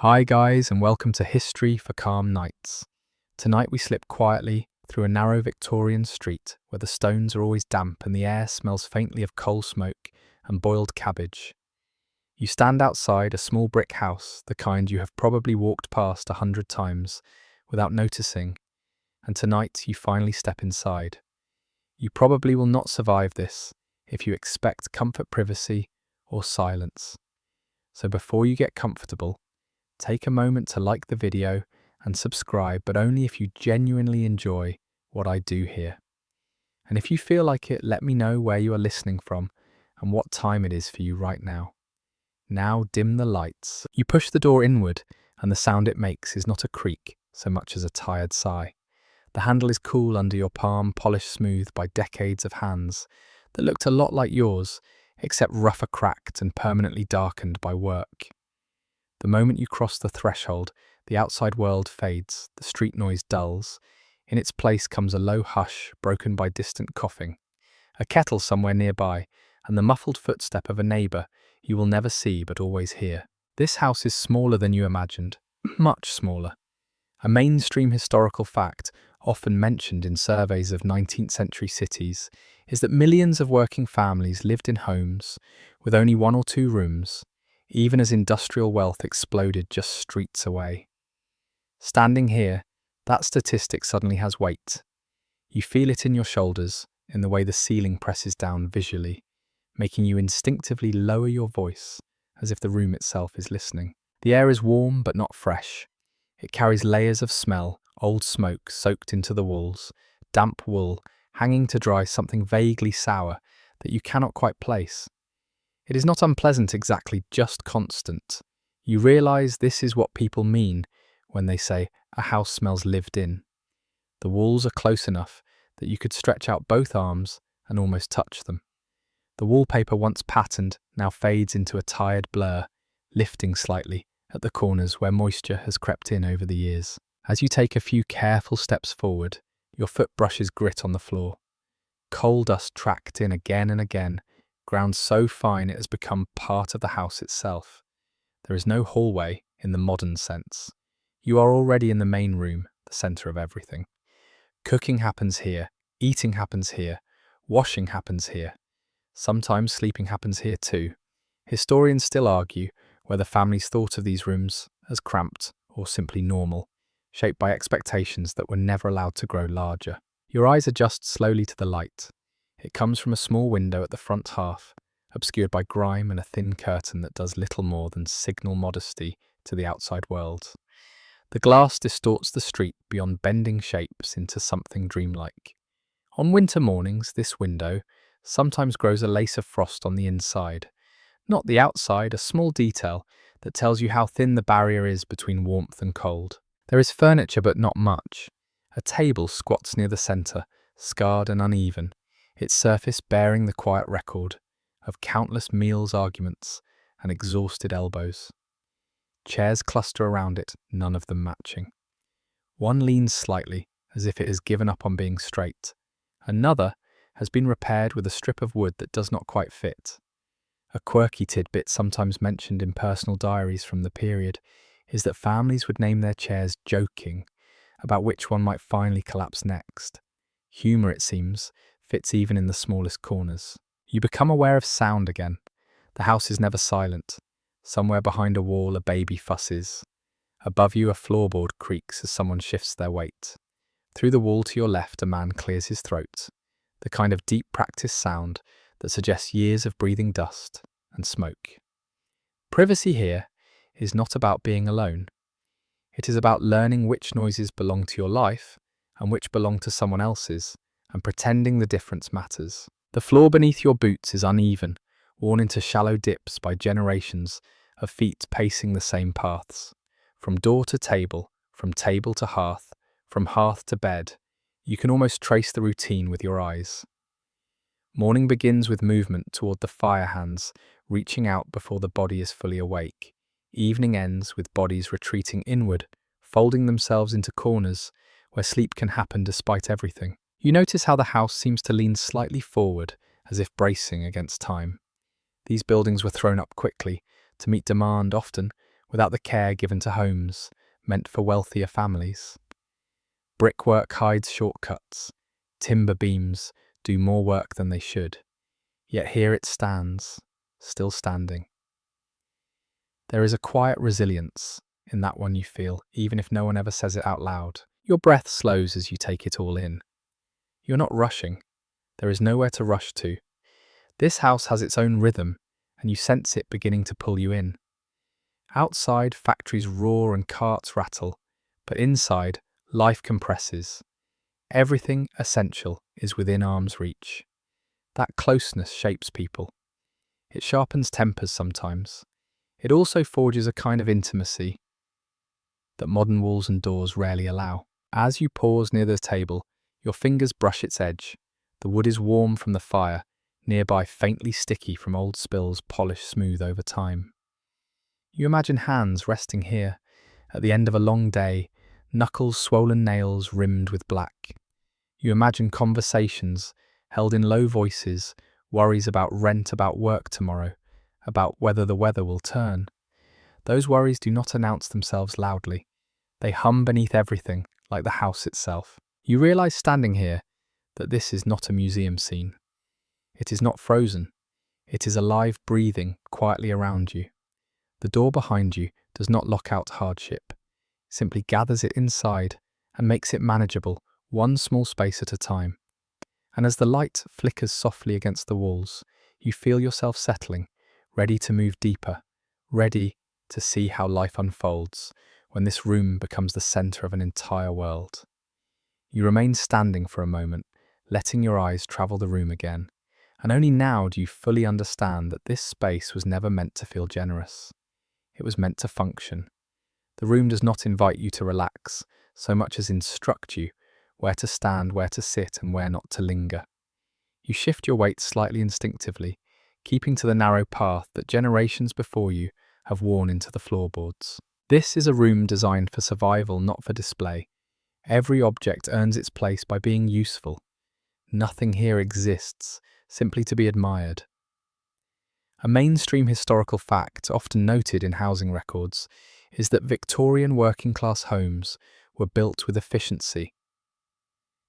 Hi guys, and welcome to History for Calm Nights. Tonight we slip quietly through a narrow Victorian street where the stones are always damp and the air smells faintly of coal smoke and boiled cabbage. You stand outside a small brick house, the kind you have probably walked past 100 times without noticing, and tonight you finally step inside. You probably will not survive this if you expect comfort, privacy, or silence. So before you get comfortable, take a moment to like the video and subscribe, but only if you genuinely enjoy what I do here. And if you feel like it, let me know where you are listening from and what time it is for you right now. Now dim the lights. You push the door inward, and the sound it makes is not a creak so much as a tired sigh. The handle is cool under your palm, polished smooth by decades of hands that looked a lot like yours, except rougher, cracked, and permanently darkened by work. The moment you cross the threshold, the outside world fades, the street noise dulls. In its place comes a low hush, broken by distant coughing, a kettle somewhere nearby, and the muffled footstep of a neighbour you will never see but always hear. This house is smaller than you imagined, much smaller. A mainstream historical fact, often mentioned in surveys of 19th century cities, is that millions of working families lived in homes with only 1 or 2 rooms, even as industrial wealth exploded just streets away. Standing here, that statistic suddenly has weight. You feel it in your shoulders, in the way the ceiling presses down visually, making you instinctively lower your voice, as if the room itself is listening. The air is warm but not fresh. It carries layers of smell, old smoke soaked into the walls, damp wool hanging to dry, something vaguely sour that you cannot quite place. It is not unpleasant exactly, just constant. You realise this is what people mean when they say a house smells lived in. The walls are close enough that you could stretch out both arms and almost touch them. The wallpaper, once patterned, now fades into a tired blur, lifting slightly at the corners where moisture has crept in over the years. As you take a few careful steps forward, your foot brushes grit on the floor. Coal dust tracked in again and again, ground so fine it has become part of the house itself. There is no hallway in the modern sense. You are already in the main room, the centre of everything. Cooking happens here, eating happens here, washing happens here. Sometimes sleeping happens here too. Historians still argue whether families thought of these rooms as cramped or simply normal, shaped by expectations that were never allowed to grow larger. Your eyes adjust slowly to the light. It comes from a small window at the front half, obscured by grime and a thin curtain that does little more than signal modesty to the outside world. The glass distorts the street beyond bending shapes into something dreamlike. On winter mornings, this window sometimes grows a lace of frost on the inside. Not the outside, a small detail that tells you how thin the barrier is between warmth and cold. There is furniture, but not much. A table squats near the centre, scarred and uneven, its surface bearing the quiet record of countless meals, arguments, and exhausted elbows. Chairs cluster around it, none of them matching. One leans slightly, as if it has given up on being straight. Another has been repaired with a strip of wood that does not quite fit. A quirky tidbit sometimes mentioned in personal diaries from the period is that families would name their chairs joking about which one might finally collapse next. Humour, it seems, fits even in the smallest corners. You become aware of sound again. The house is never silent. Somewhere behind a wall, a baby fusses. Above you, a floorboard creaks as someone shifts their weight. Through the wall to your left, a man clears his throat, the kind of deep practice sound that suggests years of breathing dust and smoke. Privacy here is not about being alone. It is about learning which noises belong to your life and which belong to someone else's, and pretending the difference matters. The floor beneath your boots is uneven, worn into shallow dips by generations of feet pacing the same paths. From door to table, from table to hearth, from hearth to bed, you can almost trace the routine with your eyes. Morning begins with movement toward the fire hands, reaching out before the body is fully awake. Evening ends with bodies retreating inward, folding themselves into corners where sleep can happen despite everything. You notice how the house seems to lean slightly forward, as if bracing against time. These buildings were thrown up quickly to meet demand, often without the care given to homes meant for wealthier families. Brickwork hides shortcuts. Timber beams do more work than they should. Yet here it stands, still standing. There is a quiet resilience in that one you feel, even if no one ever says it out loud. Your breath slows as you take it all in. You're not rushing. There is nowhere to rush to. This house has its own rhythm, and you sense it beginning to pull you in. Outside, factories roar and carts rattle, but inside, life compresses. Everything essential is within arm's reach. That closeness shapes people. It sharpens tempers sometimes. It also forges a kind of intimacy that modern walls and doors rarely allow. As you pause near the table, your fingers brush its edge. The wood is warm from the fire, nearby faintly sticky from old spills polished smooth over time. You imagine hands resting here, at the end of a long day, knuckles, swollen nails rimmed with black. You imagine conversations held in low voices, worries about rent, about work tomorrow, about whether the weather will turn. Those worries do not announce themselves loudly. They hum beneath everything, like the house itself. You realize standing here that this is not a museum scene. It is not frozen. It is alive, breathing quietly around you. The door behind you does not lock out hardship. It simply gathers it inside and makes it manageable, one small space at a time. And as the light flickers softly against the walls, you feel yourself settling, ready to move deeper, ready to see how life unfolds when this room becomes the center of an entire world. You remain standing for a moment, letting your eyes travel the room again, and only now do you fully understand that this space was never meant to feel generous. It was meant to function. The room does not invite you to relax, so much as instruct you where to stand, where to sit, and where not to linger. You shift your weight slightly instinctively, keeping to the narrow path that generations before you have worn into the floorboards. This is a room designed for survival, not for display. Every object earns its place by being useful. Nothing here exists simply to be admired. A mainstream historical fact, often noted in housing records, is that Victorian working-class homes were built with efficiency,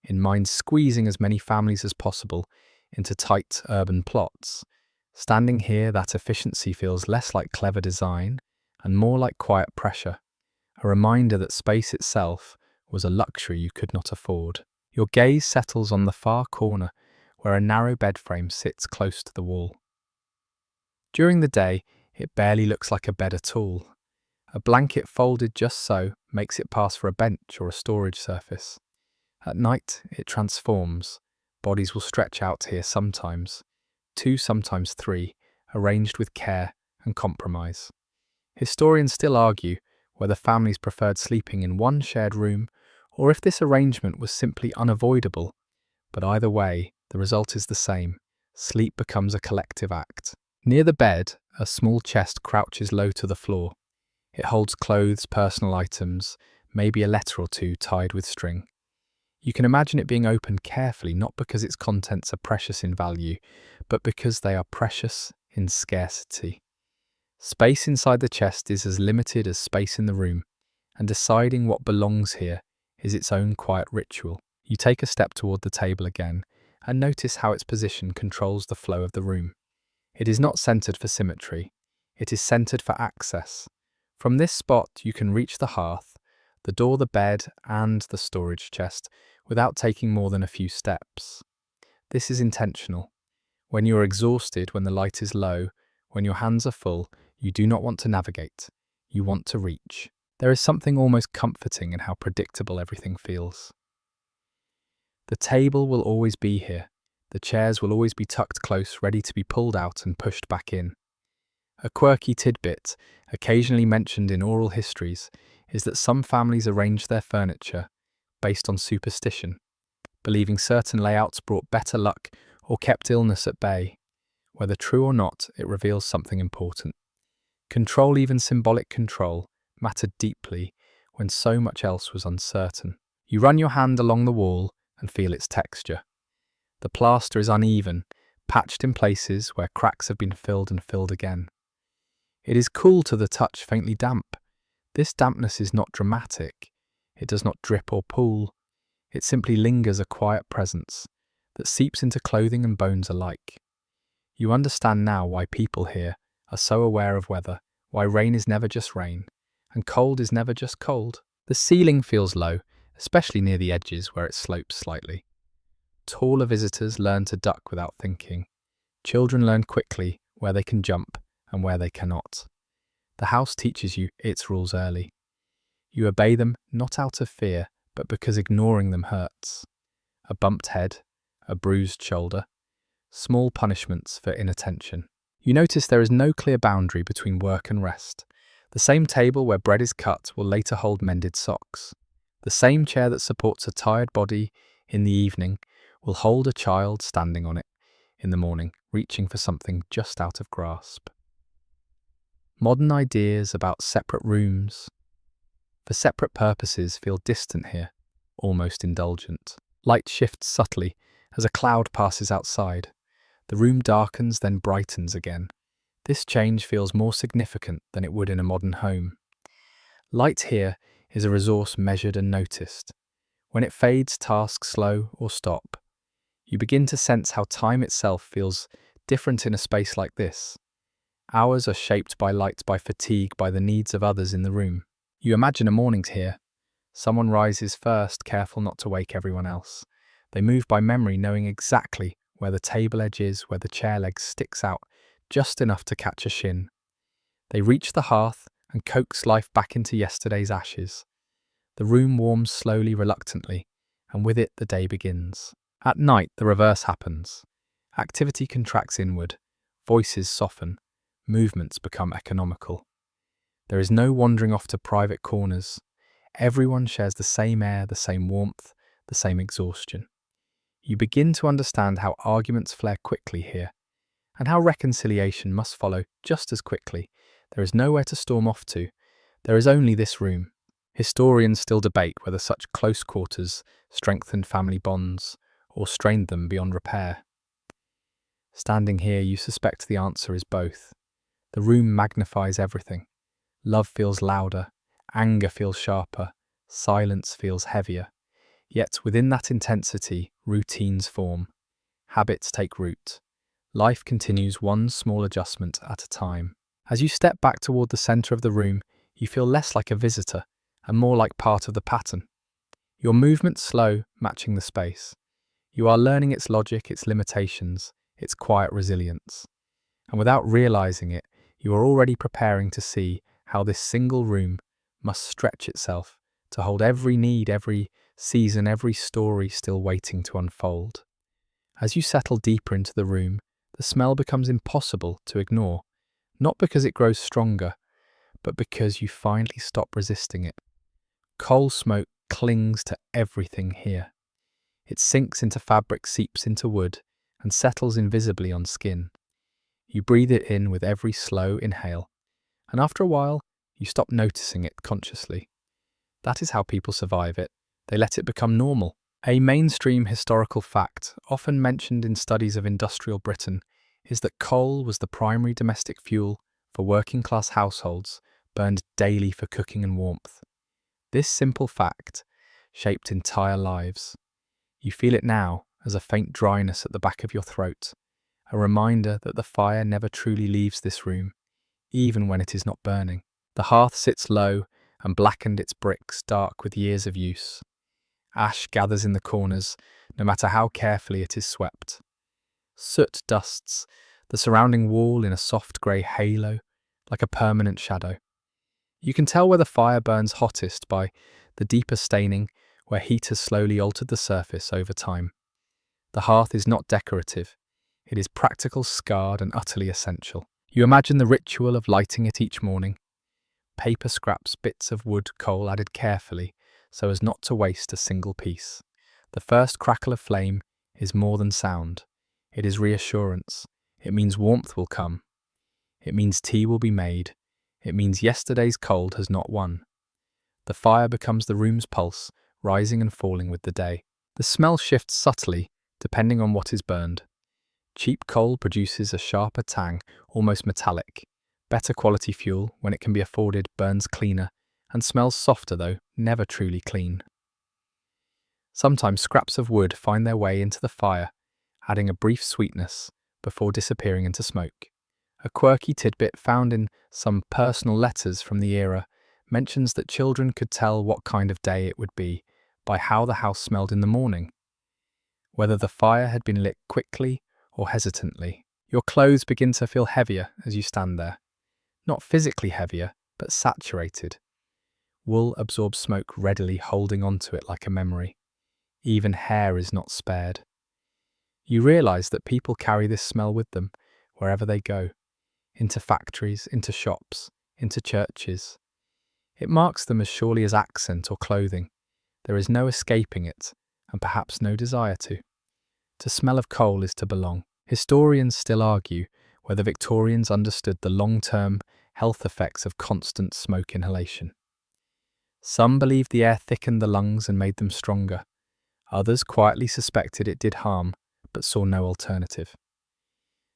in mind squeezing as many families as possible into tight urban plots. Standing here, that efficiency feels less like clever design and more like quiet pressure, a reminder that space itself was a luxury you could not afford. Your gaze settles on the far corner where a narrow bed frame sits close to the wall. During the day, it barely looks like a bed at all. A blanket folded just so makes it pass for a bench or a storage surface. At night, it transforms. Bodies will stretch out here sometimes, 2, sometimes 3, arranged with care and compromise. Historians still argue whether families preferred sleeping in one shared room or if this arrangement was simply unavoidable. But either way, the result is the same. Sleep becomes a collective act. Near the bed, a small chest crouches low to the floor. It holds clothes, personal items, maybe a letter or two tied with string. You can imagine it being opened carefully, not because its contents are precious in value, but because they are precious in scarcity. Space inside the chest is as limited as space in the room, and deciding what belongs here is its own quiet ritual. You take a step toward the table again, and notice how its position controls the flow of the room. It is not centered for symmetry, it is centered for access. From this spot, you can reach the hearth, the door, the bed, and the storage chest without taking more than a few steps. This is intentional. When you are exhausted, when the light is low, when your hands are full, you do not want to navigate, you want to reach. There is something almost comforting in how predictable everything feels. The table will always be here. The chairs will always be tucked close, ready to be pulled out and pushed back in. A quirky tidbit, occasionally mentioned in oral histories, is that some families arrange their furniture based on superstition, believing certain layouts brought better luck or kept illness at bay. Whether true or not, it reveals something important. Control, even symbolic control, mattered deeply when so much else was uncertain. You run your hand along the wall and feel its texture. The plaster is uneven, patched in places where cracks have been filled and filled again. It is cool to the touch, faintly damp. This dampness is not dramatic. It does not drip or pool. It simply lingers, a quiet presence that seeps into clothing and bones alike. You understand now why people here are so aware of weather, why rain is never just rain, and cold is never just cold. The ceiling feels low, especially near the edges where it slopes slightly. Taller visitors learn to duck without thinking. Children learn quickly where they can jump and where they cannot. The house teaches you its rules early. You obey them not out of fear, but because ignoring them hurts. A bumped head, a bruised shoulder, small punishments for inattention. You notice there is no clear boundary between work and rest. The same table where bread is cut will later hold mended socks. The same chair that supports a tired body in the evening will hold a child standing on it in the morning, reaching for something just out of grasp. Modern ideas about separate rooms for separate purposes feel distant here, almost indulgent. Light shifts subtly as a cloud passes outside. The room darkens, then brightens again. This change feels more significant than it would in a modern home. Light here is a resource measured and noticed. When it fades, tasks slow or stop. You begin to sense how time itself feels different in a space like this. Hours are shaped by light, by fatigue, by the needs of others in the room. You imagine a morning here. Someone rises first, careful not to wake everyone else. They move by memory, knowing exactly where the table edge is, where the chair leg sticks out, just enough to catch a shin. They reach the hearth and coax life back into yesterday's ashes. The room warms slowly, reluctantly, and with it the day begins. At night, the reverse happens. Activity contracts inward, voices soften, movements become economical. There is no wandering off to private corners. Everyone shares the same air, the same warmth, the same exhaustion. You begin to understand how arguments flare quickly here, and how reconciliation must follow just as quickly. There is nowhere to storm off to. There is only this room. Historians still debate whether such close quarters strengthened family bonds or strained them beyond repair. Standing here, you suspect the answer is both. The room magnifies everything. Love feels louder, anger feels sharper, silence feels heavier. Yet within that intensity, routines form. Habits take root. Life continues one small adjustment at a time. As you step back toward the center of the room, you feel less like a visitor and more like part of the pattern. Your movements slow, matching the space. You are learning its logic, its limitations, its quiet resilience. And without realizing it, you are already preparing to see how this single room must stretch itself to hold every need, every season, every story still waiting to unfold. As you settle deeper into the room, the smell becomes impossible to ignore, not because it grows stronger, but because you finally stop resisting it. Coal smoke clings to everything here. It sinks into fabric, seeps into wood, and settles invisibly on skin. You breathe it in with every slow inhale, and after a while, you stop noticing it consciously. That is how people survive it. They let it become normal. A mainstream historical fact, often mentioned in studies of industrial Britain, is that coal was the primary domestic fuel for working-class households, burned daily for cooking and warmth. This simple fact shaped entire lives. You feel it now as a faint dryness at the back of your throat, a reminder that the fire never truly leaves this room, even when it is not burning. The hearth sits low and blackened, its bricks dark with years of use. Ash gathers in the corners, no matter how carefully it is swept. Soot dusts the surrounding wall in a soft grey halo, like a permanent shadow. You can tell where the fire burns hottest by the deeper staining, where heat has slowly altered the surface over time. The hearth is not decorative. It is practical, scarred, and utterly essential. You imagine the ritual of lighting it each morning. Paper scraps, bits of wood, coal added carefully so as not to waste a single piece. The first crackle of flame is more than sound. It is reassurance. It means warmth will come. It means tea will be made. It means yesterday's cold has not won. The fire becomes the room's pulse, rising and falling with the day. The smell shifts subtly, depending on what is burned. Cheap coal produces a sharper tang, almost metallic. Better quality fuel, when it can be afforded, burns cleaner and smells softer, though never truly clean. Sometimes scraps of wood find their way into the fire, adding a brief sweetness before disappearing into smoke. A quirky tidbit found in some personal letters from the era mentions that children could tell what kind of day it would be by how the house smelled in the morning, whether the fire had been lit quickly or hesitantly. Your clothes begin to feel heavier as you stand there. Not physically heavier, but saturated. Wool absorbs smoke readily, holding onto it like a memory. Even hair is not spared. You realize that people carry this smell with them wherever they go, into factories, into shops, into churches. It marks them as surely as accent or clothing. There is no escaping it, and perhaps no desire to. To smell of coal is to belong. Historians still argue whether Victorians understood the long-term health effects of constant smoke inhalation. Some believe the air thickened the lungs and made them stronger. Others quietly suspected it did harm, but saw no alternative.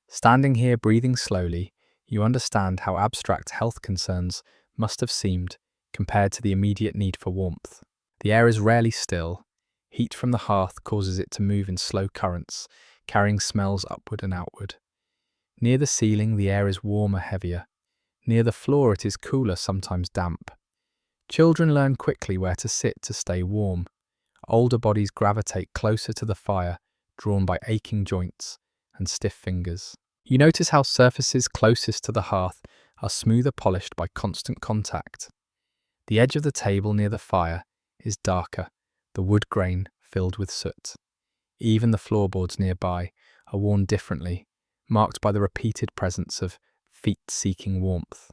Standing here breathing slowly, you understand how abstract health concerns must have seemed compared to the immediate need for warmth. The air is rarely still. Heat from the hearth causes it to move in slow currents, carrying smells upward and outward. Near the ceiling, the air is warmer, heavier. Near the floor, it is cooler, sometimes damp. Children learn quickly where to sit to stay warm. Older bodies gravitate closer to the fire, drawn by aching joints and stiff fingers. You notice how surfaces closest to the hearth are smoother, polished by constant contact. The edge of the table near the fire is darker, the wood grain filled with soot. Even the floorboards nearby are worn differently, marked by the repeated presence of feet seeking warmth.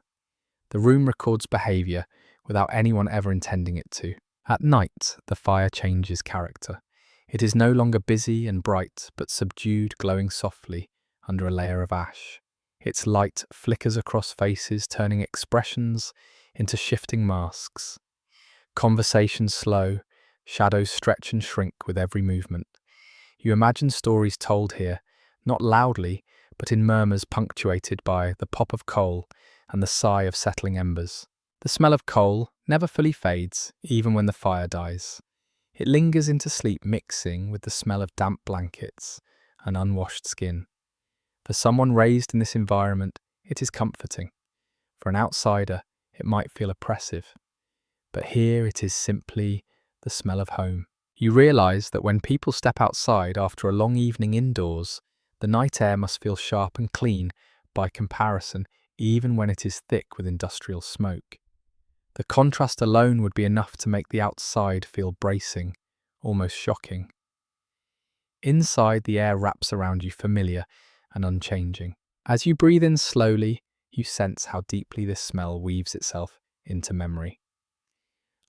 The room records behaviour without anyone ever intending it to. At night, the fire changes character. It is no longer busy and bright, but subdued, glowing softly under a layer of ash. Its light flickers across faces, turning expressions into shifting masks. Conversations slow, shadows stretch and shrink with every movement. You imagine stories told here, not loudly, but in murmurs punctuated by the pop of coal and the sigh of settling embers. The smell of coal never fully fades, even when the fire dies. It lingers into sleep, mixing with the smell of damp blankets and unwashed skin. For someone raised in this environment, it is comforting. For an outsider, it might feel oppressive. But here it is simply the smell of home. You realize that when people step outside after a long evening indoors, the night air must feel sharp and clean by comparison, even when it is thick with industrial smoke. The contrast alone would be enough to make the outside feel bracing, almost shocking. Inside, the air wraps around you, familiar and unchanging. As you breathe in slowly, you sense how deeply this smell weaves itself into memory.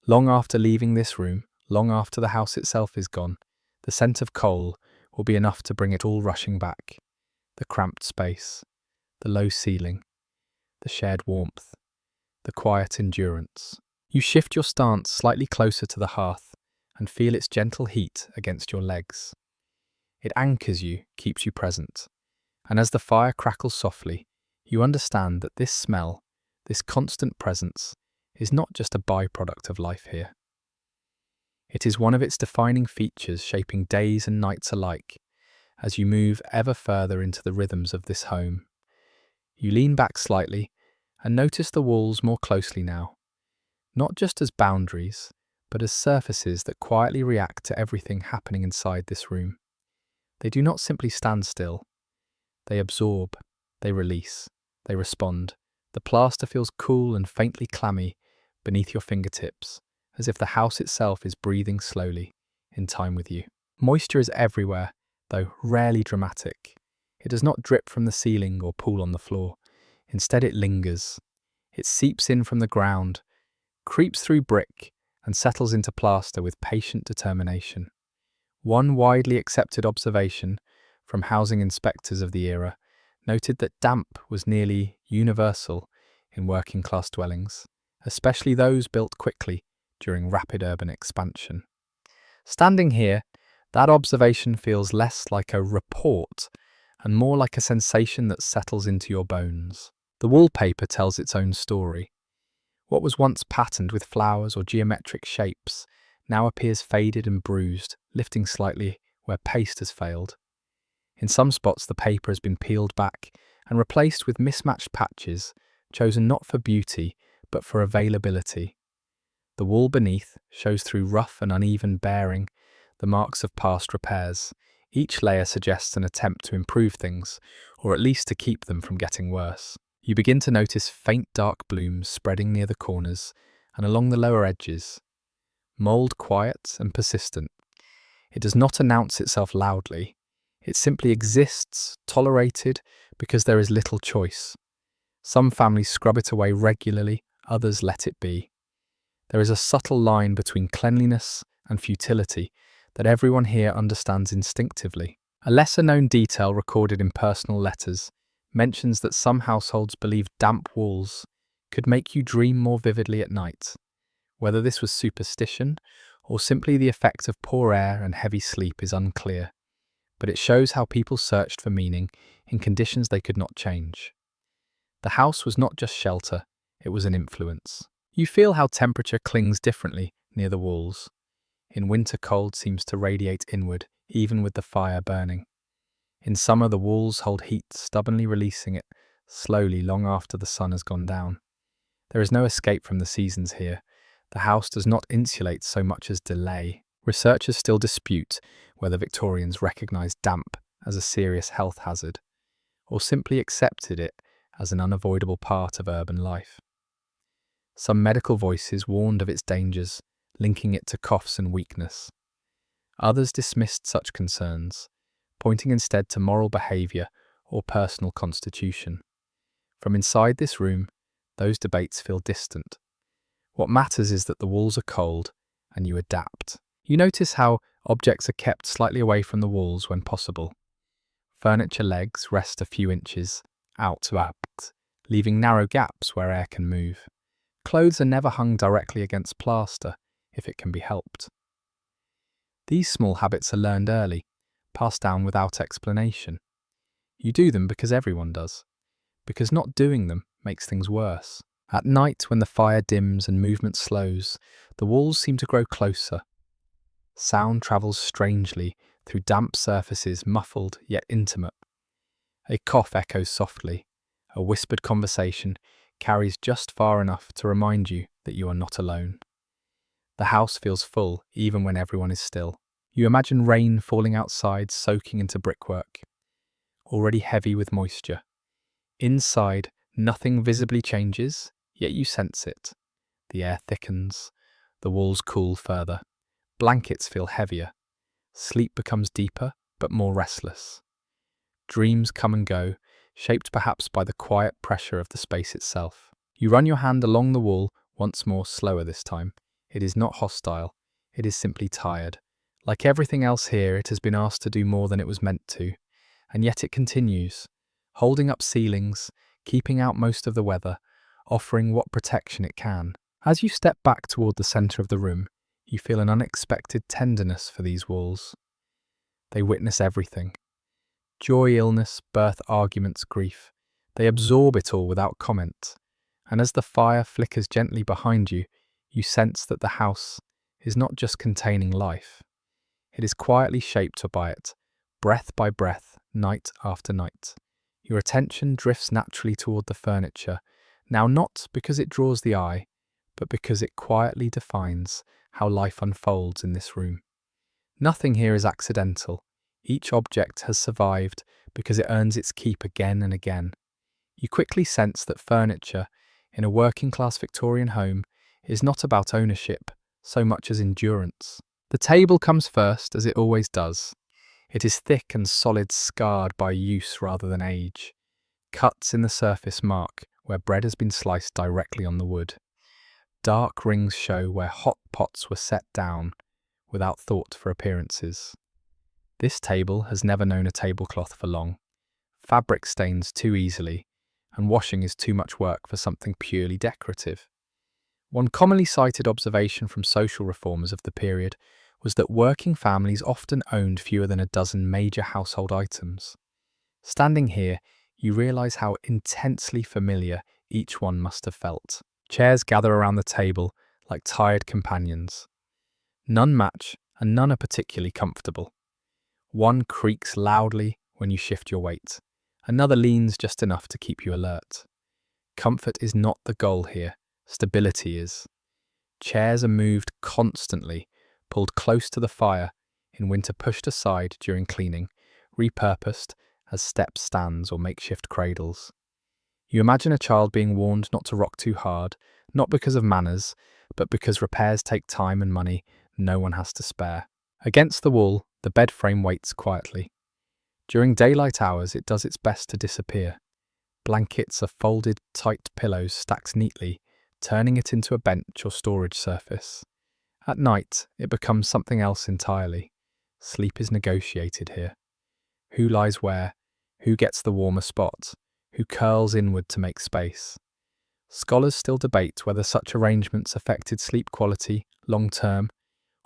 Long after leaving this room, long after the house itself is gone, the scent of coal will be enough to bring it all rushing back. The cramped space, the low ceiling, the shared warmth, the quiet endurance. You shift your stance slightly closer to the hearth and feel its gentle heat against your legs. It anchors you, keeps you present. And as the fire crackles softly, you understand that this smell, this constant presence, is not just a byproduct of life here. It is one of its defining features, shaping days and nights alike as you move ever further into the rhythms of this home. You lean back slightly and notice the walls more closely now, not just as boundaries, but as surfaces that quietly react to everything happening inside this room. They do not simply stand still. They absorb, they release, they respond. The plaster feels cool and faintly clammy beneath your fingertips, as if the house itself is breathing slowly, in time with you. Moisture is everywhere, though rarely dramatic. It does not drip from the ceiling or pool on the floor. Instead, it lingers. It seeps in from the ground, creeps through brick, and settles into plaster with patient determination. One widely accepted observation from housing inspectors of the era noted that damp was nearly universal in working-class dwellings, especially those built quickly during rapid urban expansion. Standing here, that observation feels less like a report and more like a sensation that settles into your bones. The wallpaper tells its own story. What was once patterned with flowers or geometric shapes now appears faded and bruised, lifting slightly where paste has failed. In some spots, the paper has been peeled back and replaced with mismatched patches, chosen not for beauty, but for availability. The wall beneath shows through rough and uneven bearing the marks of past repairs. Each layer suggests an attempt to improve things, or at least to keep them from getting worse. You begin to notice faint dark blooms spreading near the corners and along the lower edges. Mould quiet and persistent. It does not announce itself loudly. It simply exists, tolerated, because there is little choice. Some families scrub it away regularly, others let it be. There is a subtle line between cleanliness and futility that everyone here understands instinctively. A lesser-known detail recorded in personal letters mentions that some households believe damp walls could make you dream more vividly at night. Whether this was superstition or simply the effect of poor air and heavy sleep is unclear, but it shows how people searched for meaning in conditions they could not change. The house was not just shelter, it was an influence. You feel how temperature clings differently near the walls. In winter, cold seems to radiate inward, even with the fire burning. In summer, the walls hold heat, stubbornly releasing it slowly long after the sun has gone down. There is no escape from the seasons here. The house does not insulate so much as delay. Researchers still dispute whether Victorians recognised damp as a serious health hazard, or simply accepted it as an unavoidable part of urban life. Some medical voices warned of its dangers, linking it to coughs and weakness. Others dismissed such concerns, pointing instead to moral behaviour or personal constitution. From inside this room, those debates feel distant. What matters is that the walls are cold and you adapt. You notice how objects are kept slightly away from the walls when possible. Furniture legs rest a few inches out, leaving narrow gaps where air can move. Clothes are never hung directly against plaster, if it can be helped. These small habits are learned early, passed down without explanation. You do them because everyone does, because not doing them makes things worse. At night, when the fire dims and movement slows, the walls seem to grow closer. Sound travels strangely through damp surfaces, muffled yet intimate. A cough echoes softly. A whispered conversation carries just far enough to remind you that you are not alone. The house feels full even when everyone is still. You imagine rain falling outside, soaking into brickwork, already heavy with moisture. Inside, nothing visibly changes, yet you sense it. The air thickens, the walls cool further, blankets feel heavier, sleep becomes deeper but more restless. Dreams come and go, shaped perhaps by the quiet pressure of the space itself. You run your hand along the wall, once more, slower this time. It is not hostile, it is simply tired. Like everything else here, it has been asked to do more than it was meant to, and yet it continues, holding up ceilings, keeping out most of the weather, offering what protection it can. As you step back toward the centre of the room, you feel an unexpected tenderness for these walls. They witness everything. Joy, illness, birth, arguments, grief. They absorb it all without comment. And as the fire flickers gently behind you, you sense that the house is not just containing life. It is quietly shaped by it, breath by breath, night after night. Your attention drifts naturally toward the furniture, now not because it draws the eye, but because it quietly defines how life unfolds in this room. Nothing here is accidental. Each object has survived because it earns its keep again and again. You quickly sense that furniture, in a working-class Victorian home, is not about ownership so much as endurance. The table comes first, as it always does. It is thick and solid, scarred by use rather than age. Cuts in the surface mark where bread has been sliced directly on the wood. Dark rings show where hot pots were set down without thought for appearances. This table has never known a tablecloth for long. Fabric stains too easily, and washing is too much work for something purely decorative. One commonly cited observation from social reformers of the period was that working families often owned fewer than a dozen major household items. Standing here, you realize how intensely familiar each one must have felt. Chairs gather around the table like tired companions. None match, and none are particularly comfortable. One creaks loudly when you shift your weight. Another leans just enough to keep you alert. Comfort is not the goal here, stability is. Chairs are moved constantly, pulled close to the fire, in winter pushed aside during cleaning, repurposed as step stands or makeshift cradles. You imagine a child being warned not to rock too hard, not because of manners, but because repairs take time and money no one has to spare. Against the wall, the bed frame waits quietly. During daylight hours, it does its best to disappear. Blankets are folded, tight pillows stacked neatly, turning it into a bench or storage surface. At night, it becomes something else entirely. Sleep is negotiated here. Who lies where? Who gets the warmer spot? Who curls inward to make space? Scholars still debate whether such arrangements affected sleep quality long term,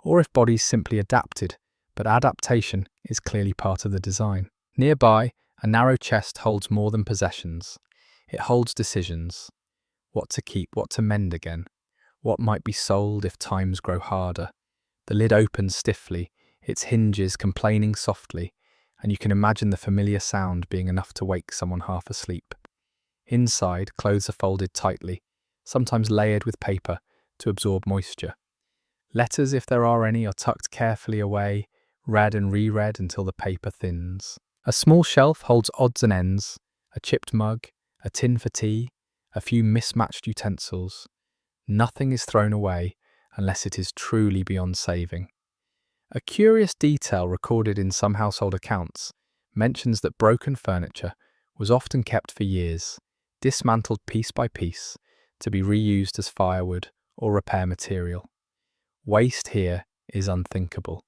or if bodies simply adapted, but adaptation is clearly part of the design. Nearby, a narrow chest holds more than possessions. It holds decisions. What to keep, what to mend again. What might be sold if times grow harder. The lid opens stiffly, its hinges complaining softly, and you can imagine the familiar sound being enough to wake someone half asleep. Inside, clothes are folded tightly, sometimes layered with paper to absorb moisture. Letters, if there are any, are tucked carefully away, read and reread until the paper thins. A small shelf holds odds and ends, a chipped mug, a tin for tea, a few mismatched utensils. Nothing is thrown away unless it is truly beyond saving. A curious detail recorded in some household accounts mentions that broken furniture was often kept for years, dismantled piece by piece, to be reused as firewood or repair material. Waste here is unthinkable.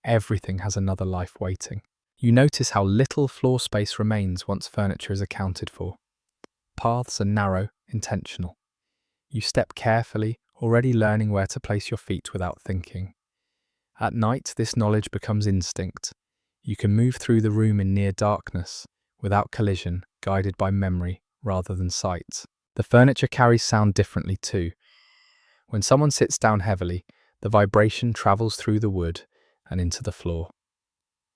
Everything has another life waiting. You notice how little floor space remains once furniture is accounted for. Paths are narrow, intentional. You step carefully, already learning where to place your feet without thinking. At night, this knowledge becomes instinct. You can move through the room in near darkness, without collision, guided by memory rather than sight. The furniture carries sound differently too. When someone sits down heavily, the vibration travels through the wood and into the floor.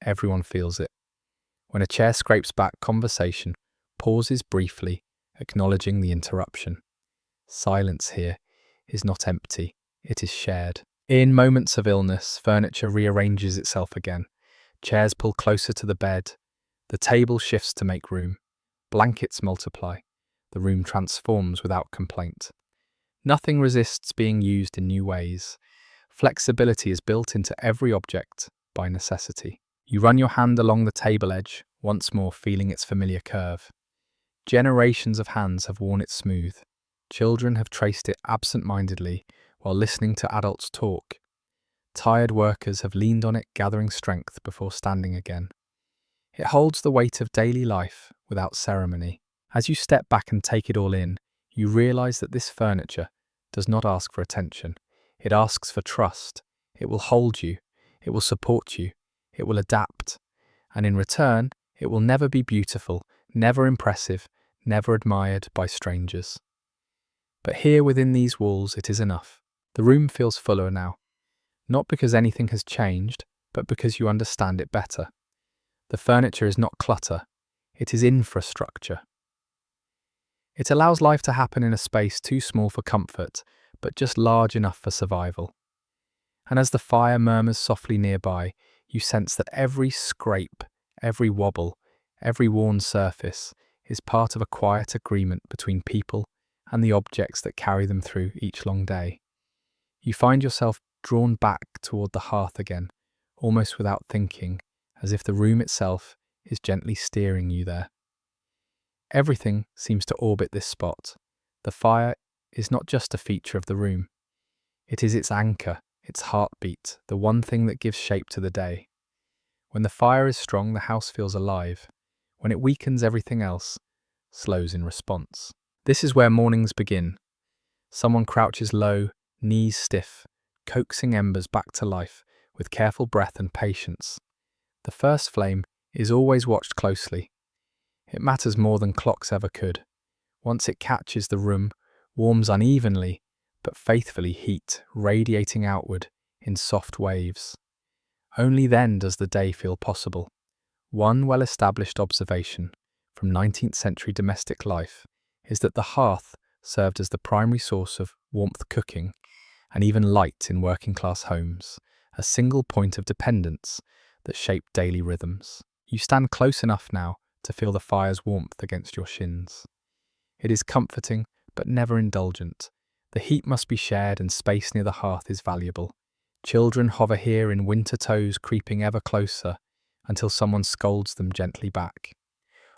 Everyone feels it. When a chair scrapes back, conversation pauses briefly, acknowledging the interruption. Silence here is not empty, it is shared. In moments of illness, furniture rearranges itself again. Chairs pull closer to the bed. The table shifts to make room. Blankets multiply. The room transforms without complaint. Nothing resists being used in new ways. Flexibility is built into every object by necessity. You run your hand along the table edge, once more feeling its familiar curve. Generations of hands have worn it smooth. Children have traced it absent-mindedly while listening to adults talk. Tired workers have leaned on it, gathering strength before standing again. It holds the weight of daily life without ceremony. As you step back and take it all in, you realize that this furniture does not ask for attention. It asks for trust. It will hold you. It will support you. It will adapt. And in return, it will never be beautiful, never impressive, never admired by strangers. But here within these walls, it is enough. The room feels fuller now. Not because anything has changed, but because you understand it better. The furniture is not clutter. It is infrastructure. It allows life to happen in a space too small for comfort, but just large enough for survival. And as the fire murmurs softly nearby, you sense that every scrape, every wobble, every worn surface is part of a quiet agreement between people and the objects that carry them through each long day. You find yourself drawn back toward the hearth again, almost without thinking, as if the room itself is gently steering you there. Everything seems to orbit this spot. The fire is not just a feature of the room. It is its anchor, its heartbeat, the one thing that gives shape to the day. When the fire is strong, the house feels alive. When it weakens, everything else slows in response. This is where mornings begin. Someone crouches low, knees stiff, coaxing embers back to life with careful breath and patience. The first flame is always watched closely. It matters more than clocks ever could. Once it catches the room, warms unevenly, but faithfully heat radiating outward in soft waves. Only then does the day feel possible. One well-established observation from 19th century domestic life is that the hearth served as the primary source of warmth cooking and even light in working-class homes, a single point of dependence that shaped daily rhythms. You stand close enough now to feel the fire's warmth against your shins. It is comforting, but never indulgent. The heat must be shared and space near the hearth is valuable. Children hover here in winter toes, creeping ever closer until someone scolds them gently back.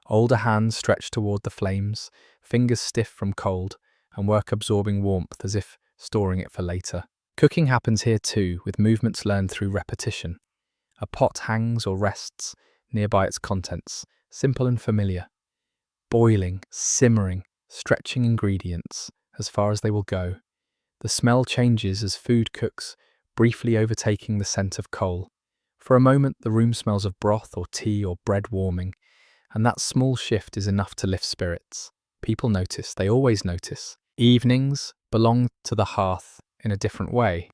Older hands stretch toward the flames, fingers stiff from cold, and work absorbing warmth as if storing it for later. Cooking happens here too, with movements learned through repetition. A pot hangs or rests nearby its contents, simple and familiar. Boiling, simmering, stretching ingredients as far as they will go. The smell changes as food cooks, briefly overtaking the scent of coal. For a moment, the room smells of broth or tea or bread warming, and that small shift is enough to lift spirits. People notice, they always notice. Evenings belong to the hearth in a different way.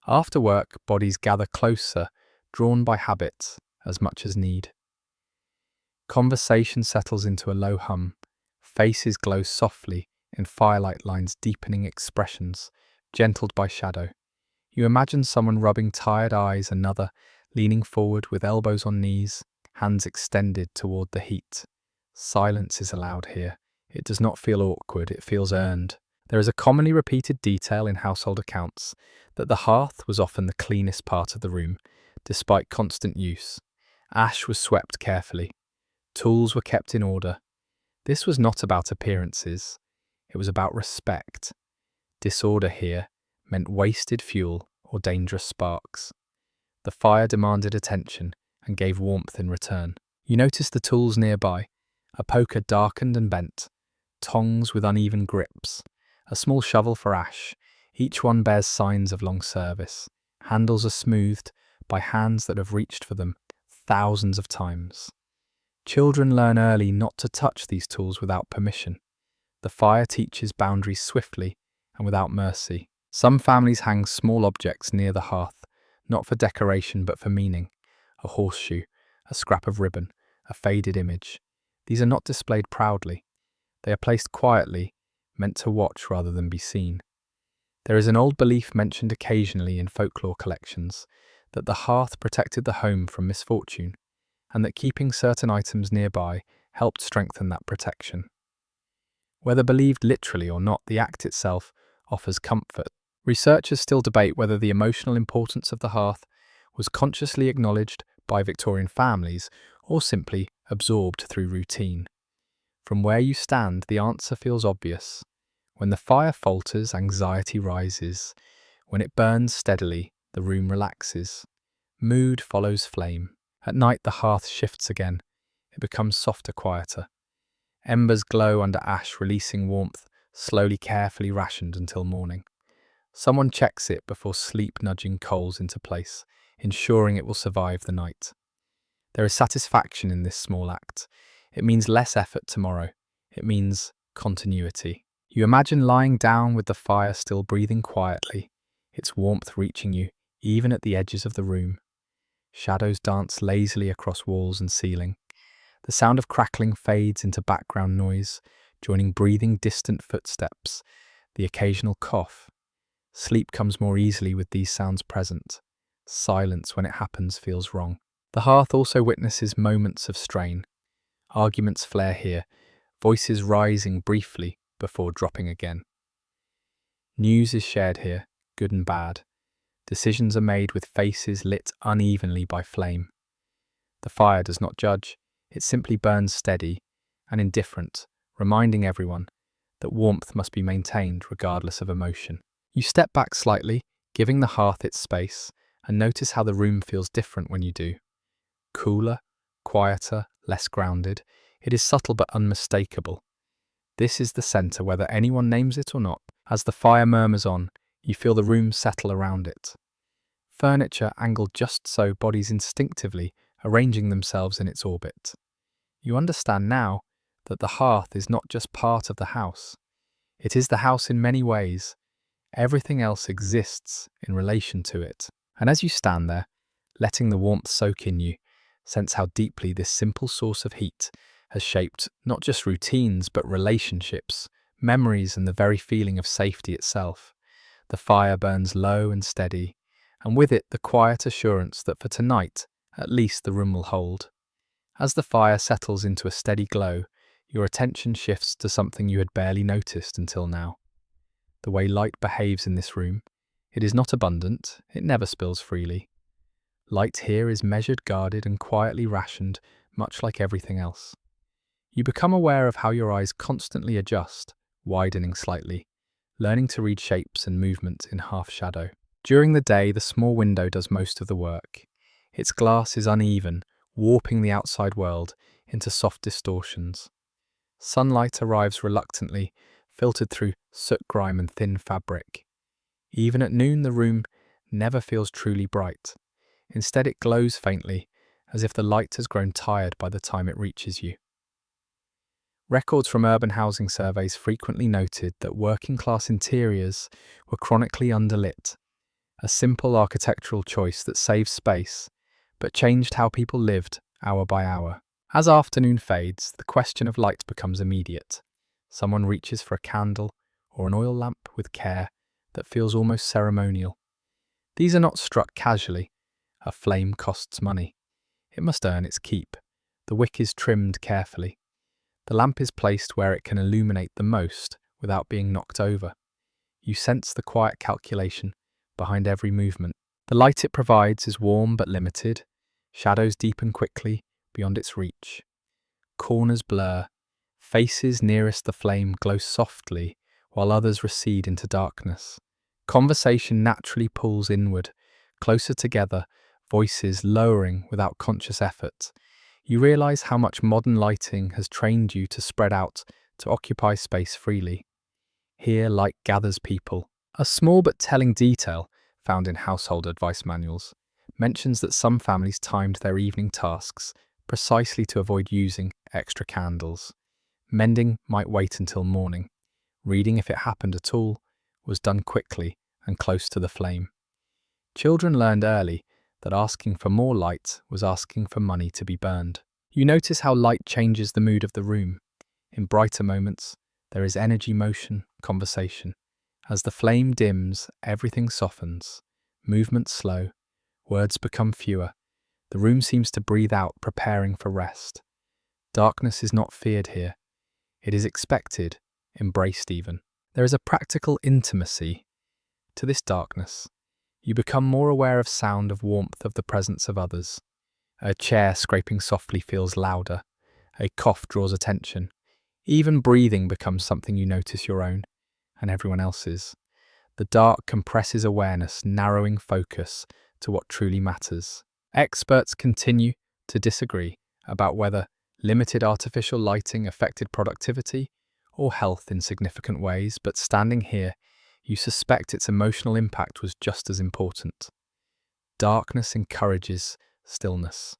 After work, bodies gather closer, drawn by habit as much as need. Conversation settles into a low hum. Faces glow softly in firelight lines deepening expressions, gentled by shadow. You imagine someone rubbing tired eyes, another leaning forward with elbows on knees, hands extended toward the heat. Silence is allowed here. It does not feel awkward, it feels earned. There is a commonly repeated detail in household accounts that the hearth was often the cleanest part of the room, despite constant use. Ash was swept carefully. Tools were kept in order. This was not about appearances. It was about respect. Disorder here meant wasted fuel or dangerous sparks. The fire demanded attention and gave warmth in return. You noticed the tools nearby, a poker darkened and bent, tongs with uneven grips, a small shovel for ash. Each one bears signs of long service. Handles are smoothed by hands that have reached for them thousands of times. Children learn early not to touch these tools without permission. The fire teaches boundaries swiftly and without mercy. Some families hang small objects near the hearth, not for decoration but for meaning. A horseshoe, a scrap of ribbon, a faded image. These are not displayed proudly. They are placed quietly, meant to watch rather than be seen. There is an old belief mentioned occasionally in folklore collections that the hearth protected the home from misfortune, and that keeping certain items nearby helped strengthen that protection. Whether believed literally or not, the act itself offers comfort. Researchers still debate whether the emotional importance of the hearth was consciously acknowledged by Victorian families or simply absorbed through routine. From where you stand, the answer feels obvious. When the fire falters, anxiety rises. When it burns steadily, the room relaxes. Mood follows flame. At night, the hearth shifts again. It becomes softer, quieter. Embers glow under ash, releasing warmth, slowly, carefully rationed until morning. Someone checks it before sleep, nudging coals into place, ensuring it will survive the night. There is satisfaction in this small act. It means less effort tomorrow. It means continuity. You imagine lying down with the fire still breathing quietly, its warmth reaching you, even at the edges of the room. Shadows dance lazily across walls and ceiling. The sound of crackling fades into background noise, joining breathing distant footsteps, the occasional cough. Sleep comes more easily with these sounds present. Silence, when it happens, feels wrong. The hearth also witnesses moments of strain. Arguments flare here, voices rising briefly before dropping again. News is shared here, good and bad. Decisions are made with faces lit unevenly by flame. The fire does not judge, it simply burns steady and indifferent, reminding everyone that warmth must be maintained regardless of emotion. You step back slightly, giving the hearth its space, and notice how the room feels different when you do. Cooler, quieter, less grounded. It is subtle but unmistakable. This is the centre, whether anyone names it or not. As the fire murmurs on, you feel the room settle around it. Furniture angled just so, bodies instinctively arranging themselves in its orbit. You understand now that the hearth is not just part of the house. It is the house in many ways. Everything else exists in relation to it. And as you stand there, letting the warmth soak in you, sense how deeply this simple source of heat has shaped not just routines, but relationships, memories, and the very feeling of safety itself. The fire burns low and steady, and with it the quiet assurance that for tonight, at least the room will hold. As the fire settles into a steady glow, your attention shifts to something you had barely noticed until now. The way light behaves in this room. It is not abundant, it never spills freely. Light here is measured, guarded, and quietly rationed, much like everything else. You become aware of how your eyes constantly adjust, widening slightly, learning to read shapes and movement in half shadow. During the day, the small window does most of the work. Its glass is uneven, warping the outside world into soft distortions. Sunlight arrives reluctantly, filtered through soot grime and thin fabric. Even at noon, the room never feels truly bright. Instead, it glows faintly, as if the light has grown tired by the time it reaches you. Records from urban housing surveys frequently noted that working-class interiors were chronically underlit, a simple architectural choice that saved space, but changed how people lived hour by hour. As afternoon fades, the question of light becomes immediate. Someone reaches for a candle or an oil lamp with care that feels almost ceremonial. These are not struck casually. A flame costs money. It must earn its keep. The wick is trimmed carefully. The lamp is placed where it can illuminate the most without being knocked over. You sense the quiet calculation behind every movement. The light it provides is warm but limited. Shadows deepen quickly beyond its reach. Corners blur. Faces nearest the flame glow softly, while others recede into darkness. Conversation naturally pulls inward, closer together, voices lowering without conscious effort. You realize how much modern lighting has trained you to spread out, to occupy space freely. Here, light gathers people. A small but telling detail, found in household advice manuals, mentions that some families timed their evening tasks precisely to avoid using extra candles. Mending might wait until morning. Reading, if it happened at all, was done quickly and close to the flame. Children learned early that asking for more light was asking for money to be burned. You notice how light changes the mood of the room. In brighter moments, there is energy, motion, conversation. As the flame dims, everything softens. Movement slow, words become fewer. The room seems to breathe out, preparing for rest. Darkness is not feared here. It is expected, embraced even. There is a practical intimacy to this darkness. You become more aware of sound, of warmth, of the presence of others. A chair scraping softly feels louder. A cough draws attention. Even breathing becomes something you notice your own and everyone else's. The dark compresses awareness, narrowing focus to what truly matters. Experts continue to disagree about whether limited artificial lighting affected productivity or health in significant ways, but standing here, you suspect its emotional impact was just as important. Darkness encourages stillness.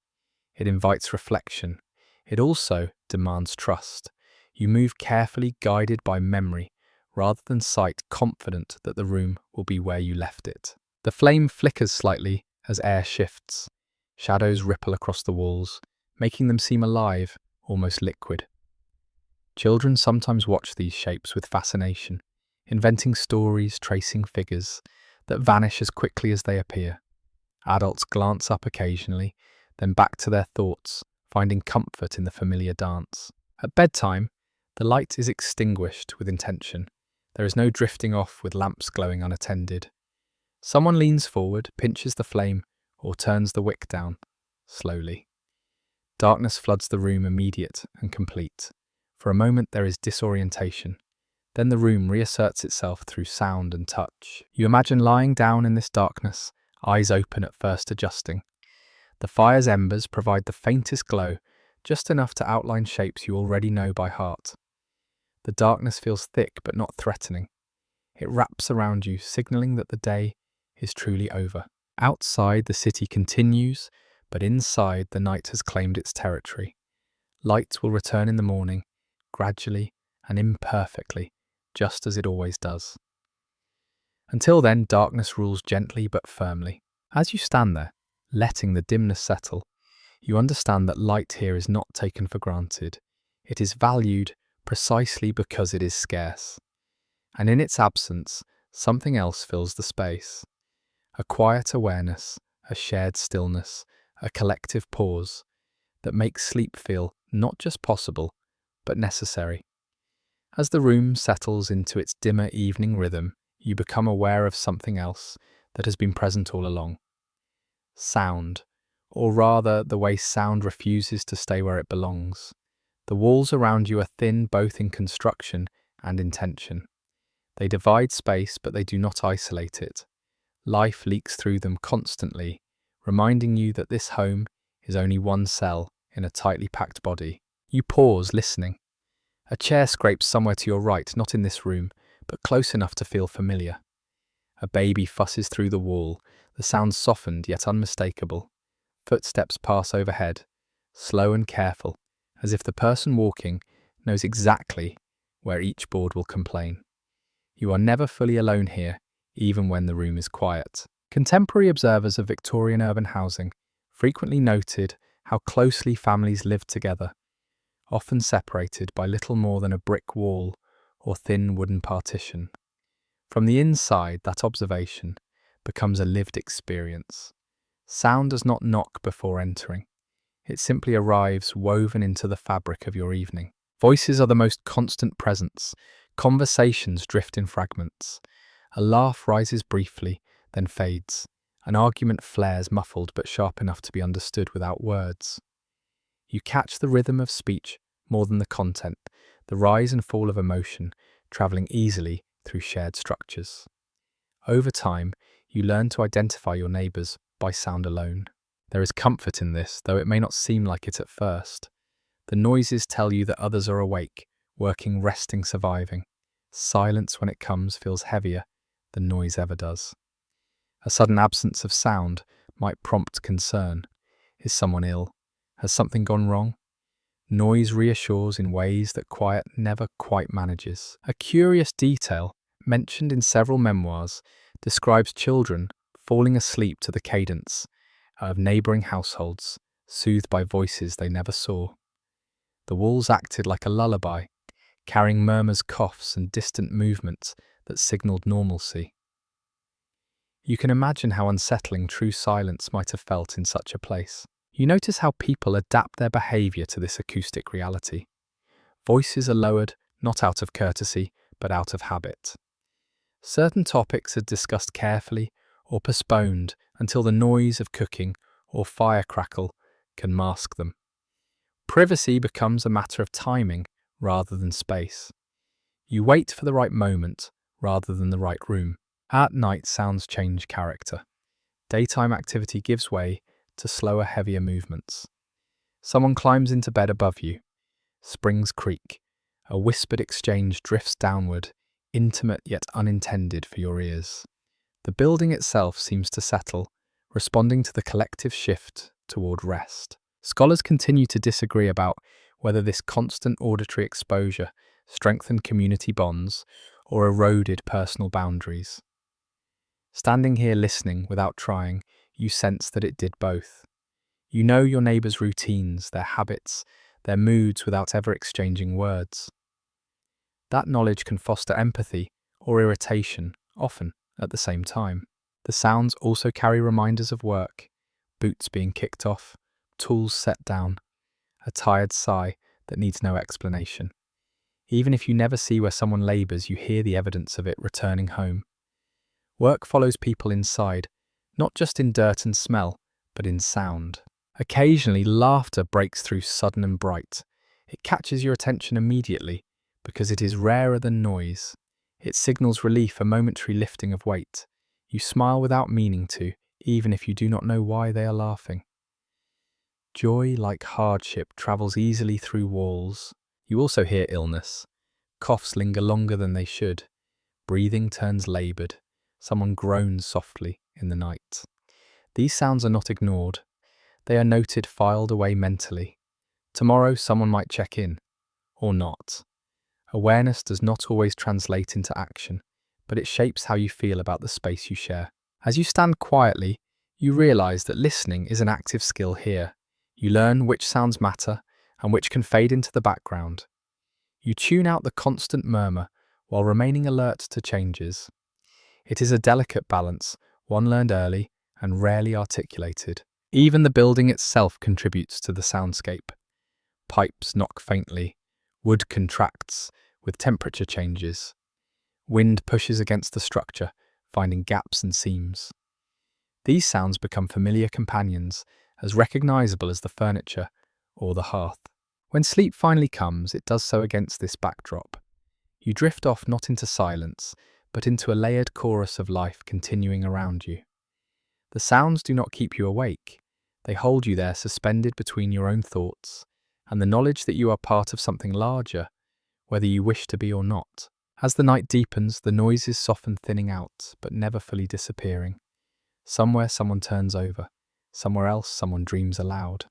It invites reflection. It also demands trust. You move carefully, guided by memory, rather than sight, confident that the room will be where you left it. The flame flickers slightly as air shifts. Shadows ripple across the walls, making them seem alive, almost liquid. Children sometimes watch these shapes with fascination, inventing stories, tracing figures that vanish as quickly as they appear. Adults glance up occasionally, then back to their thoughts, finding comfort in the familiar dance. At bedtime, the light is extinguished with intention. There is no drifting off with lamps glowing unattended. Someone leans forward, pinches the flame, or turns the wick down, slowly. Darkness floods the room, immediate and complete. For a moment there is disorientation. Then the room reasserts itself through sound and touch. You imagine lying down in this darkness, eyes open at first, adjusting. The fire's embers provide the faintest glow, just enough to outline shapes you already know by heart. The darkness feels thick but not threatening. It wraps around you, signaling that the day is truly over. Outside, the city continues, but inside, the night has claimed its territory. Light will return in the morning, gradually and imperfectly, just as it always does. Until then, darkness rules gently but firmly. As you stand there, letting the dimness settle, you understand that light here is not taken for granted. It is valued precisely because it is scarce. And in its absence, something else fills the space. A quiet awareness, a shared stillness, a collective pause that makes sleep feel not just possible, but necessary. As the room settles into its dimmer evening rhythm, you become aware of something else that has been present all along. Sound, or rather the way sound refuses to stay where it belongs. The walls around you are thin both in construction and intention. They divide space, but they do not isolate it. Life leaks through them constantly, reminding you that this home is only one cell in a tightly packed body. You pause, listening. A chair scrapes somewhere to your right, not in this room, but close enough to feel familiar. A baby fusses through the wall, the sound softened yet unmistakable. Footsteps pass overhead, slow and careful, as if the person walking knows exactly where each board will complain. You are never fully alone here, even when the room is quiet. Contemporary observers of Victorian urban housing frequently noted how closely families lived together, often separated by little more than a brick wall or thin wooden partition. From the inside, that observation becomes a lived experience. Sound does not knock before entering. It simply arrives woven into the fabric of your evening. Voices are the most constant presence. Conversations drift in fragments. A laugh rises briefly, then fades. An argument flares muffled but sharp enough to be understood without words. You catch the rhythm of speech more than the content, the rise and fall of emotion, travelling easily through shared structures. Over time, you learn to identify your neighbours by sound alone. There is comfort in this, though it may not seem like it at first. The noises tell you that others are awake, working, resting, surviving. Silence, when it comes, feels heavier than noise ever does. A sudden absence of sound might prompt concern. Is someone ill? Has something gone wrong? Noise reassures in ways that quiet never quite manages. A curious detail, mentioned in several memoirs, describes children falling asleep to the cadence of neighbouring households, soothed by voices they never saw. The walls acted like a lullaby, carrying murmurs, coughs, and distant movements that signalled normalcy. You can imagine how unsettling true silence might have felt in such a place. You notice how people adapt their behaviour to this acoustic reality. Voices are lowered, not out of courtesy, but out of habit. Certain topics are discussed carefully or postponed until the noise of cooking or fire crackle can mask them. Privacy becomes a matter of timing rather than space. You wait for the right moment rather than the right room. At night, sounds change character. Daytime activity gives way to slower, heavier movements. Someone climbs into bed above you. Springs creak. A whispered exchange drifts downward, intimate yet unintended for your ears. The building itself seems to settle, responding to the collective shift toward rest. Scholars continue to disagree about whether this constant auditory exposure strengthened community bonds or eroded personal boundaries. Standing here listening without trying, you sense that it did both. You know your neighbours' routines, their habits, their moods without ever exchanging words. That knowledge can foster empathy or irritation, often at the same time. The sounds also carry reminders of work, boots being kicked off, tools set down, a tired sigh that needs no explanation. Even if you never see where someone labours, you hear the evidence of it returning home. Work follows people inside, not just in dirt and smell, but in sound. Occasionally, laughter breaks through sudden and bright. It catches your attention immediately because it is rarer than noise. It signals relief, a momentary lifting of weight. You smile without meaning to, even if you do not know why they are laughing. Joy, like hardship, travels easily through walls. You also hear illness. Coughs linger longer than they should. Breathing turns laboured. Someone groans softly in the night. These sounds are not ignored. They are noted, filed away mentally. Tomorrow, someone might check in, or not. Awareness does not always translate into action, but it shapes how you feel about the space you share. As you stand quietly, you realize that listening is an active skill here. You learn which sounds matter and which can fade into the background. You tune out the constant murmur while remaining alert to changes. It is a delicate balance, one learned early and rarely articulated. Even the building itself contributes to the soundscape. Pipes knock faintly, wood contracts with temperature changes. Wind pushes against the structure, finding gaps and seams. These sounds become familiar companions, as recognizable as the furniture or the hearth. When sleep finally comes, it does so against this backdrop. You drift off not into silence, but into a layered chorus of life continuing around you. The sounds do not keep you awake. They hold you there suspended between your own thoughts and the knowledge that you are part of something larger, whether you wish to be or not. As the night deepens, the noises soften, thinning out, but never fully disappearing. Somewhere someone turns over, somewhere else someone dreams aloud.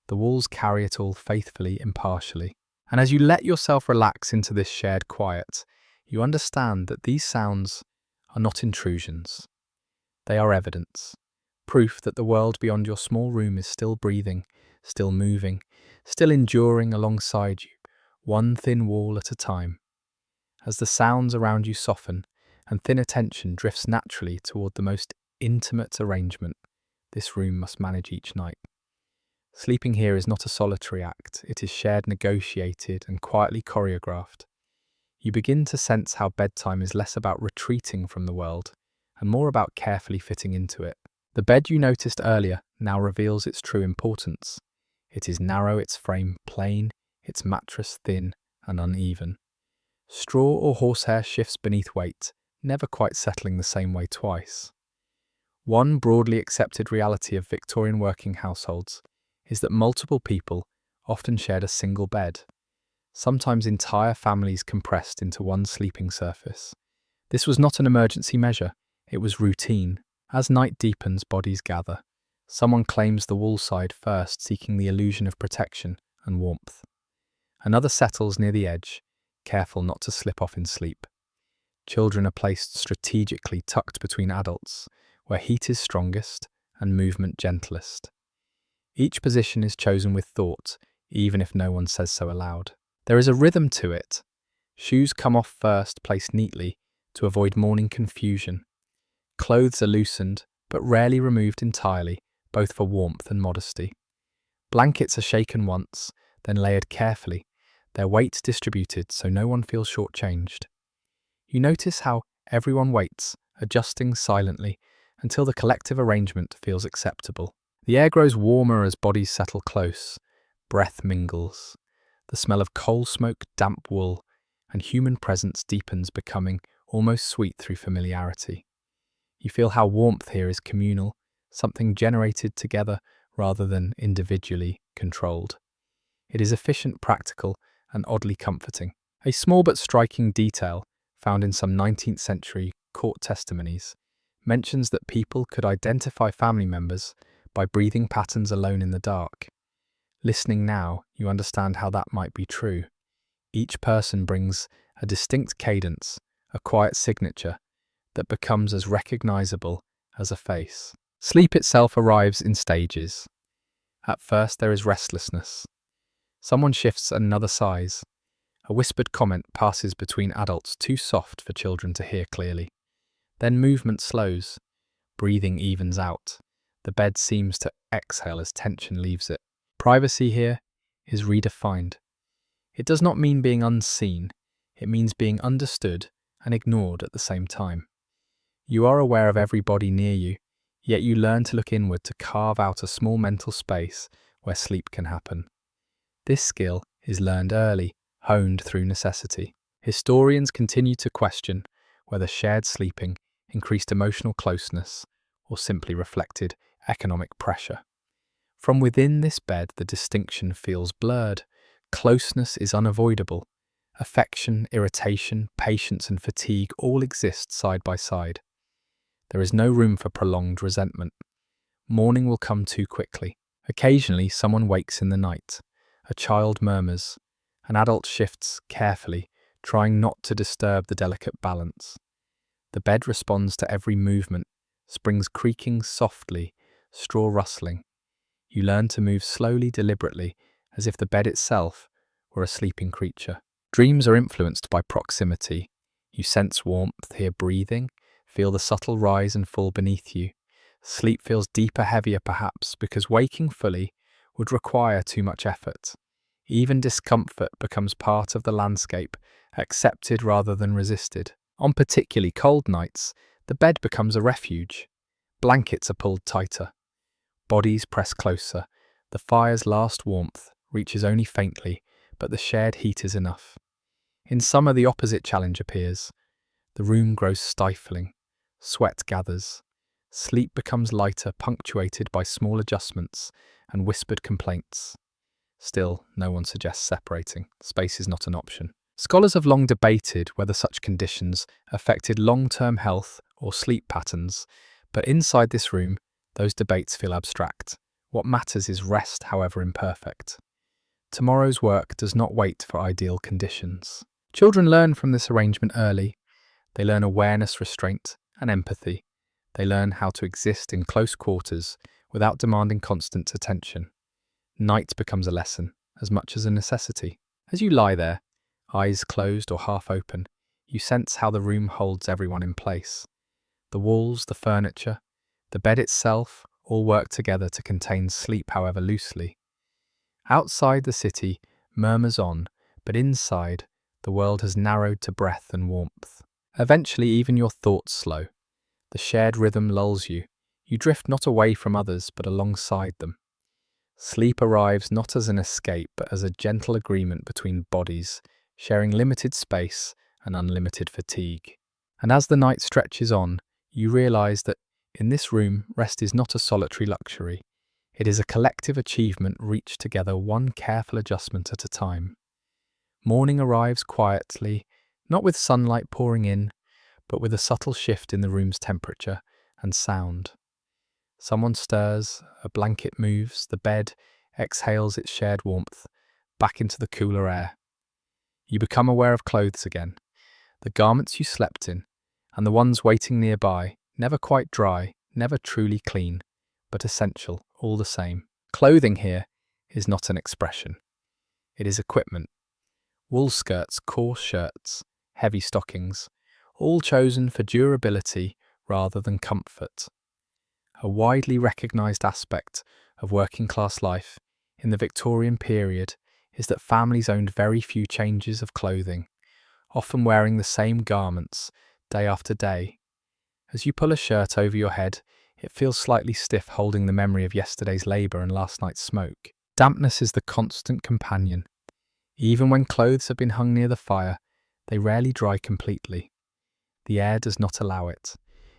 The walls carry it all faithfully, impartially. And as you let yourself relax into this shared quiet, you understand that these sounds are not intrusions. They are evidence, proof that the world beyond your small room is still breathing, still moving, still enduring alongside you, one thin wall at a time. As the sounds around you soften and thin attention drifts naturally toward the most intimate arrangement this room must manage each night. Sleeping here is not a solitary act, it is shared, negotiated, and quietly choreographed. You begin to sense how bedtime is less about retreating from the world and more about carefully fitting into it. The bed you noticed earlier now reveals its true importance. It is narrow, its frame plain, its mattress thin and uneven. Straw or horsehair shifts beneath weight, never quite settling the same way twice. One broadly accepted reality of Victorian working households is that multiple people often shared a single bed, sometimes entire families compressed into one sleeping surface. This was not an emergency measure, it was routine. As night deepens, bodies gather. Someone claims the wall side first, seeking the illusion of protection and warmth. Another settles near the edge, careful not to slip off in sleep. Children are placed strategically tucked between adults, where heat is strongest and movement gentlest. Each position is chosen with thought, even if no one says so aloud. There is a rhythm to it. Shoes come off first, placed neatly, to avoid morning confusion. Clothes are loosened, but rarely removed entirely, both for warmth and modesty. Blankets are shaken once, then layered carefully, their weight distributed so no one feels shortchanged. You notice how everyone waits, adjusting silently, until the collective arrangement feels acceptable. The air grows warmer as bodies settle close, breath mingles. The smell of coal smoke, damp wool, and human presence deepens, becoming almost sweet through familiarity. You feel how warmth here is communal, something generated together rather than individually controlled. It is efficient, practical, and oddly comforting. A small but striking detail, found in some 19th century court testimonies, mentions that people could identify family members by breathing patterns alone in the dark. Listening now, you understand how that might be true. Each person brings a distinct cadence, a quiet signature, that becomes as recognizable as a face. Sleep itself arrives in stages. At first there is restlessness. Someone shifts another size. A whispered comment passes between adults too soft for children to hear clearly. Then movement slows. Breathing evens out. The bed seems to exhale as tension leaves it. Privacy here is redefined. It does not mean being unseen. It means being understood and ignored at the same time. You are aware of every body near you, yet you learn to look inward to carve out a small mental space where sleep can happen. This skill is learned early, honed through necessity. Historians continue to question whether shared sleeping increased emotional closeness or simply reflected economic pressure. From within this bed, the distinction feels blurred. Closeness is unavoidable. Affection, irritation, patience, and fatigue all exist side by side. There is no room for prolonged resentment. Morning will come too quickly. Occasionally, someone wakes in the night, A child murmurs. An adult shifts carefully, trying not to disturb the delicate balance. The bed responds to every movement, springs creaking softly, straw rustling. You learn to move slowly, deliberately, as if the bed itself were a sleeping creature. Dreams are influenced by proximity. You sense warmth, hear breathing, feel the subtle rise and fall beneath you. Sleep feels deeper, heavier perhaps, because waking fully would require too much effort. Even discomfort becomes part of the landscape, accepted rather than resisted. On particularly cold nights, the bed becomes a refuge. Blankets are pulled tighter. Bodies press closer. The fire's last warmth reaches only faintly, but the shared heat is enough. In summer, the opposite challenge appears. The room grows stifling. Sweat gathers. Sleep becomes lighter, punctuated by small adjustments and whispered complaints. Still, no one suggests separating. Space is not an option. Scholars have long debated whether such conditions affected long-term health or sleep patterns, but inside this room, those debates feel abstract. What matters is rest, however imperfect. Tomorrow's work does not wait for ideal conditions. Children learn from this arrangement early. They learn awareness, restraint, and empathy. They learn how to exist in close quarters without demanding constant attention. Night becomes a lesson, as much as a necessity. As you lie there, eyes closed or half open, you sense how the room holds everyone in place. The walls, the furniture, the bed itself all work together to contain sleep, however loosely. Outside, the city murmurs on, but inside, the world has narrowed to breath and warmth. Eventually, even your thoughts slow. The shared rhythm lulls you. You drift not away from others, but alongside them. Sleep arrives not as an escape, but as a gentle agreement between bodies, sharing limited space and unlimited fatigue. And as the night stretches on, you realize that in this room, rest is not a solitary luxury. It is a collective achievement reached together, one careful adjustment at a time. Morning arrives quietly, not with sunlight pouring in, but with a subtle shift in the room's temperature and sound. Someone stirs, a blanket moves, the bed exhales its shared warmth back into the cooler air. You become aware of clothes again, the garments you slept in, and the ones waiting nearby, never quite dry, never truly clean, but essential all the same. Clothing here is not an expression. It is equipment. Wool skirts, coarse shirts, heavy stockings, all chosen for durability rather than comfort. A widely recognised aspect of working-class life in the Victorian period is that families owned very few changes of clothing, often wearing the same garments day after day. As you pull a shirt over your head, it feels slightly stiff, holding the memory of yesterday's labour and last night's smoke. Dampness is the constant companion. Even when clothes have been hung near the fire, they rarely dry completely. The air does not allow it.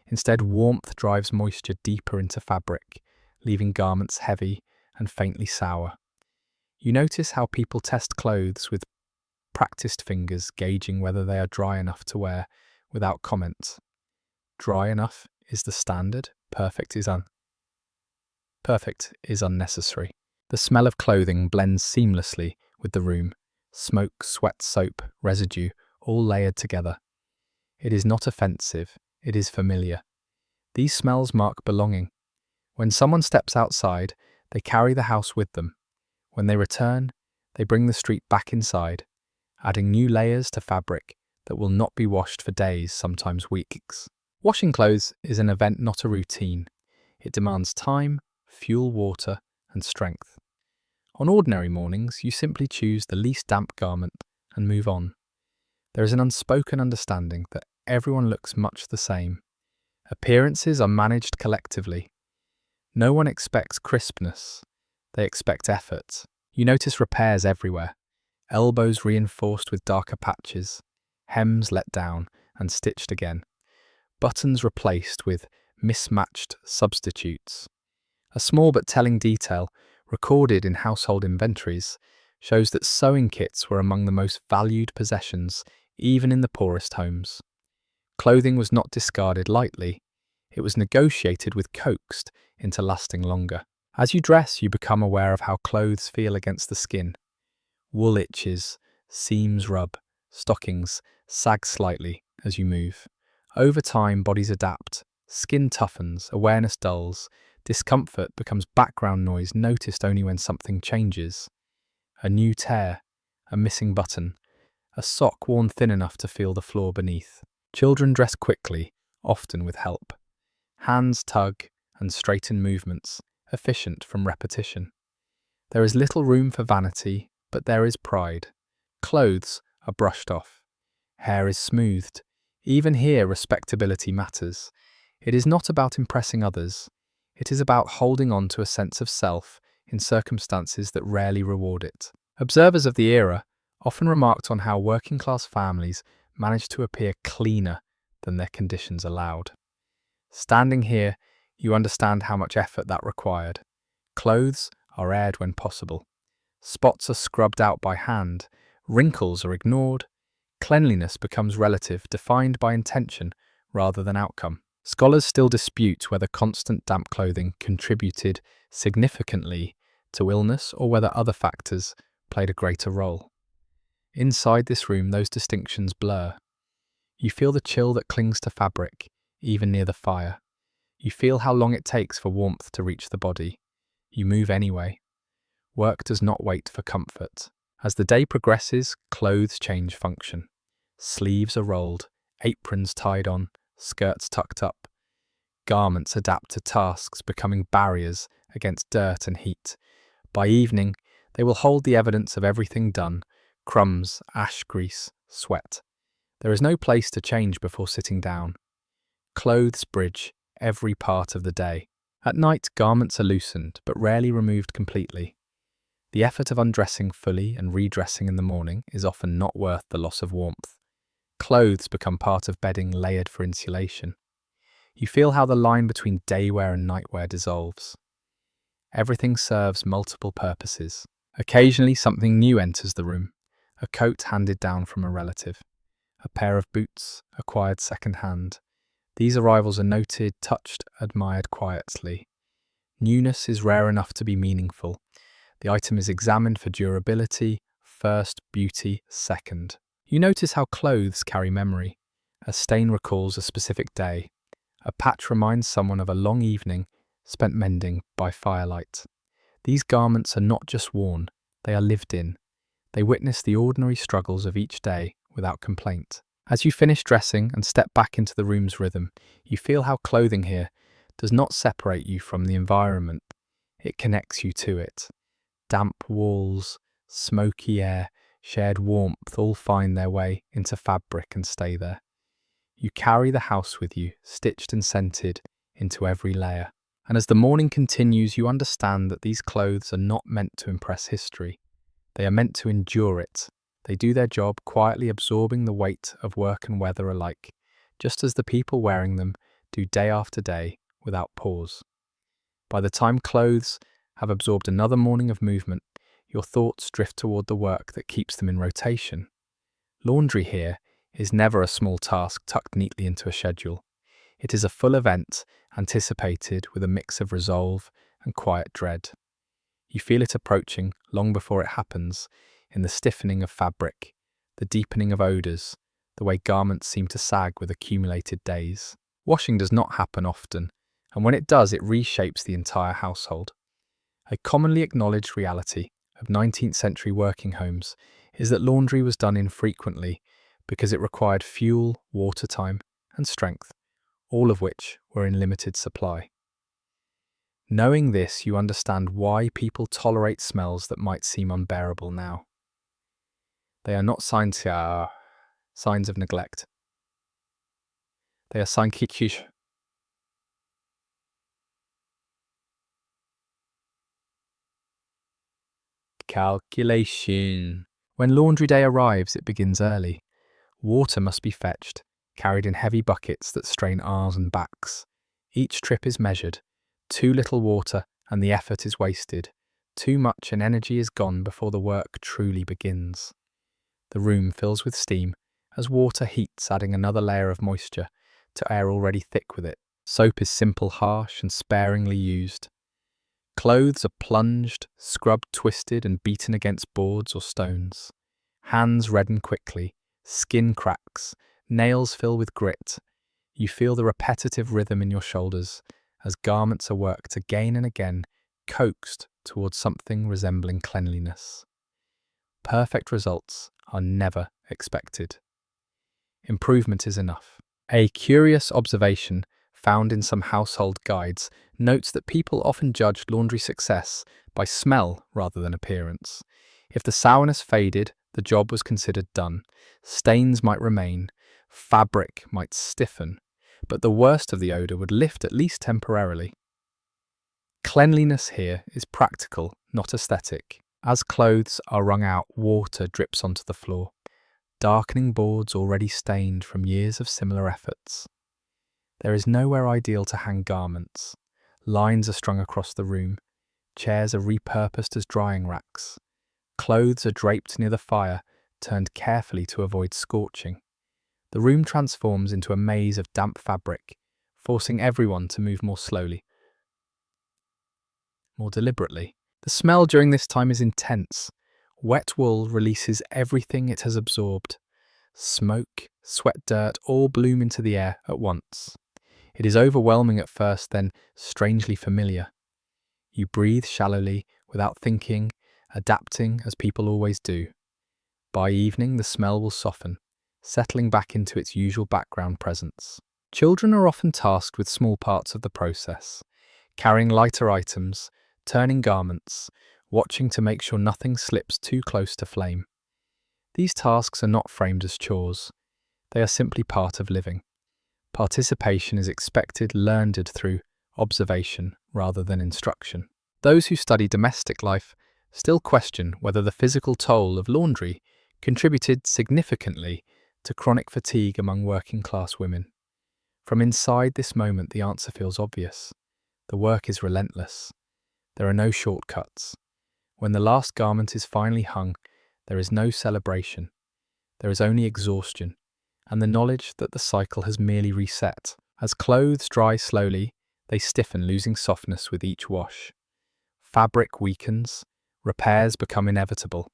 Instead, warmth drives moisture deeper into fabric, leaving garments heavy and faintly sour. You notice how people test clothes with practiced fingers, gauging whether they are dry enough to wear without comment. Dry enough is the standard, perfect is unnecessary. The smell of clothing blends seamlessly with the room, smoke, sweat, soap, residue, all layered together. It is not offensive, it is familiar. These smells mark belonging. When someone steps outside, they carry the house with them. When they return, they bring the street back inside, adding new layers to fabric that will not be washed for days, sometimes weeks. Washing clothes is an event, not a routine. It demands time, fuel, water, and strength. On ordinary mornings, you simply choose the least damp garment and move on. There is an unspoken understanding that everyone looks much the same. Appearances are managed collectively. No one expects crispness. They expect effort. You notice repairs everywhere. Elbows reinforced with darker patches, hems let down and stitched again, buttons replaced with mismatched substitutes. A small but telling detail, recorded in household inventories, shows that sewing kits were among the most valued possessions, even in the poorest homes. Clothing was not discarded lightly. It was negotiated with, coaxed into lasting longer. As you dress, you become aware of how clothes feel against the skin. Wool itches, seams rub, stockings sag slightly as you move. Over time, bodies adapt, skin toughens, awareness dulls, discomfort becomes background noise noticed only when something changes. A new tear, a missing button, a sock worn thin enough to feel the floor beneath. Children dress quickly, often with help. Hands tug and straighten movements, efficient from repetition. There is little room for vanity, but there is pride. Clothes are brushed off. Hair is smoothed. Even here, respectability matters. It is not about impressing others. It is about holding on to a sense of self in circumstances that rarely reward it. Observers of the era often remarked on how working-class families managed to appear cleaner than their conditions allowed. Standing here, you understand how much effort that required. Clothes are aired when possible. Spots are scrubbed out by hand. Wrinkles are ignored. Cleanliness becomes relative, defined by intention rather than outcome. Scholars still dispute whether constant damp clothing contributed significantly to illness or whether other factors played a greater role. Inside this room, those distinctions blur. You feel the chill that clings to fabric, even near the fire. You feel how long it takes for warmth to reach the body. You move anyway. Work does not wait for comfort. As the day progresses, clothes change function. Sleeves are rolled, aprons tied on, skirts tucked up. Garments adapt to tasks, becoming barriers against dirt and heat. By evening, they will hold the evidence of everything done: crumbs, ash grease, sweat. There is no place to change before sitting down. Clothes bridge every part of the day. At night, garments are loosened, but rarely removed completely. The effort of undressing fully and redressing in the morning is often not worth the loss of warmth. Clothes become part of bedding layered for insulation. You feel how the line between daywear and nightwear dissolves. Everything serves multiple purposes. Occasionally something new enters the room. A coat handed down from a relative. A pair of boots acquired second-hand. These arrivals are noted, touched, admired quietly. Newness is rare enough to be meaningful. The item is examined for durability, first, beauty, second. You notice how clothes carry memory. A stain recalls a specific day. A patch reminds someone of a long evening spent mending by firelight. These garments are not just worn, they are lived in. They witness the ordinary struggles of each day without complaint. As you finish dressing and step back into the room's rhythm, you feel how clothing here does not separate you from the environment, it connects you to it. Damp walls, smoky air, shared warmth all find their way into fabric and stay there. You carry the house with you, stitched and scented into every layer. And as the morning continues, you understand that these clothes are not meant to impress history. They are meant to endure it. They do their job, quietly absorbing the weight of work and weather alike, just as the people wearing them do day after day without pause. By the time clothes have absorbed another morning of movement, your thoughts drift toward the work that keeps them in rotation. Laundry here is never a small task tucked neatly into a schedule. It is a full event, anticipated with a mix of resolve and quiet dread. You feel it approaching long before it happens, in the stiffening of fabric, the deepening of odours, the way garments seem to sag with accumulated days. Washing does not happen often, and when it does, it reshapes the entire household. A commonly acknowledged reality of 19th century working homes is that laundry was done infrequently because it required fuel, water time, and strength, all of which were in limited supply. Knowing this, you understand why people tolerate smells that might seem unbearable now. They are not signs of neglect. They are signs calculation. When laundry day arrives, it begins early. Water must be fetched, carried in heavy buckets that strain arms and backs. Each trip is measured. Too little water and the effort is wasted. Too much and energy is gone before the work truly begins. The room fills with steam as water heats, adding another layer of moisture to air already thick with it. Soap is simple, harsh, and sparingly used. Clothes are plunged, scrubbed, twisted, and beaten against boards or stones. Hands redden quickly, skin cracks, nails fill with grit. You feel the repetitive rhythm in your shoulders as garments are worked again and again, coaxed towards something resembling cleanliness. Perfect results are never expected. Improvement is enough. A curious observation found in some household guides notes that people often judge laundry success by smell rather than appearance. If the sourness faded, the job was considered done. Stains might remain, fabric might stiffen, but the worst of the odour would lift at least temporarily. Cleanliness here is practical, not aesthetic. As clothes are wrung out, water drips onto the floor, darkening boards already stained from years of similar efforts. There is nowhere ideal to hang garments. Lines are strung across the room. Chairs are repurposed as drying racks. Clothes are draped near the fire, turned carefully to avoid scorching. The room transforms into a maze of damp fabric, forcing everyone to move more slowly, more deliberately. The smell during this time is intense. Wet wool releases everything it has absorbed. Smoke, sweat, dirt all bloom into the air at once. It is overwhelming at first, then strangely familiar. You breathe shallowly, without thinking, adapting as people always do. By evening, the smell will soften, settling back into its usual background presence. Children are often tasked with small parts of the process, carrying lighter items, turning garments, watching to make sure nothing slips too close to flame. These tasks are not framed as chores. They are simply part of living. Participation is expected, learned through observation rather than instruction. Those who study domestic life still question whether the physical toll of laundry contributed significantly to chronic fatigue among working-class women. From inside this moment, the answer feels obvious. The work is relentless. There are no shortcuts. When the last garment is finally hung, there is no celebration. There is only exhaustion, and the knowledge that the cycle has merely reset. As clothes dry slowly, they stiffen, losing softness with each wash. Fabric weakens, repairs become inevitable.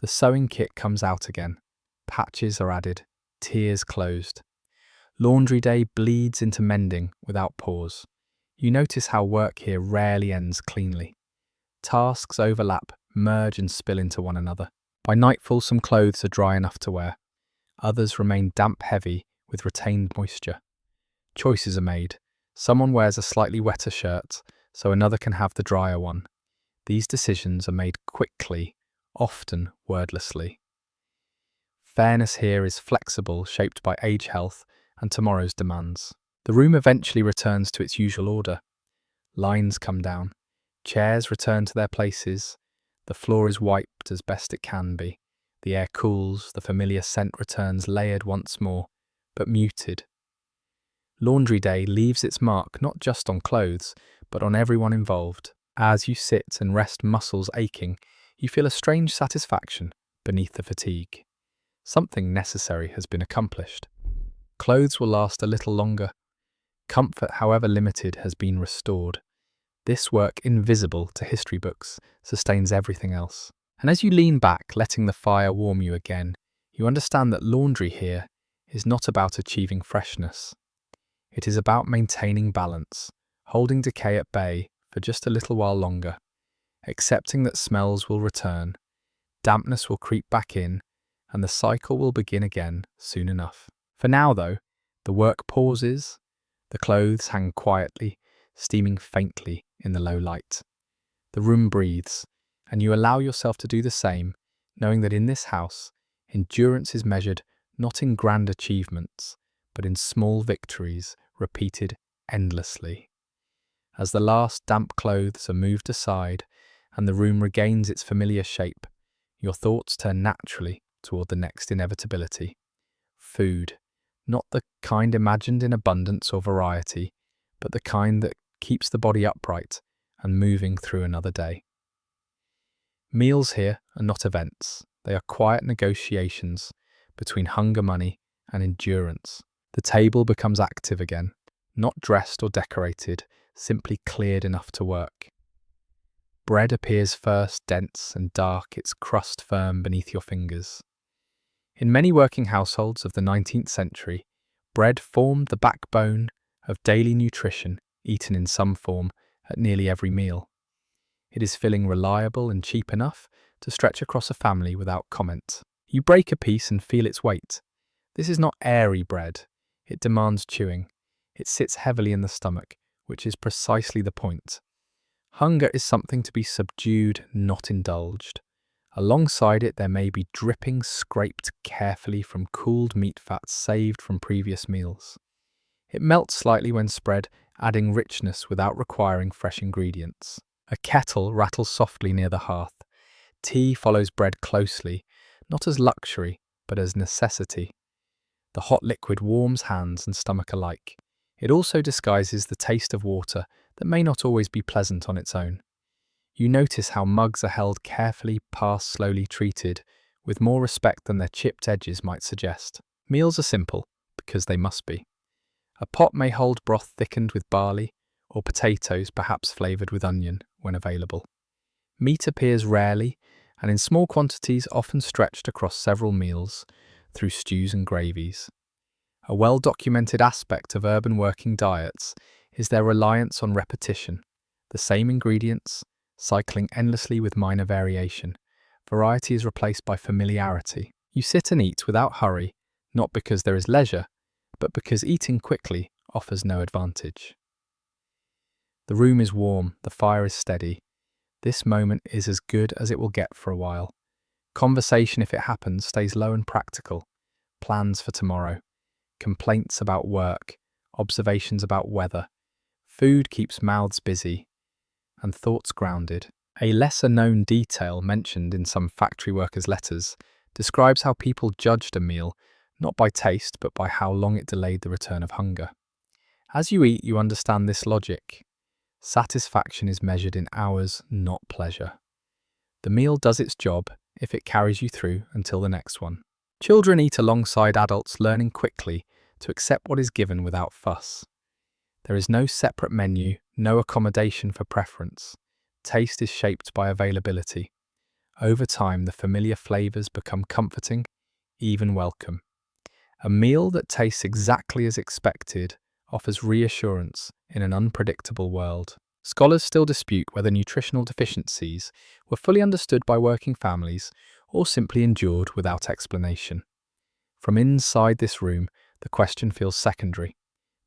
The sewing kit comes out again. Patches are added, tears closed. Laundry day bleeds into mending without pause. You notice how work here rarely ends cleanly. Tasks overlap, merge and spill into one another. By nightfall, some clothes are dry enough to wear. Others remain damp heavy with retained moisture. Choices are made. Someone wears a slightly wetter shirt, so another can have the drier one. These decisions are made quickly, often wordlessly. Fairness here is flexible, shaped by age, health, and tomorrow's demands. The room eventually returns to its usual order. Lines come down. Chairs return to their places. The floor is wiped as best it can be. The air cools, the familiar scent returns, layered once more, but muted. Laundry day leaves its mark not just on clothes, but on everyone involved. As you sit and rest, muscles aching, you feel a strange satisfaction beneath the fatigue. Something necessary has been accomplished. Clothes will last a little longer. Comfort, however limited, has been restored. This work, invisible to history books, sustains everything else. And as you lean back, letting the fire warm you again, you understand that laundry here is not about achieving freshness. It is about maintaining balance, holding decay at bay for just a little while longer, accepting that smells will return, dampness will creep back in, and the cycle will begin again soon enough. For now, though, the work pauses, the clothes hang quietly, steaming faintly in the low light. The room breathes, and you allow yourself to do the same, knowing that in this house, endurance is measured not in grand achievements, but in small victories repeated endlessly. As the last damp clothes are moved aside and the room regains its familiar shape, your thoughts turn naturally toward the next inevitability. Food, not the kind imagined in abundance or variety, but the kind that keeps the body upright and moving through another day. Meals here are not events. They are quiet negotiations between hunger money and endurance. The table becomes active again, not dressed or decorated, simply cleared enough to work. Bread appears first, dense and dark, its crust firm beneath your fingers. In many working households of the 19th century, bread formed the backbone of daily nutrition, eaten in some form at nearly every meal. It is filling, reliable and cheap enough to stretch across a family without comment. You break a piece and feel its weight. This is not airy bread. It demands chewing. It sits heavily in the stomach, which is precisely the point. Hunger is something to be subdued, not indulged. Alongside it, there may be drippings scraped carefully from cooled meat fats saved from previous meals. It melts slightly when spread, adding richness without requiring fresh ingredients. A kettle rattles softly near the hearth. Tea follows bread closely, not as luxury, but as necessity. The hot liquid warms hands and stomach alike. It also disguises the taste of water that may not always be pleasant on its own. You notice how mugs are held carefully, passed slowly, treated with more respect than their chipped edges might suggest. Meals are simple, because they must be. A pot may hold broth thickened with barley, or potatoes perhaps flavoured with onion, when available. Meat appears rarely, and in small quantities often stretched across several meals, through stews and gravies. A well-documented aspect of urban working diets is their reliance on repetition, the same ingredients, cycling endlessly with minor variation. Variety is replaced by familiarity. You sit and eat without hurry, not because there is leisure, but because eating quickly offers no advantage. The room is warm, the fire is steady. This moment is as good as it will get for a while. Conversation, if it happens, stays low and practical. Plans for tomorrow. Complaints about work. Observations about weather. Food keeps mouths busy and thoughts grounded. A lesser-known detail mentioned in some factory workers' letters describes how people judged a meal not by taste but by how long it delayed the return of hunger. As you eat, you understand this logic. Satisfaction is measured in hours, not pleasure. The meal does its job if it carries you through until the next one. Children eat alongside adults, learning quickly to accept what is given without fuss. There is no separate menu, no accommodation for preference. Taste is shaped by availability. Over time, the familiar flavours become comforting, even welcome. A meal that tastes exactly as expected offers reassurance in an unpredictable world. Scholars still dispute whether nutritional deficiencies were fully understood by working families or simply endured without explanation. From inside this room, the question feels secondary.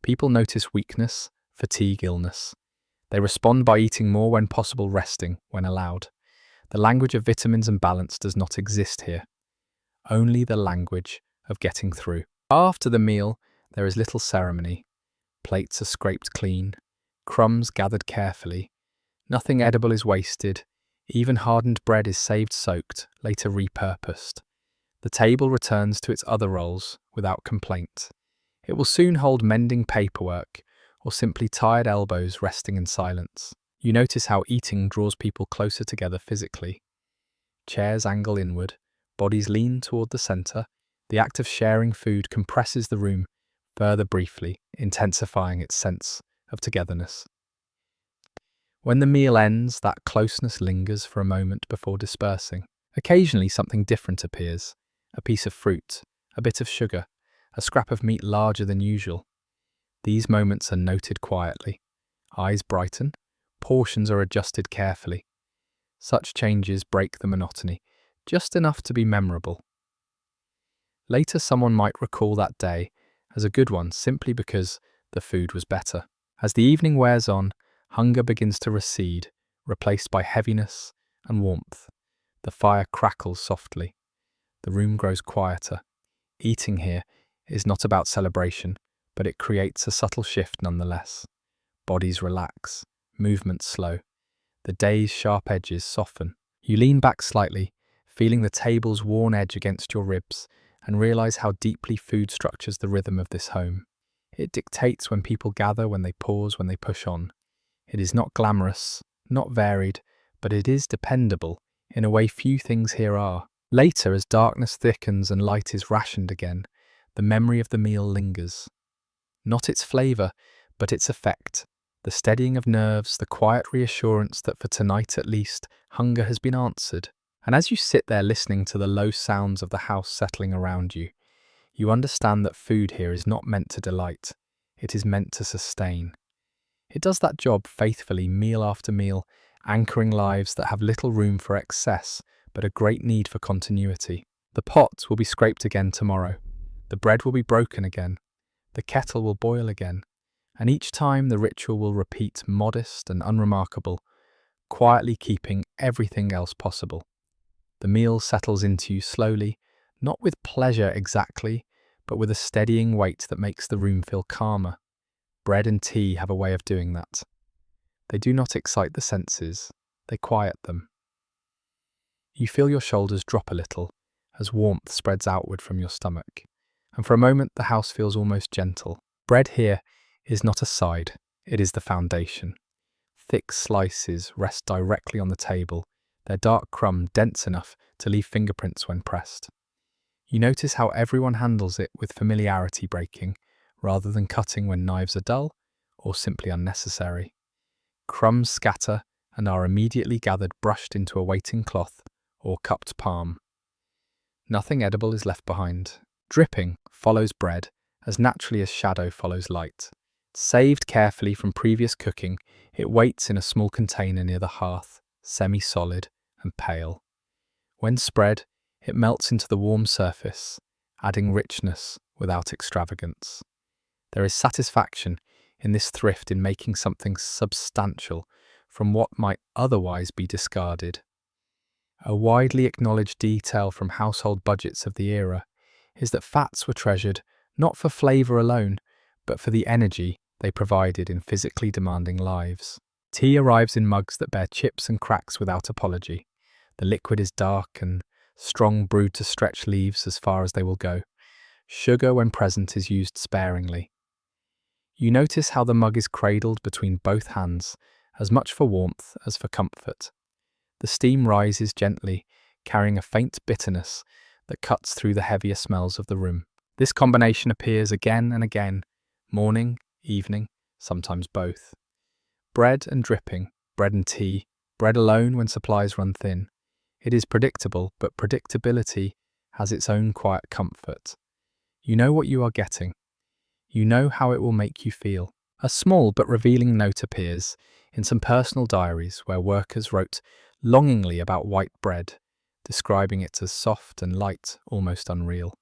People notice weakness, fatigue, illness. They respond by eating more when possible, resting when allowed. The language of vitamins and balance does not exist here. Only the language of getting through. After the meal, there is little ceremony. Plates are scraped clean, crumbs gathered carefully. Nothing edible is wasted. Even hardened bread is saved soaked, later repurposed. The table returns to its other roles without complaint. It will soon hold mending paperwork or simply tired elbows resting in silence. You notice how eating draws people closer together physically. Chairs angle inward, bodies lean toward the center. The act of sharing food compresses the room further briefly, intensifying its sense of togetherness. When the meal ends, that closeness lingers for a moment before dispersing. Occasionally something different appears. A piece of fruit, a bit of sugar, a scrap of meat larger than usual. These moments are noted quietly. Eyes brighten, portions are adjusted carefully. Such changes break the monotony, just enough to be memorable. Later, someone might recall that day as a good one simply because the food was better. As the evening wears on, hunger begins to recede, replaced by heaviness and warmth. The fire crackles softly. The room grows quieter. Eating here is not about celebration, but it creates a subtle shift nonetheless. Bodies relax, movements slow. The day's sharp edges soften. You lean back slightly, feeling the table's worn edge against your ribs, and realize how deeply food structures the rhythm of this home. It dictates when people gather, when they pause, when they push on. It is not glamorous, not varied, but it is dependable, in a way few things here are. Later, as darkness thickens and light is rationed again, the memory of the meal lingers. Not its flavour, but its effect. The steadying of nerves, the quiet reassurance that for tonight at least, hunger has been answered. And as you sit there listening to the low sounds of the house settling around you, you understand that food here is not meant to delight, it is meant to sustain. It does that job faithfully meal after meal, anchoring lives that have little room for excess, but a great need for continuity. The pot will be scraped again tomorrow. The bread will be broken again. The kettle will boil again. And each time the ritual will repeat, modest and unremarkable, quietly keeping everything else possible. The meal settles into you slowly, not with pleasure exactly, but with a steadying weight that makes the room feel calmer. Bread and tea have a way of doing that. They do not excite the senses, they quiet them. You feel your shoulders drop a little as warmth spreads outward from your stomach, and for a moment the house feels almost gentle. Bread here is not a side, it is the foundation. Thick slices rest directly on the table, their dark crumb dense enough to leave fingerprints when pressed. You notice how everyone handles it with familiarity, breaking, rather than cutting when knives are dull or simply unnecessary. Crumbs scatter and are immediately gathered, brushed into a waiting cloth or cupped palm. Nothing edible is left behind. Dripping follows bread as naturally as shadow follows light. Saved carefully from previous cooking, it waits in a small container near the hearth, semi-solid and pale. When spread, it melts into the warm surface, adding richness without extravagance. There is satisfaction in this thrift in making something substantial from what might otherwise be discarded. A widely acknowledged detail from household budgets of the era is that fats were treasured not for flavour alone, but for the energy they provided in physically demanding lives. Tea arrives in mugs that bear chips and cracks without apology. The liquid is dark and strong, brewed to stretch leaves as far as they will go. Sugar, when present, is used sparingly. You notice how the mug is cradled between both hands, as much for warmth as for comfort. The steam rises gently, carrying a faint bitterness that cuts through the heavier smells of the room. This combination appears again and again, morning, evening, sometimes both. Bread and dripping, bread and tea, bread alone when supplies run thin. It is predictable, but predictability has its own quiet comfort. You know what you are getting. You know how it will make you feel. A small but revealing note appears in some personal diaries where workers wrote longingly about white bread, describing it as soft and light, almost unreal.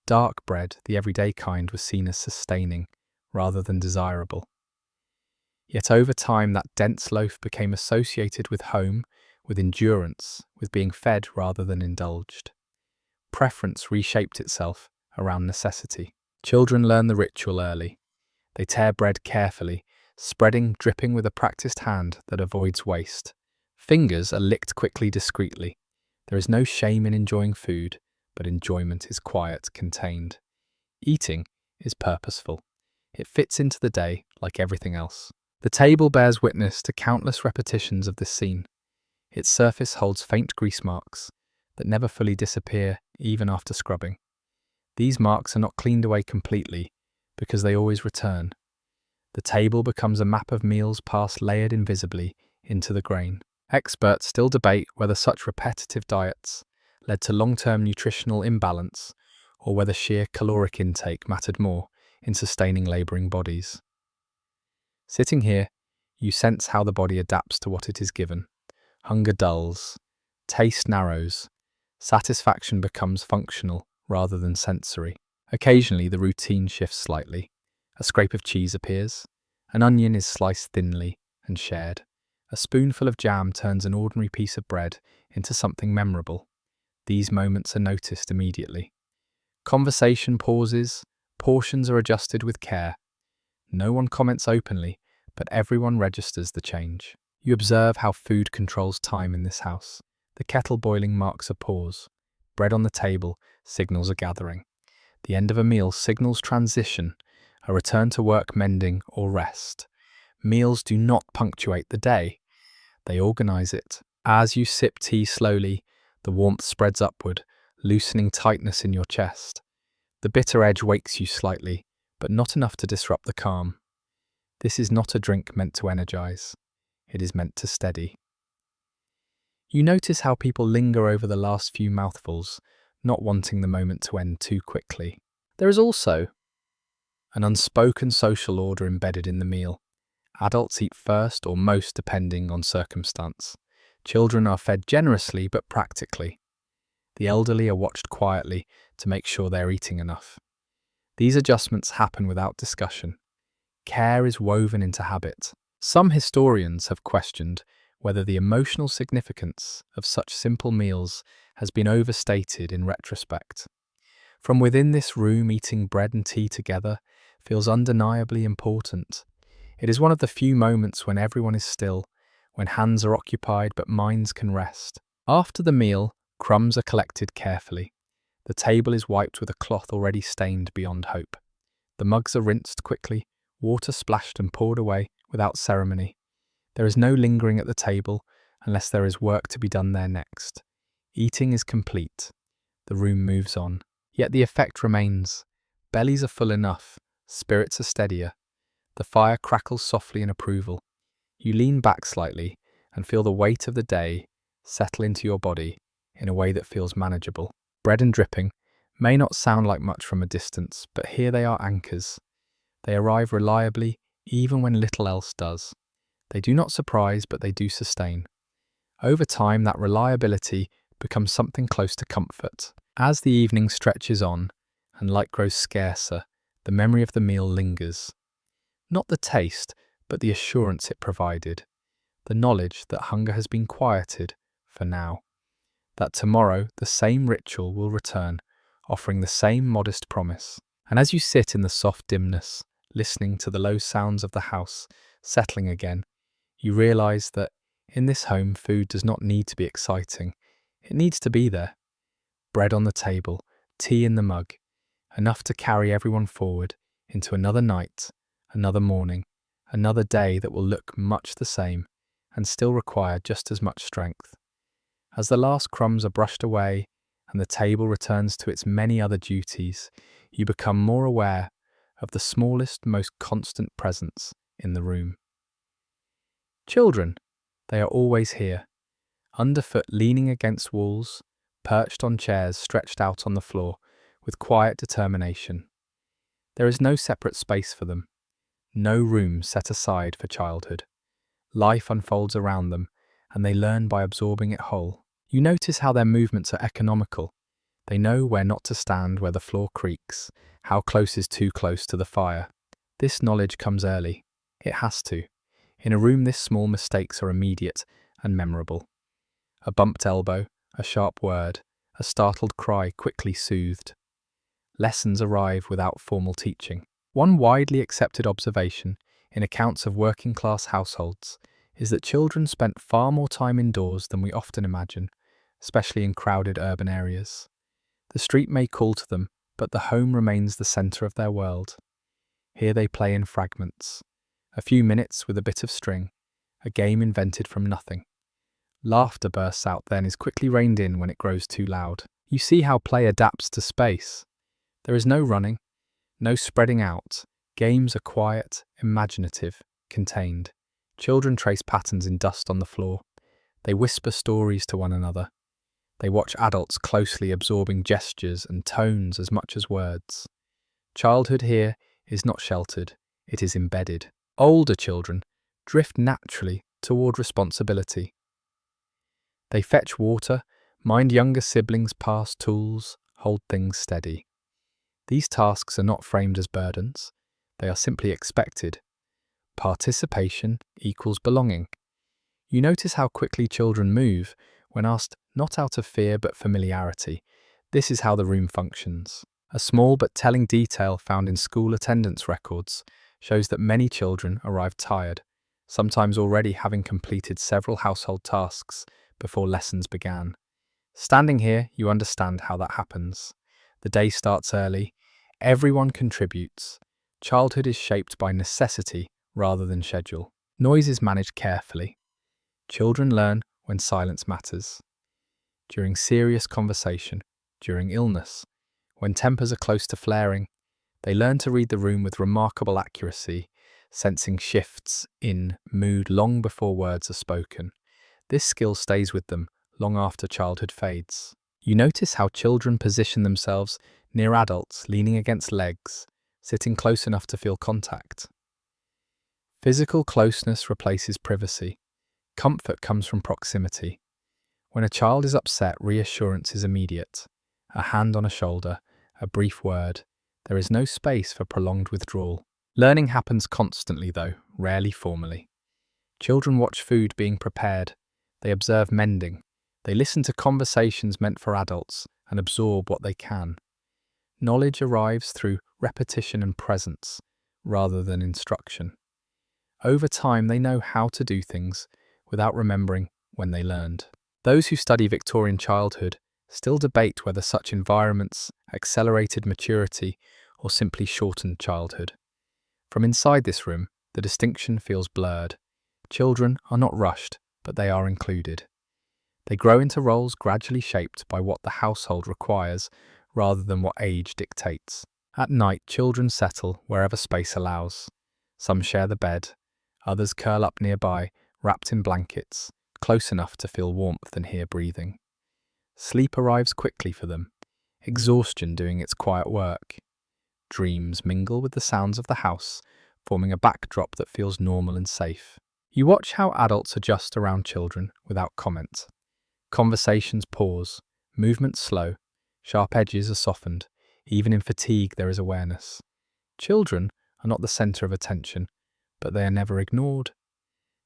Dark bread, the everyday kind, was seen as sustaining rather than desirable. Yet over time that dense loaf became associated with home, with endurance, with being fed rather than indulged. Preference reshaped itself around necessity. Children learn the ritual early. They tear bread carefully, spreading, dripping with a practiced hand that avoids waste. Fingers are licked quickly, discreetly. There is no shame in enjoying food, but enjoyment is quiet, contained. Eating is purposeful. It fits into the day like everything else. The table bears witness to countless repetitions of this scene. Its surface holds faint grease marks that never fully disappear even after scrubbing. These marks are not cleaned away completely because they always return. The table becomes a map of meals passed layered invisibly into the grain. Experts still debate whether such repetitive diets led to long-term nutritional imbalance or whether sheer caloric intake mattered more in sustaining labouring bodies. Sitting here, you sense how the body adapts to what it is given. Hunger dulls, taste narrows, satisfaction becomes functional rather than sensory. Occasionally the routine shifts slightly. A scrape of cheese appears, an onion is sliced thinly and shared. A spoonful of jam turns an ordinary piece of bread into something memorable. These moments are noticed immediately. Conversation pauses, portions are adjusted with care. No one comments openly, but everyone registers the change. You observe how food controls time in this house. The kettle boiling marks a pause. Bread on the table signals a gathering. The end of a meal signals transition, a return to work, mending, or rest. Meals do not punctuate the day. They organize it. As you sip tea slowly, the warmth spreads upward, loosening tightness in your chest. The bitter edge wakes you slightly, but not enough to disrupt the calm. This is not a drink meant to energize. It is meant to steady. You notice how people linger over the last few mouthfuls, not wanting the moment to end too quickly. There is also an unspoken social order embedded in the meal. Adults eat first or most depending on circumstance. Children are fed generously but practically. The elderly are watched quietly to make sure they're eating enough. These adjustments happen without discussion. Care is woven into habit. Some historians have questioned whether the emotional significance of such simple meals has been overstated in retrospect. From within this room, eating bread and tea together feels undeniably important. It is one of the few moments when everyone is still, when hands are occupied but minds can rest. After the meal, crumbs are collected carefully. The table is wiped with a cloth already stained beyond hope. The mugs are rinsed quickly, water splashed and poured away without ceremony. There is no lingering at the table unless there is work to be done there next. Eating is complete. The room moves on. Yet the effect remains. Bellies are full enough. Spirits are steadier. The fire crackles softly in approval. You lean back slightly and feel the weight of the day settle into your body in a way that feels manageable. Bread and dripping may not sound like much from a distance, but here they are anchors. They arrive reliably even when little else does. They do not surprise, but they do sustain. Over time, that reliability becomes something close to comfort. As the evening stretches on and light grows scarcer, the memory of the meal lingers. Not the taste, but the assurance it provided. The knowledge that hunger has been quieted for now. That tomorrow the same ritual will return, offering the same modest promise. And as you sit in the soft dimness, listening to the low sounds of the house settling again, you realize that in this home, food does not need to be exciting. It needs to be there. Bread on the table, tea in the mug, enough to carry everyone forward into another night, another morning, another day that will look much the same and still require just as much strength. As the last crumbs are brushed away and the table returns to its many other duties, you become more aware of the smallest, most constant presence in the room. Children, they are always here, underfoot leaning against walls, perched on chairs stretched out on the floor with quiet determination. There is no separate space for them, no room set aside for childhood. Life unfolds around them, and they learn by absorbing it whole. You notice how their movements are economical. They know where not to stand where the floor creaks, how close is too close to the fire. This knowledge comes early. It has to. In a room this small, mistakes are immediate and memorable. A bumped elbow, a sharp word, a startled cry quickly soothed. Lessons arrive without formal teaching. One widely accepted observation in accounts of working-class households is that children spent far more time indoors than we often imagine, especially in crowded urban areas. The street may call to them, but the home remains the centre of their world. Here they play in fragments. A few minutes with a bit of string, a game invented from nothing. Laughter bursts out then is quickly reined in when it grows too loud. You see how play adapts to space. There is no running, no spreading out. Games are quiet, imaginative, contained. Children trace patterns in dust on the floor. They whisper stories to one another. They watch adults closely absorbing gestures and tones as much as words. Childhood here is not sheltered, it is embedded. Older children drift naturally toward responsibility. They fetch water, mind younger siblings, pass tools, hold things steady. These tasks are not framed as burdens, they are simply expected. Participation equals belonging. You notice how quickly children move when asked not out of fear but familiarity. This is how the room functions. A small but telling detail found in school attendance records shows that many children arrive tired, sometimes already having completed several household tasks before lessons began. Standing here, you understand how that happens. The day starts early. Everyone contributes. Childhood is shaped by necessity rather than schedule. Noise is managed carefully. Children learn when silence matters. During serious conversation, during illness, when tempers are close to flaring, they learn to read the room with remarkable accuracy. sensing shifts in mood long before words are spoken. This skill stays with them long after childhood fades. You notice how children position themselves near adults, leaning against legs, sitting close enough to feel contact. Physical closeness replaces privacy. Comfort comes from proximity. When a child is upset, reassurance is immediate. A hand on a shoulder, a brief word. There is no space for prolonged withdrawal. Learning happens constantly, though, rarely formally. Children watch food being prepared. They observe mending. They listen to conversations meant for adults and absorb what they can. Knowledge arrives through repetition and presence, rather than instruction. Over time, they know how to do things without remembering when they learned. Those who study Victorian childhood still debate whether such environments accelerated maturity or simply shortened childhood. From inside this room, the distinction feels blurred. Children are not rushed, but they are included. They grow into roles gradually shaped by what the household requires rather than what age dictates. At night, children settle wherever space allows. Some share the bed, others curl up nearby, wrapped in blankets, close enough to feel warmth and hear breathing. Sleep arrives quickly for them, exhaustion doing its quiet work. Dreams mingle with the sounds of the house, forming a backdrop that feels normal and safe. You watch how adults adjust around children without comment. Conversations pause, movements slow, sharp edges are softened. Even in fatigue there is awareness. Children are not the center of attention, but they are never ignored.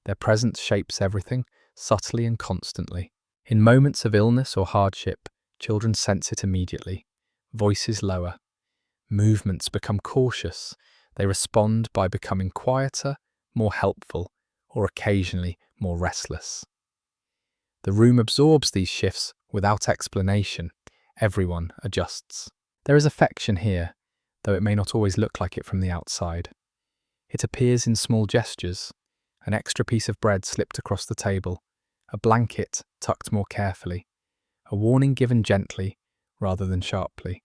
Their presence shapes everything, subtly and constantly. In moments of illness or hardship, children sense it immediately. Voices lower. Movements become cautious. They respond by becoming quieter, more helpful, or occasionally more restless. The room absorbs these shifts without explanation. Everyone adjusts. There is affection here, though it may not always look like it from the outside. It appears in small gestures, an extra piece of bread slipped across the table, a blanket tucked more carefully, a warning given gently rather than sharply.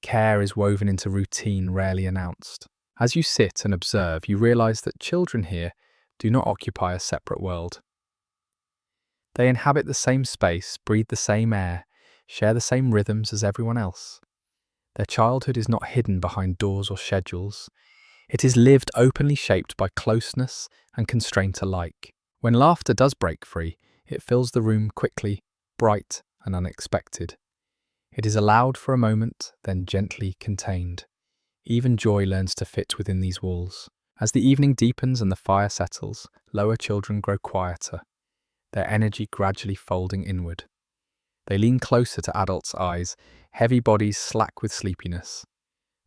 Care is woven into routine rarely announced. As you sit and observe, you realize that children here do not occupy a separate world. They inhabit the same space, breathe the same air, share the same rhythms as everyone else. Their childhood is not hidden behind doors or schedules. It is lived openly, shaped by closeness and constraint alike. When laughter does break free, it fills the room quickly, bright and unexpected. It is allowed for a moment, then gently contained. Even joy learns to fit within these walls. As the evening deepens and the fire settles, lower children grow quieter, their energy gradually folding inward. They lean closer to adults' eyes, heavy bodies slack with sleepiness.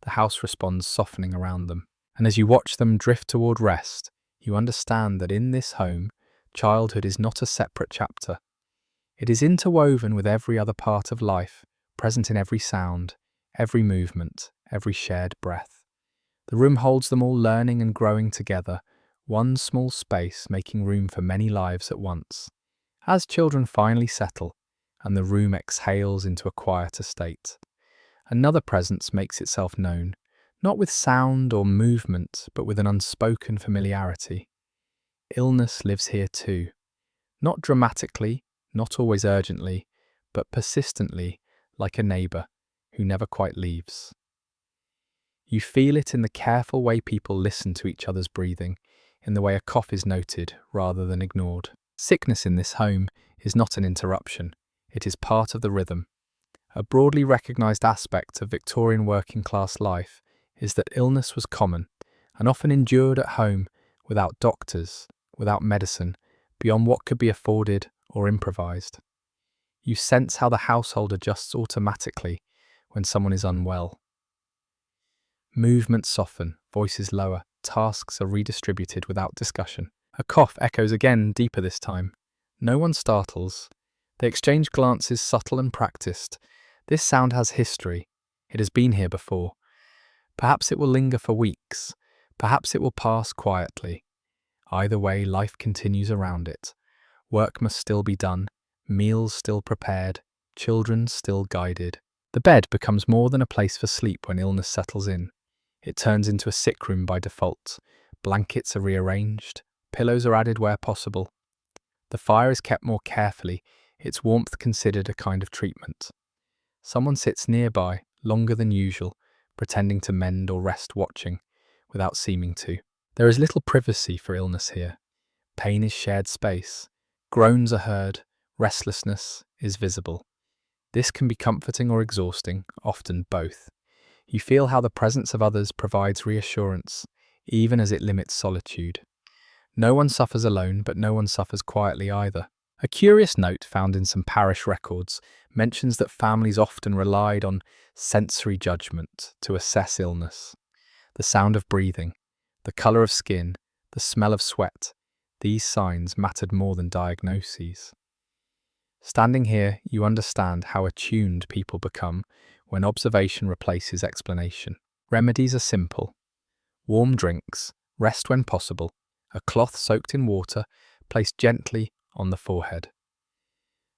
The house responds, softening around them. And as you watch them drift toward rest, you understand that in this home, childhood is not a separate chapter. It is interwoven with every other part of life, present in every sound, every movement, every shared breath. The room holds them all, learning and growing together, one small space making room for many lives at once. As children finally settle, and the room exhales into a quieter state, another presence makes itself known, not with sound or movement, but with an unspoken familiarity. Illness lives here too, not dramatically, not always urgently, but persistently, like a neighbour who never quite leaves. You feel it in the careful way people listen to each other's breathing, in the way a cough is noted rather than ignored. Sickness in this home is not an interruption, it is part of the rhythm. A broadly recognised aspect of Victorian working-class life is that illness was common and often endured at home without doctors, without medicine, beyond what could be afforded or improvised. You sense how the household adjusts automatically when someone is unwell. Movements soften, voices lower, tasks are redistributed without discussion. A cough echoes again, deeper this time. No one startles. They exchange glances, subtle and practiced. This sound has history. It has been here before. Perhaps it will linger for weeks. Perhaps it will pass quietly. Either way, life continues around it. Work must still be done, meals still prepared, children still guided. The bed becomes more than a place for sleep when illness settles in. It turns into a sick room by default, Blankets are rearranged, pillows are added where possible. The fire is kept more carefully, its warmth considered a kind of treatment. Someone sits nearby, longer than usual, pretending to mend or rest watching, without seeming to. There is little privacy for illness here. Pain is shared space. Groans are heard. Restlessness is visible. This can be comforting or exhausting, often both. You feel how the presence of others provides reassurance, even as it limits solitude. No one suffers alone, but no one suffers quietly either. A curious note found in some parish records mentions that families often relied on sensory judgment to assess illness. The sound of breathing, the colour of skin, the smell of sweat, these signs mattered more than diagnoses. Standing here, you understand how attuned people become when observation replaces explanation. Remedies are simple. Warm drinks, rest when possible, a cloth soaked in water, placed gently on the forehead.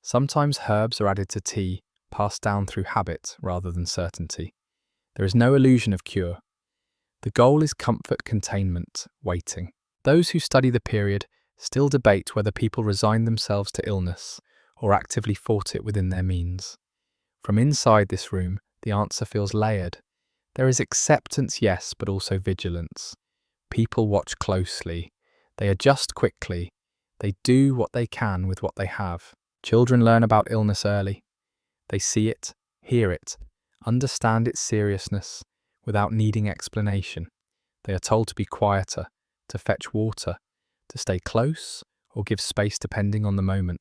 Sometimes herbs are added to tea, passed down through habit rather than certainty. There is no illusion of cure. The goal is comfort, containment, waiting. Those who study the period still debate whether people resigned themselves to illness or actively fought it within their means. From inside this room, the answer feels layered. There is acceptance, yes, but also vigilance. People watch closely. They adjust quickly. They do what they can with what they have. Children learn about illness early. They see it, hear it, understand its seriousness without needing explanation. They are told to be quieter, to fetch water, to stay close or give space depending on the moment.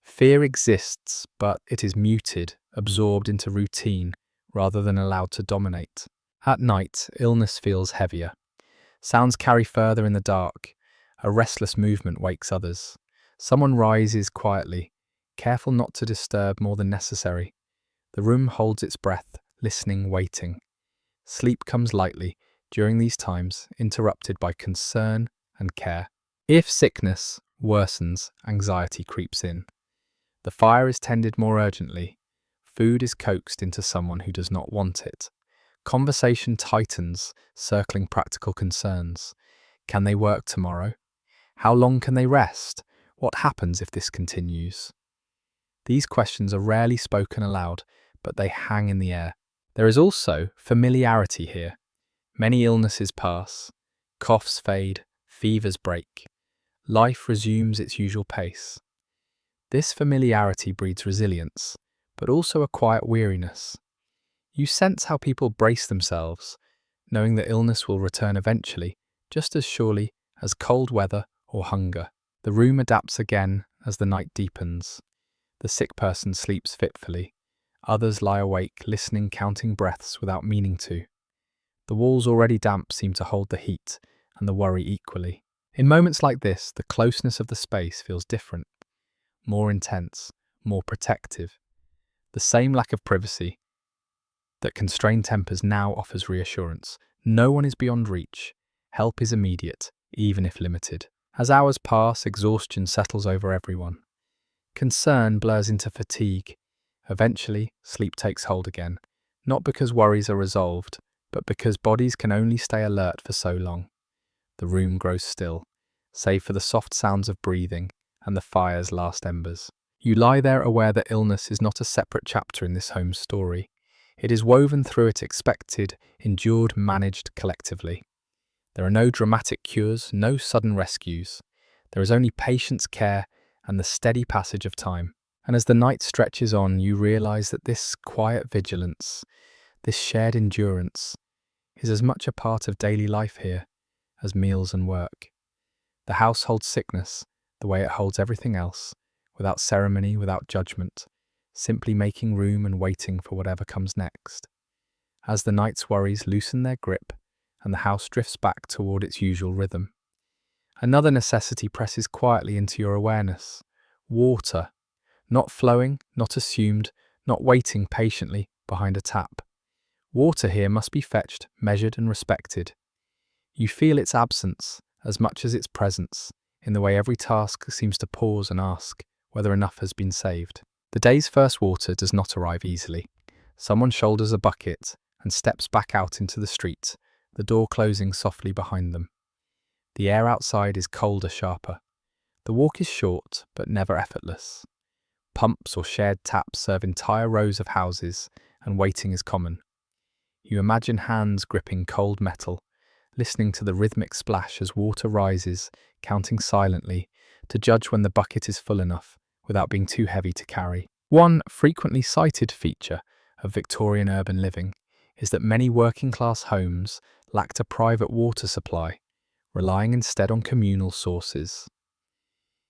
Fear exists, but it is muted, absorbed into routine rather than allowed to dominate. At night, illness feels heavier. Sounds carry further in the dark. A restless movement wakes others. Someone rises quietly, careful not to disturb more than necessary. The room holds its breath, listening, waiting. Sleep comes lightly during these times, interrupted by concern and care. If sickness worsens, anxiety creeps in. The fire is tended more urgently. Food is coaxed into someone who does not want it. Conversation tightens, circling practical concerns. Can they work tomorrow? How long can they rest? What happens if this continues? These questions are rarely spoken aloud, but they hang in the air. There is also familiarity here. Many illnesses pass, coughs fade, fevers break. Life resumes its usual pace. This familiarity breeds resilience, but also a quiet weariness. You sense how people brace themselves, knowing that illness will return eventually, just as surely as cold weather or hunger. The room adapts again as the night deepens. The sick person sleeps fitfully. Others lie awake, listening, counting breaths without meaning to. The walls already damp seem to hold the heat and the worry equally. In moments like this, the closeness of the space feels different, more intense, more protective. The same lack of privacy that constrained tempers now offers reassurance. No one is beyond reach. Help is immediate, even if limited. As hours pass, exhaustion settles over everyone. Concern blurs into fatigue. Eventually, sleep takes hold again, not because worries are resolved, but because bodies can only stay alert for so long. The room grows still, save for the soft sounds of breathing and the fire's last embers. You lie there aware that illness is not a separate chapter in this home story. It is woven through it, expected, endured, managed collectively. There are no dramatic cures, no sudden rescues. There is only patience, care, and the steady passage of time. And as the night stretches on, you realize that this quiet vigilance, this shared endurance, is as much a part of daily life here as meals and work. The house holds sickness the way it holds everything else, without ceremony, without judgment, simply making room and waiting for whatever comes next. As the night's worries loosen their grip and the house drifts back toward its usual rhythm, another necessity presses quietly into your awareness: water. Not flowing, not assumed, not waiting patiently behind a tap. Water here must be fetched, measured and respected. You feel its absence as much as its presence, in the way every task seems to pause and ask whether enough has been saved. The day's first water does not arrive easily. Someone shoulders a bucket and steps back out into the street, the door closing softly behind them. The air outside is colder, sharper. The walk is short, but never effortless. Pumps or shared taps serve entire rows of houses, and waiting is common. You imagine hands gripping cold metal, listening to the rhythmic splash as water rises, counting silently, to judge when the bucket is full enough, without being too heavy to carry. One frequently cited feature of Victorian urban living is that many working-class homes lacked a private water supply, relying instead on communal sources.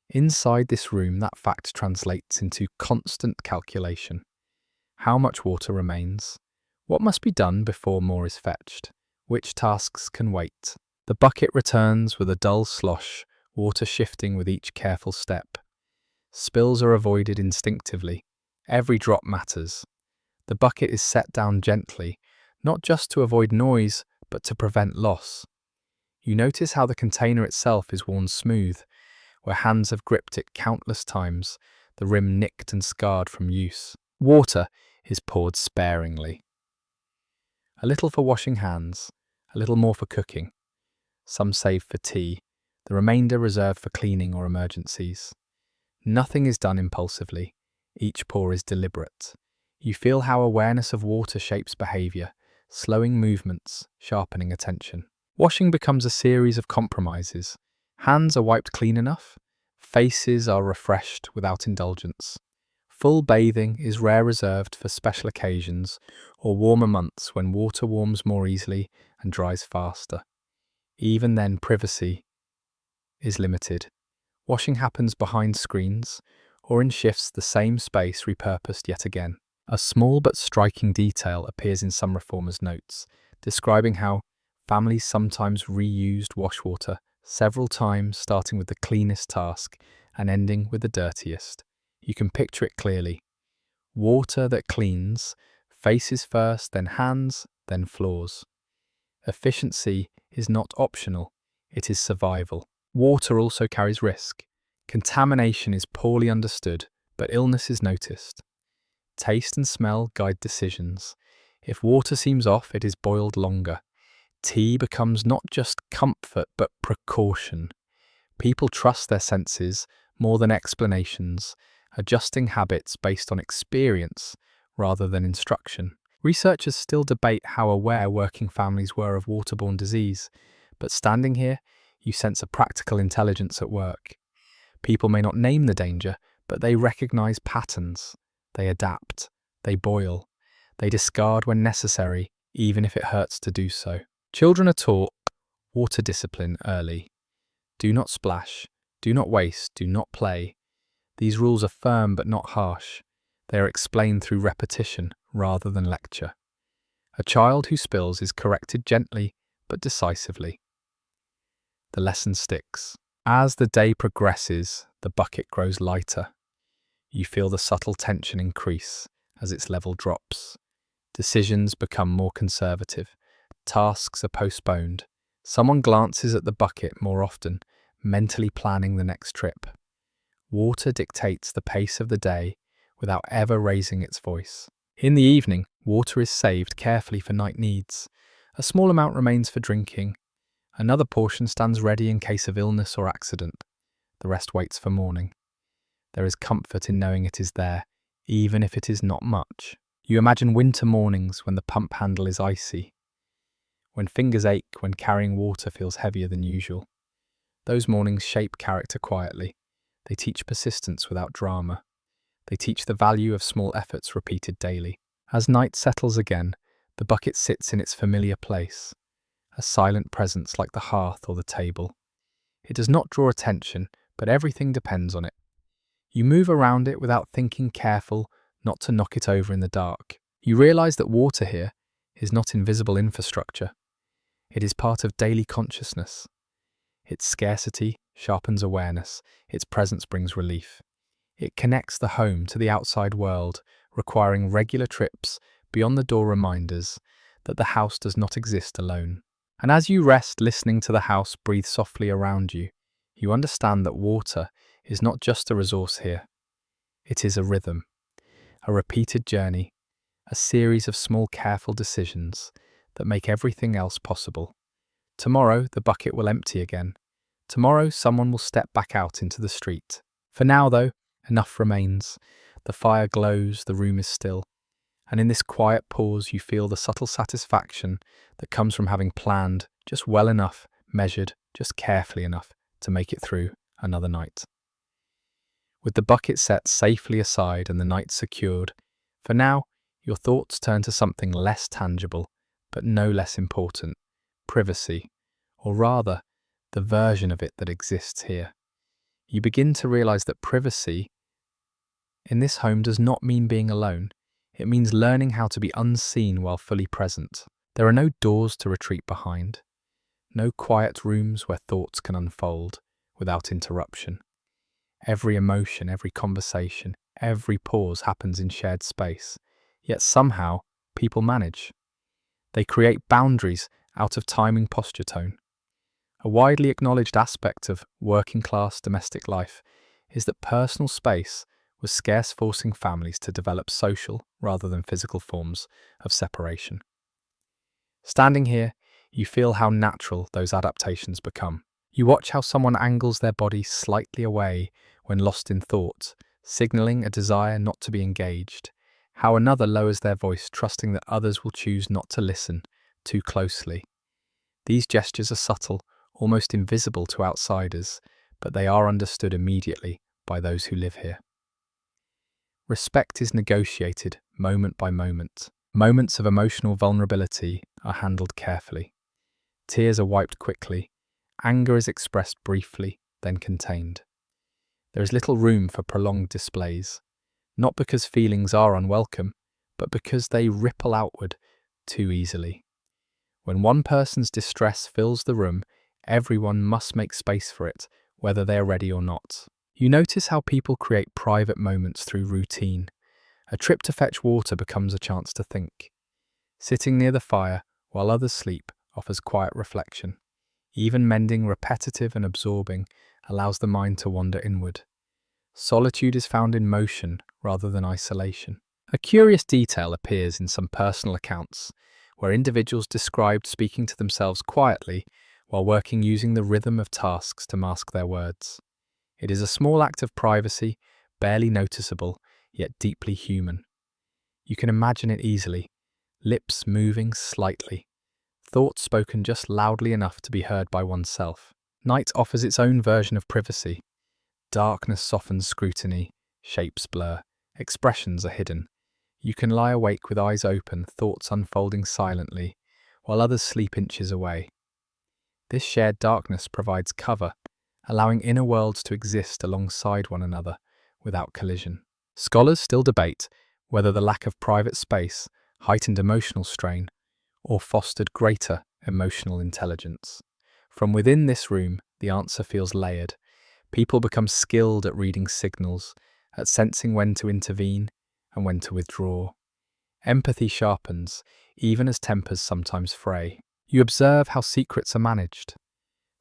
Inside this room, that fact translates into constant calculation. How much water remains? What must be done before more is fetched? Which tasks can wait? The bucket returns with a dull slosh, water shifting with each careful step. Spills are avoided instinctively. Every drop matters. The bucket is set down gently, not just to avoid noise, but to prevent loss. You notice how the container itself is worn smooth, where hands have gripped it countless times, the rim nicked and scarred from use. Water is poured sparingly. A little for washing hands, a little more for cooking. Some saved for tea, the remainder reserved for cleaning or emergencies. Nothing is done impulsively. Each pour is deliberate. You feel how awareness of water shapes behavior, slowing movements, sharpening attention. Washing becomes a series of compromises. Hands are wiped clean enough. Faces are refreshed without indulgence. Full bathing is rare, reserved for special occasions or warmer months when water warms more easily and dries faster. Even then, privacy is limited. Washing happens behind screens or in shifts, the same space repurposed yet again. A small but striking detail appears in some reformers' notes, describing how families sometimes reused washwater several times, starting with the cleanest task and ending with the dirtiest. You can picture it clearly. Water that cleans, faces first, then hands, then floors. Efficiency is not optional, it is survival. Water also carries risk. Contamination is poorly understood, but illness is noticed. Taste and smell guide decisions. If water seems off, it is boiled longer. Tea becomes not just comfort, but precaution. People trust their senses more than explanations, adjusting habits based on experience rather than instruction. Researchers still debate how aware working families were of waterborne disease, but standing here, you sense a practical intelligence at work. People may not name the danger, but they recognize patterns. They adapt. They boil. They discard when necessary, even if it hurts to do so. Children are taught water discipline early. Do not splash. Do not waste. Do not play. These rules are firm but not harsh. They are explained through repetition rather than lecture. A child who spills is corrected gently but decisively. The lesson sticks. As the day progresses, the bucket grows lighter. You feel the subtle tension increase as its level drops. Decisions become more conservative. Tasks are postponed. Someone glances at the bucket more often, mentally planning the next trip. Water dictates the pace of the day without ever raising its voice. In the evening, water is saved carefully for night needs. A small amount remains for drinking. Another portion stands ready in case of illness or accident. The rest waits for morning. There is comfort in knowing it is there, even if it is not much. You imagine winter mornings when the pump handle is icy, when fingers ache, when carrying water feels heavier than usual. Those mornings shape character quietly. They teach persistence without drama. They teach the value of small efforts repeated daily. As night settles again, the bucket sits in its familiar place, a silent presence like the hearth or the table. It does not draw attention, but everything depends on it. You move around it without thinking, careful not to knock it over in the dark. You realize that water here is not invisible infrastructure. It is part of daily consciousness. Its scarcity sharpens awareness. Its presence brings relief. It connects the home to the outside world, requiring regular trips, beyond the door reminders that the house does not exist alone. And as you rest, listening to the house breathe softly around you, you understand that water is not just a resource here. It is a rhythm, a repeated journey, a series of small careful decisions that make everything else possible. Tomorrow, the bucket will empty again, Tomorrow, someone will step back out into the street. For now, though, enough remains. The fire glows, the room is still. And in this quiet pause, you feel the subtle satisfaction that comes from having planned just well enough, measured just carefully enough to make it through another night. With the bucket set safely aside and the night secured, for now, your thoughts turn to something less tangible, but no less important: privacy, or rather, the version of it that exists here. You begin to realize that privacy in this home does not mean being alone. It means learning how to be unseen while fully present. There are no doors to retreat behind, no quiet rooms where thoughts can unfold without interruption. Every emotion, every conversation, every pause happens in shared space, yet somehow people manage. They create boundaries out of timing posture tone. A widely acknowledged aspect of working-class domestic life is that personal space was scarce, forcing families to develop social rather than physical forms of separation. Standing here, you feel how natural those adaptations become. You watch how someone angles their body slightly away when lost in thought, signaling a desire not to be engaged, how another lowers their voice, trusting that others will choose not to listen too closely. These gestures are subtle, almost invisible to outsiders, but they are understood immediately by those who live here. Respect is negotiated moment by moment. Moments of emotional vulnerability are handled carefully. Tears are wiped quickly. Anger is expressed briefly, then contained. There is little room for prolonged displays, not because feelings are unwelcome, but because they ripple outward too easily. When one person's distress fills the room, everyone must make space for it, whether they are ready or not. You notice how people create private moments through routine. A trip to fetch water becomes a chance to think. Sitting near the fire while others sleep offers quiet reflection. Even mending, repetitive and absorbing, allows the mind to wander inward. Solitude is found in motion rather than isolation. A curious detail appears in some personal accounts, where individuals described speaking to themselves quietly while working, using the rhythm of tasks to mask their words. It is a small act of privacy, barely noticeable, yet deeply human. You can imagine it easily, lips moving slightly, thoughts spoken just loudly enough to be heard by oneself. Night offers its own version of privacy. Darkness softens scrutiny, shapes blur, expressions are hidden. You can lie awake with eyes open, thoughts unfolding silently, while others sleep inches away. This shared darkness provides cover, allowing inner worlds to exist alongside one another without collision. Scholars still debate whether the lack of private space heightened emotional strain or fostered greater emotional intelligence. From within this room, the answer feels layered. People become skilled at reading signals, at sensing when to intervene and when to withdraw. Empathy sharpens, even as tempers sometimes fray. You observe how secrets are managed.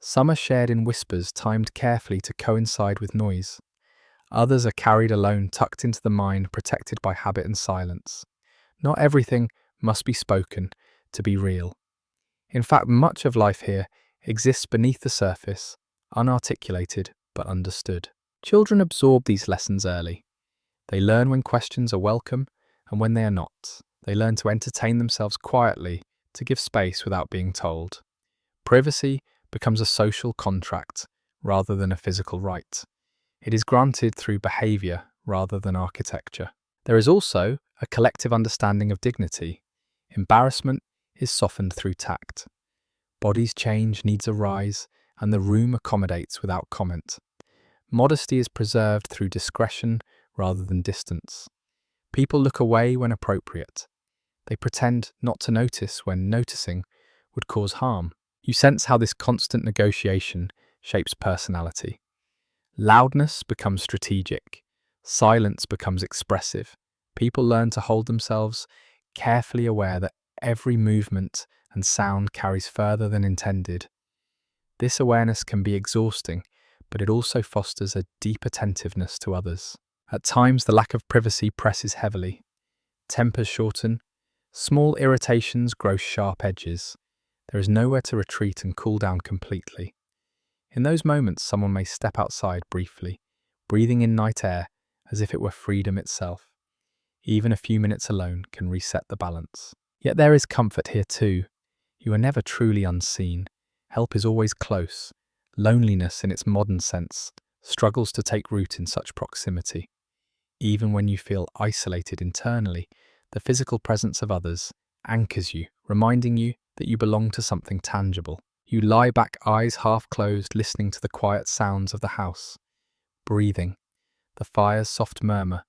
Some are shared in whispers timed carefully to coincide with noise. Others are carried alone, tucked into the mind, protected by habit and silence. Not everything must be spoken to be real. In fact, much of life here exists beneath the surface, unarticulated but understood. Children absorb these lessons early. They learn when questions are welcome and when they are not. They learn to entertain themselves quietly, to give space without being told. Privacy becomes a social contract rather than a physical right. It is granted through behaviour rather than architecture. There is also a collective understanding of dignity. Embarrassment is softened through tact. Bodies change, needs arise, and the room accommodates without comment. Modesty is preserved through discretion rather than distance. People look away when appropriate. They pretend not to notice when noticing would cause harm. You sense how this constant negotiation shapes personality. Loudness becomes strategic. Silence becomes expressive. People learn to hold themselves, carefully aware that every movement and sound carries further than intended. This awareness can be exhausting, but it also fosters a deep attentiveness to others. At times, the lack of privacy presses heavily. Tempers shorten. Small irritations grow sharp edges. There is nowhere to retreat and cool down completely. In those moments, someone may step outside briefly, breathing in night air as if it were freedom itself. Even a few minutes alone can reset the balance. Yet there is comfort here too. You are never truly unseen. Help is always close. Loneliness, in its modern sense, struggles to take root in such proximity. Even when you feel isolated internally, the physical presence of others anchors you, reminding you that you belong to something tangible. You lie back, eyes half closed, listening to the quiet sounds of the house, breathing, the fire's soft murmur,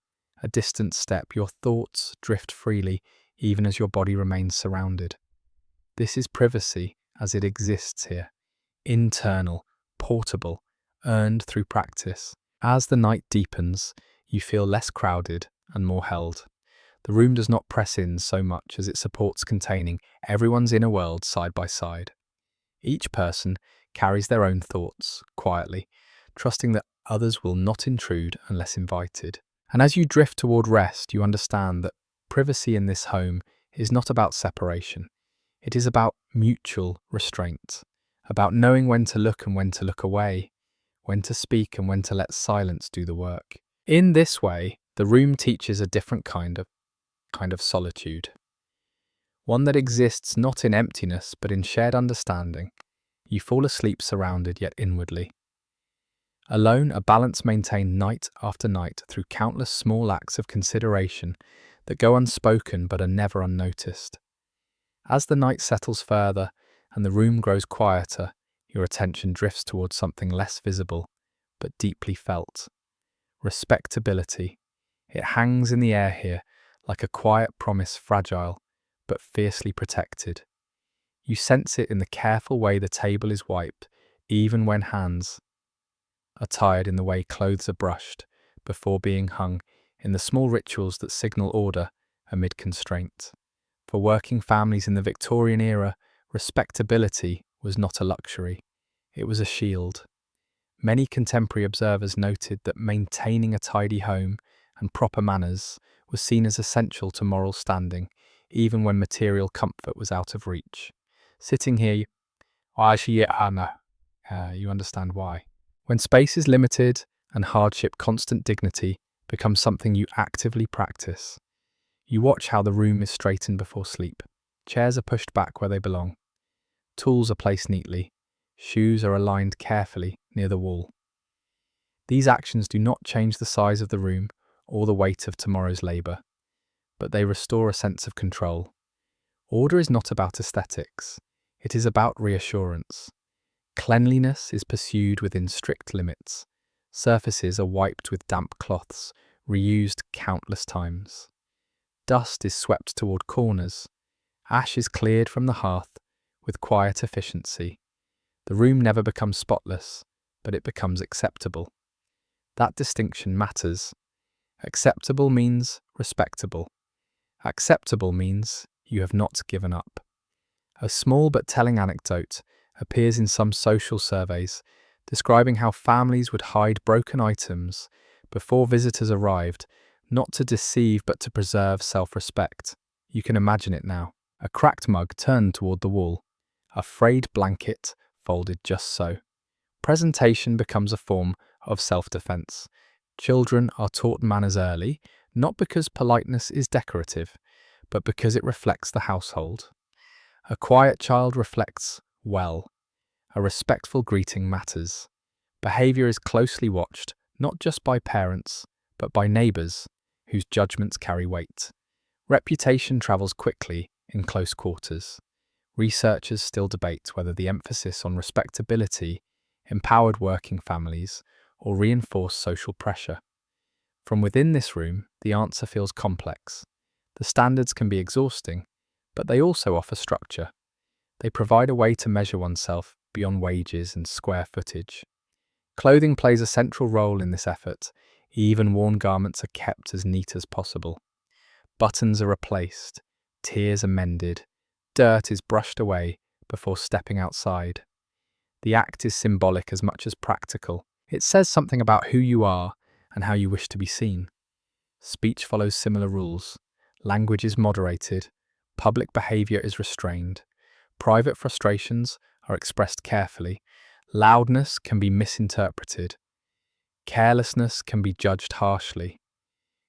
a distant step. Your thoughts drift freely, even as your body remains surrounded. This is privacy as it exists here, internal, portable, earned through practice. As the night deepens, you feel less crowded and more held. The room does not press in so much as it supports, containing everyone's inner world side by side. Each person carries their own thoughts, quietly, trusting that others will not intrude unless invited. And as you drift toward rest, you understand that privacy in this home is not about separation. It is about mutual restraint, about knowing when to look and when to look away, when to speak and when to let silence do the work. In this way, the room teaches a different kind of solitude. One that exists not in emptiness but in shared understanding. You fall asleep surrounded yet inwardly. Alone, a balance maintained night after night through countless small acts of consideration that go unspoken but are never unnoticed. As the night settles further and the room grows quieter, your attention drifts towards something less visible but deeply felt. Respectability. It hangs in the air here like a quiet promise, fragile but fiercely protected. You sense it in the careful way the table is wiped, even when hands are tired, in the way clothes are brushed before being hung, in the small rituals that signal order amid constraint. For working families in the Victorian era, respectability was not a luxury, it was a shield. Many contemporary observers noted that maintaining a tidy home and proper manners was seen as essential to moral standing, even when material comfort was out of reach. Sitting here, you understand why. When space is limited and hardship, constant dignity becomes something you actively practice. You watch how the room is straightened before sleep. Chairs are pushed back where they belong. Tools are placed neatly. Shoes are aligned carefully near the wall. These actions do not change the size of the room or the weight of tomorrow's labour, but they restore a sense of control. Order is not about aesthetics. It is about reassurance. Cleanliness is pursued within strict limits. Surfaces are wiped with damp cloths, reused countless times. Dust is swept toward corners. Ash is cleared from the hearth with quiet efficiency. The room never becomes spotless, but it becomes acceptable. That distinction matters. Acceptable means respectable. Acceptable means you have not given up. A small but telling anecdote appears in some social surveys describing how families would hide broken items before visitors arrived, not to deceive but to preserve self-respect. You can imagine it now. A cracked mug turned toward the wall, a frayed blanket folded just so. Presentation becomes a form of self-defense. Children are taught manners early, not because politeness is decorative, but because it reflects the household. A quiet child reflects well. A respectful greeting matters. Behaviour is closely watched, not just by parents, but by neighbours, whose judgments carry weight. Reputation travels quickly in close quarters. Researchers still debate whether the emphasis on respectability empowered working families or reinforced social pressure. From within this room, the answer feels complex. The standards can be exhausting, but they also offer structure. They provide a way to measure oneself beyond wages and square footage. Clothing plays a central role in this effort. Even worn garments are kept as neat as possible. Buttons are replaced, tears are mended, dirt is brushed away before stepping outside. The act is symbolic as much as practical. It says something about who you are and how you wish to be seen. Speech follows similar rules. Language is moderated. Public behaviour is restrained. Private frustrations are expressed carefully. Loudness can be misinterpreted. Carelessness can be judged harshly.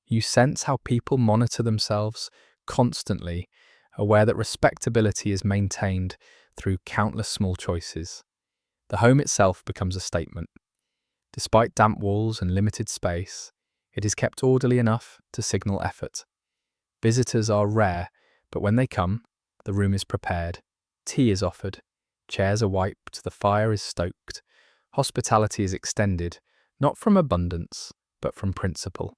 You sense how people monitor themselves constantly, aware that respectability is maintained through countless small choices. The home itself becomes a statement. Despite damp walls and limited space, it is kept orderly enough to signal effort. Visitors are rare, but when they come, the room is prepared. Tea is offered, chairs are wiped, the fire is stoked. Hospitality is extended, not from abundance, but from principle.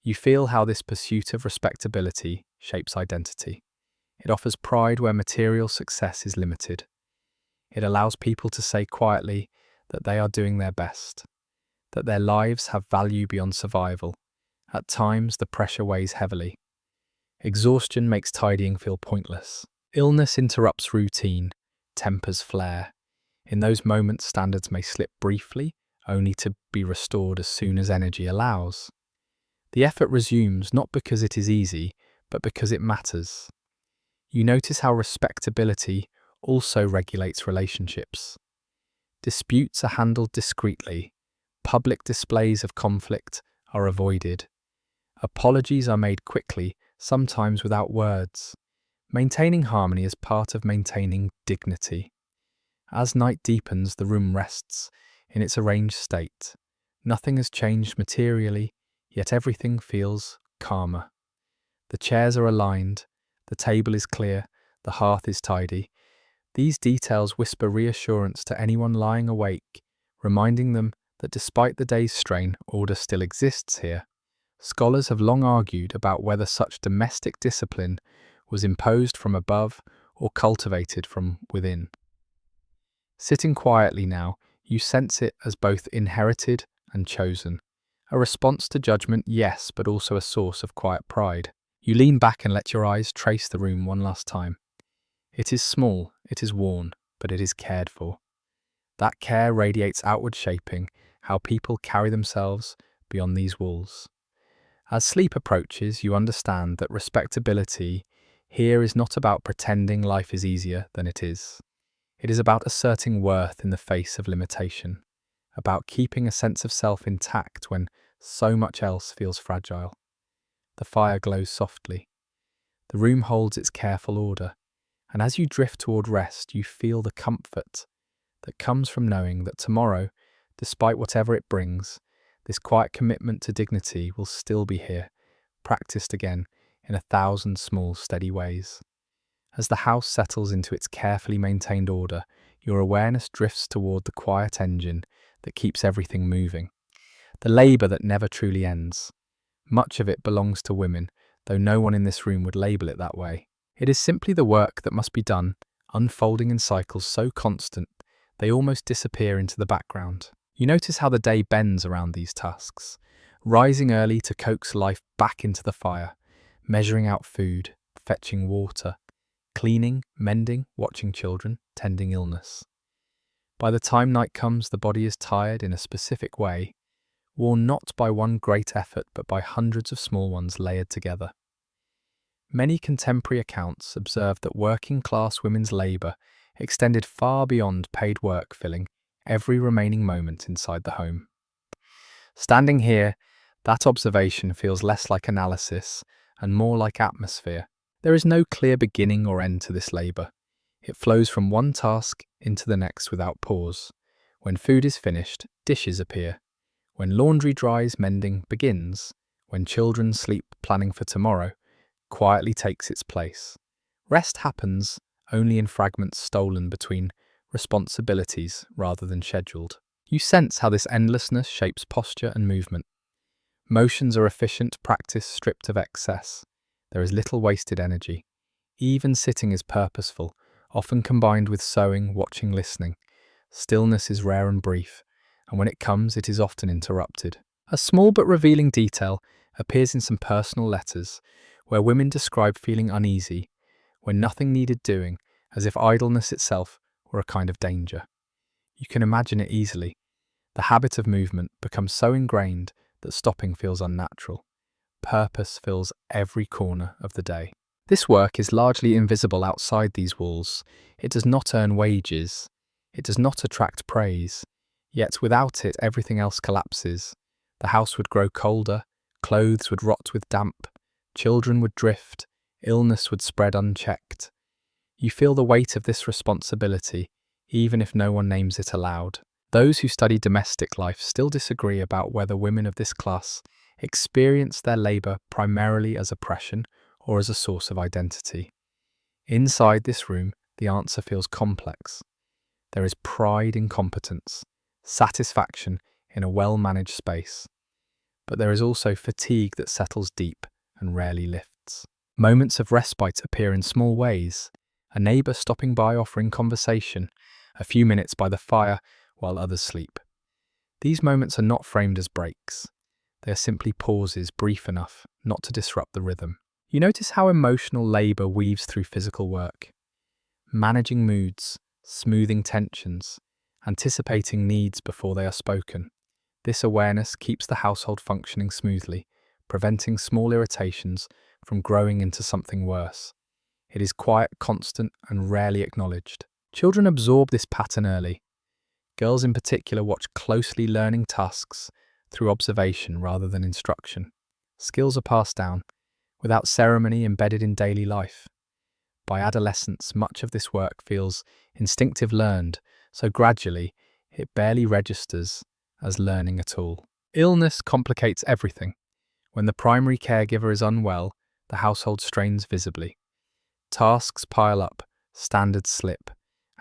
You feel how this pursuit of respectability shapes identity. It offers pride where material success is limited. It allows people to say quietly that they are doing their best, that their lives have value beyond survival. At times, the pressure weighs heavily. Exhaustion makes tidying feel pointless. Illness interrupts routine, tempers flare. In those moments, standards may slip briefly, only to be restored as soon as energy allows. The effort resumes not because it is easy, but because it matters. You notice how respectability also regulates relationships. Disputes are handled discreetly. Public displays of conflict are avoided. Apologies are made quickly, sometimes without words. Maintaining harmony is part of maintaining dignity. As night deepens, the room rests in its arranged state. Nothing has changed materially, yet everything feels calmer. The chairs are aligned, the table is clear, the hearth is tidy. These details whisper reassurance to anyone lying awake, reminding them that despite the day's strain, order still exists here. Scholars have long argued about whether such domestic discipline was imposed from above or cultivated from within. Sitting quietly now, you sense it as both inherited and chosen. A response to judgment, yes, but also a source of quiet pride. You lean back and let your eyes trace the room one last time. It is small, it is worn, but it is cared for. That care radiates outward, shaping how people carry themselves beyond these walls. As sleep approaches, you understand that respectability here is not about pretending life is easier than it is. It is about asserting worth in the face of limitation, about keeping a sense of self intact when so much else feels fragile. The fire glows softly. The room holds its careful order, and as you drift toward rest, you feel the comfort that comes from knowing that tomorrow, despite whatever it brings, this quiet commitment to dignity will still be here, practiced again in 1,000 small, steady ways. As the house settles into its carefully maintained order, your awareness drifts toward the quiet engine that keeps everything moving. The labour that never truly ends. Much of it belongs to women, though no one in this room would label it that way. It is simply the work that must be done, unfolding in cycles so constant they almost disappear into the background. You notice how the day bends around these tasks, rising early to coax life back into the fire, measuring out food, fetching water, cleaning, mending, watching children, tending illness. By the time night comes, the body is tired in a specific way, worn not by one great effort but by hundreds of small ones layered together. Many contemporary accounts observe that working-class women's labour extended far beyond paid work, filling every remaining moment inside the home. Standing here, that observation feels less like analysis and more like atmosphere. There is no clear beginning or end to this labour. It flows from one task into the next without pause. When food is finished, dishes appear. When laundry dries, mending begins. When children sleep, planning for tomorrow quietly takes its place. Rest happens only in fragments stolen between responsibilities rather than scheduled. You sense how this endlessness shapes posture and movement. Motions are efficient, practice stripped of excess. There is little wasted energy. Even sitting is purposeful, often combined with sewing, watching, listening. Stillness is rare and brief, and when it comes, it is often interrupted. A small but revealing detail appears in some personal letters, where women describe feeling uneasy, when nothing needed doing, as if idleness itself were a kind of danger. You can imagine it easily. The habit of movement becomes so ingrained that stopping feels unnatural. Purpose fills every corner of the day. This work is largely invisible outside these walls. It does not earn wages. It does not attract praise, yet without it everything else collapses. The house would grow colder, clothes would rot with damp, children would drift, illness would spread unchecked. You feel the weight of this responsibility, even if no one names it aloud. Those who study domestic life still disagree about whether women of this class experience their labour primarily as oppression or as a source of identity. Inside this room, the answer feels complex. There is pride in competence, satisfaction in a well-managed space, but there is also fatigue that settles deep and rarely lifts. Moments of respite appear in small ways, a neighbour stopping by offering conversation, a few minutes by the fire while others sleep. These moments are not framed as breaks. They are simply pauses brief enough not to disrupt the rhythm. You notice how emotional labour weaves through physical work, managing moods, smoothing tensions, anticipating needs before they are spoken. This awareness keeps the household functioning smoothly, preventing small irritations from growing into something worse. It is quiet, constant, and rarely acknowledged. Children absorb this pattern early. Girls in particular watch closely, learning tasks through observation rather than instruction. Skills are passed down, without ceremony, embedded in daily life. By adolescence, much of this work feels instinctive learned, so gradually it barely registers as learning at all. Illness complicates everything. When the primary caregiver is unwell, the household strains visibly. Tasks pile up, standards slip,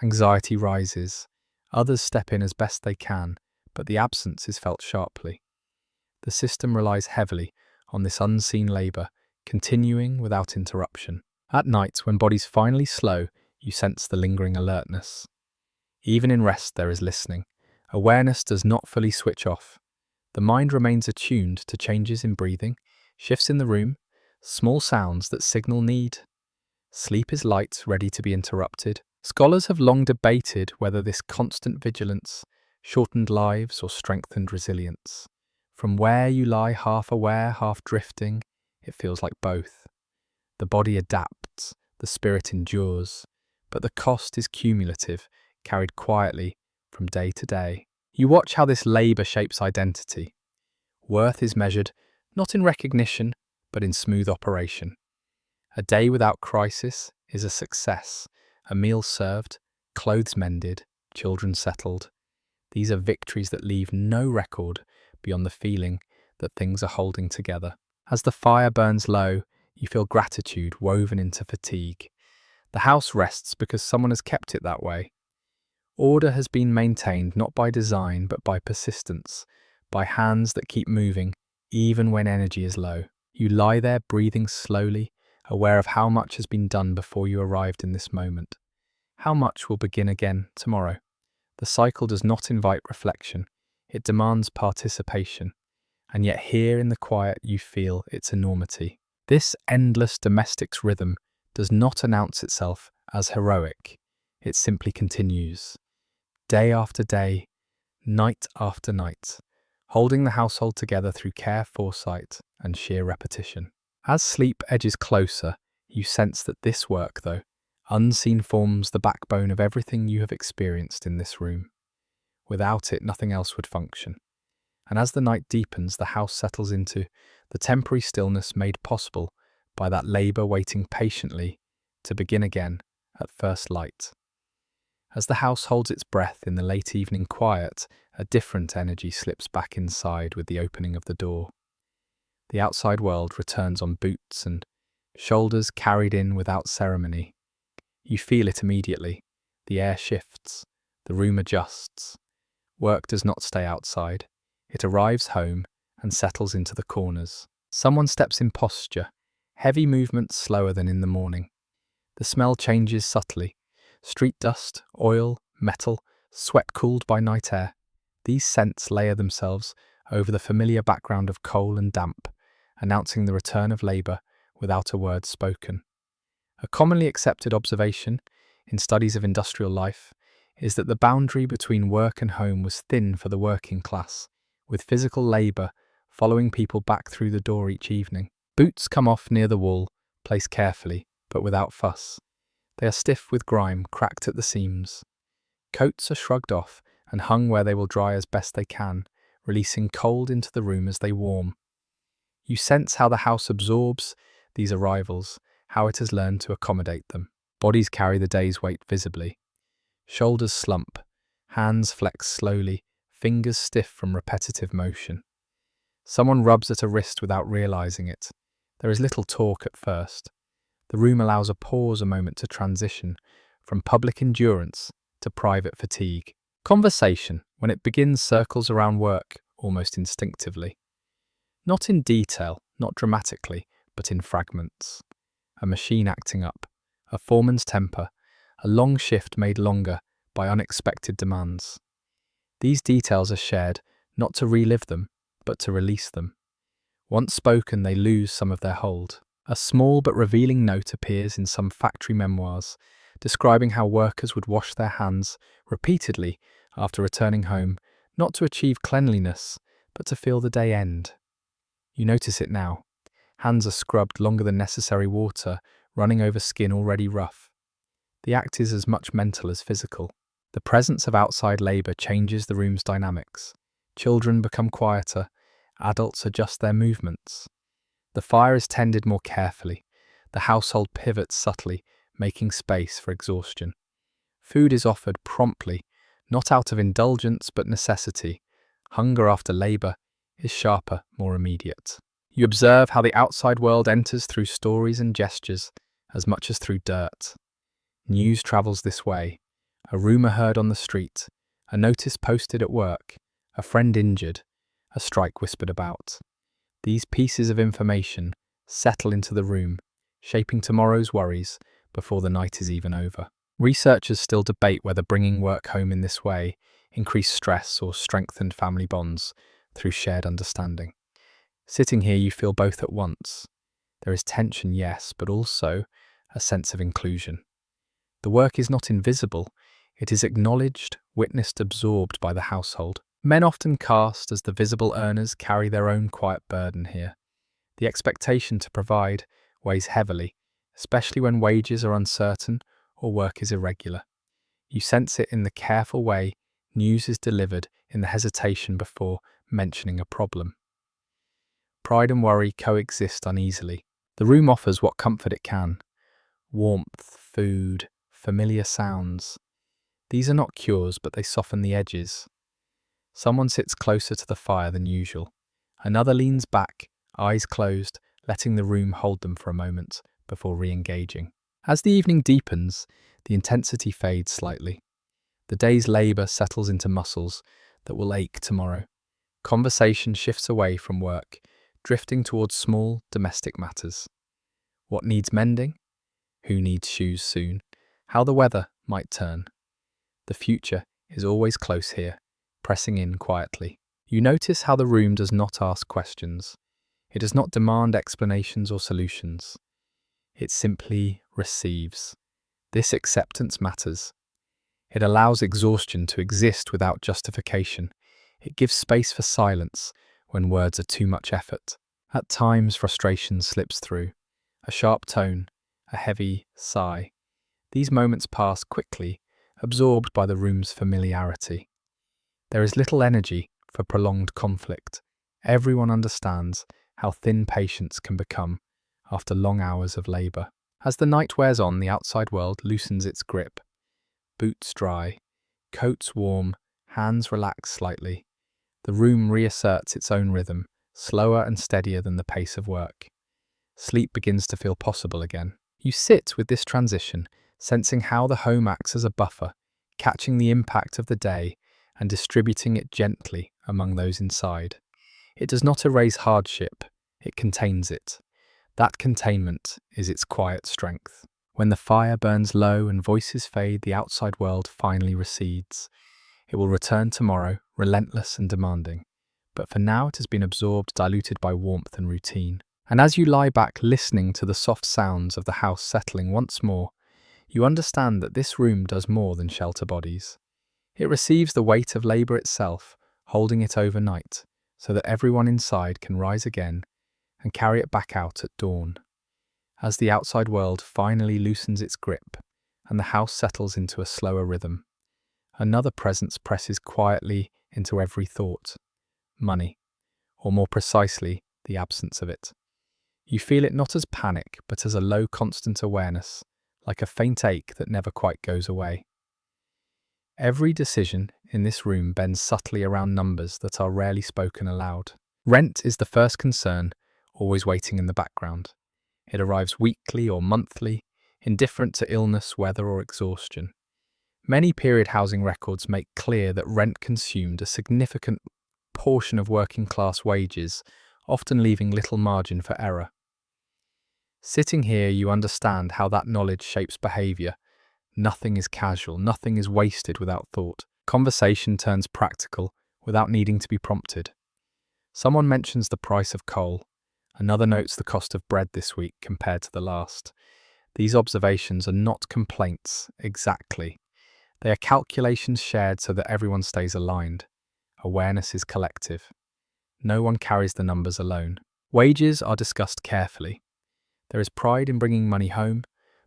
anxiety rises. Others step in as best they can, but the absence is felt sharply. The system relies heavily on this unseen labour, continuing without interruption. At night, when bodies finally slow, you sense the lingering alertness. Even in rest, there is listening. Awareness does not fully switch off. The mind remains attuned to changes in breathing, shifts in the room, small sounds that signal need. Sleep is light, ready to be interrupted. Scholars have long debated whether this constant vigilance shortened lives or strengthened resilience. From where you lie half aware, half drifting, it feels like both. The body adapts, the spirit endures, but the cost is cumulative, carried quietly from day to day. You watch how this labour shapes identity. Worth is measured not in recognition, but in smooth operation. A day without crisis is a success. A meal served, clothes mended, children settled. These are victories that leave no record beyond the feeling that things are holding together. As the fire burns low, you feel gratitude woven into fatigue. The house rests because someone has kept it that way. Order has been maintained not by design but by persistence, by hands that keep moving even when energy is low. You lie there breathing slowly, aware of how much has been done before you arrived in this moment. How much will begin again tomorrow? The cycle does not invite reflection, it demands participation, and yet here in the quiet you feel its enormity. This endless domestic's rhythm does not announce itself as heroic, it simply continues. Day after day, night after night, holding the household together through care, foresight, and sheer repetition. As sleep edges closer, you sense that this work, though unseen, forms the backbone of everything you have experienced in this room. Without it, nothing else would function. And as the night deepens, the house settles into the temporary stillness made possible by that labour waiting patiently to begin again at first light. As the house holds its breath in the late evening quiet, a different energy slips back inside with the opening of the door. The outside world returns on boots and shoulders carried in without ceremony. You feel it immediately. The air shifts, the room adjusts. Work does not stay outside. It arrives home and settles into the corners. Someone steps in posture, heavy movements slower than in the morning. The smell changes subtly. Street dust, oil, metal, sweat cooled by night air. These scents layer themselves over the familiar background of coal and damp, announcing the return of labour without a word spoken. A commonly accepted observation in studies of industrial life is that the boundary between work and home was thin for the working class, with physical labour following people back through the door each evening. Boots come off near the wall, placed carefully, but without fuss. They are stiff with grime, cracked at the seams. Coats are shrugged off and hung where they will dry as best they can, releasing cold into the room as they warm. You sense how the house absorbs these arrivals, how it has learned to accommodate them. Bodies carry the day's weight visibly. Shoulders slump, hands flex slowly, fingers stiff from repetitive motion. Someone rubs at a wrist without realizing it. There is little talk at first. The room allows a pause, a moment to transition from public endurance to private fatigue. Conversation, when it begins, circles around work almost instinctively. Not in detail, not dramatically, but in fragments. A machine acting up, a foreman's temper, a long shift made longer by unexpected demands. These details are shared not to relive them, but to release them. Once spoken, they lose some of their hold. A small but revealing note appears in some factory memoirs, describing how workers would wash their hands repeatedly after returning home, not to achieve cleanliness, but to feel the day end. You notice it now. Hands are scrubbed longer than necessary, water running over skin already rough. The act is as much mental as physical. The presence of outside labour changes the room's dynamics. Children become quieter, adults adjust their movements. The fire is tended more carefully. The household pivots subtly, making space for exhaustion. Food is offered promptly, not out of indulgence but necessity. Hunger after labour is sharper, more immediate. You observe how the outside world enters through stories and gestures as much as through dirt. News travels this way. A rumour heard on the street, a notice posted at work, a friend injured, a strike whispered about. These pieces of information settle into the room, shaping tomorrow's worries before the night is even over. Researchers still debate whether bringing work home in this way increased stress or strengthened family bonds through shared understanding. Sitting here, you feel both at once. There is tension, yes, but also a sense of inclusion. The work is not invisible. It is acknowledged, witnessed, absorbed by the household. Men often cast as the visible earners carry their own quiet burden here. The expectation to provide weighs heavily, especially when wages are uncertain or work is irregular. You sense it in the careful way news is delivered, in the hesitation before mentioning a problem. Pride and worry coexist uneasily. The room offers what comfort it can. Warmth, food, familiar sounds. These are not cures, but they soften the edges. Someone sits closer to the fire than usual. Another leans back, eyes closed, letting the room hold them for a moment before re-engaging. As the evening deepens, the intensity fades slightly. The day's labour settles into muscles that will ache tomorrow. Conversation shifts away from work, drifting towards small domestic matters. What needs mending? Who needs shoes soon? How the weather might turn. The future is always close here, pressing in quietly. You notice how the room does not ask questions. It does not demand explanations or solutions. It simply receives. This acceptance matters. It allows exhaustion to exist without justification. It gives space for silence when words are too much effort. At times, frustration slips through. A sharp tone, a heavy sigh. These moments pass quickly, absorbed by the room's familiarity. There is little energy for prolonged conflict. Everyone understands how thin patience can become after long hours of labour. As the night wears on, the outside world loosens its grip. Boots dry, coats warm, hands relax slightly. The room reasserts its own rhythm, slower and steadier than the pace of work. Sleep begins to feel possible again. You sit with this transition, sensing how the home acts as a buffer, catching the impact of the day and distributing it gently among those inside. It does not erase hardship, it contains it. That containment is its quiet strength. When the fire burns low and voices fade, the outside world finally recedes. It will return tomorrow, relentless and demanding. But for now it has been absorbed, diluted by warmth and routine. And as you lie back listening to the soft sounds of the house settling once more, you understand that this room does more than shelter bodies. It receives the weight of labour itself, holding it overnight, so that everyone inside can rise again and carry it back out at dawn. As the outside world finally loosens its grip and the house settles into a slower rhythm, Another presence presses quietly into every thought: money, or more precisely, the absence of it. You feel it not as panic, but as a low constant awareness, like a faint ache that never quite goes away. Every decision in this room bends subtly around numbers that are rarely spoken aloud. Rent is the first concern, always waiting in the background. It arrives weekly or monthly, indifferent to illness, weather, or exhaustion. Many period housing records make clear that rent consumed a significant portion of working class wages, often leaving little margin for error. Sitting here, you understand how that knowledge shapes behaviour. Nothing is casual, nothing is wasted without thought. Conversation turns practical without needing to be prompted. Someone mentions the price of coal. Another notes the cost of bread this week compared to the last. These observations are not complaints, exactly. They are calculations shared so that everyone stays aligned. Awareness is collective. No one carries the numbers alone. Wages are discussed carefully. There is pride in bringing money home,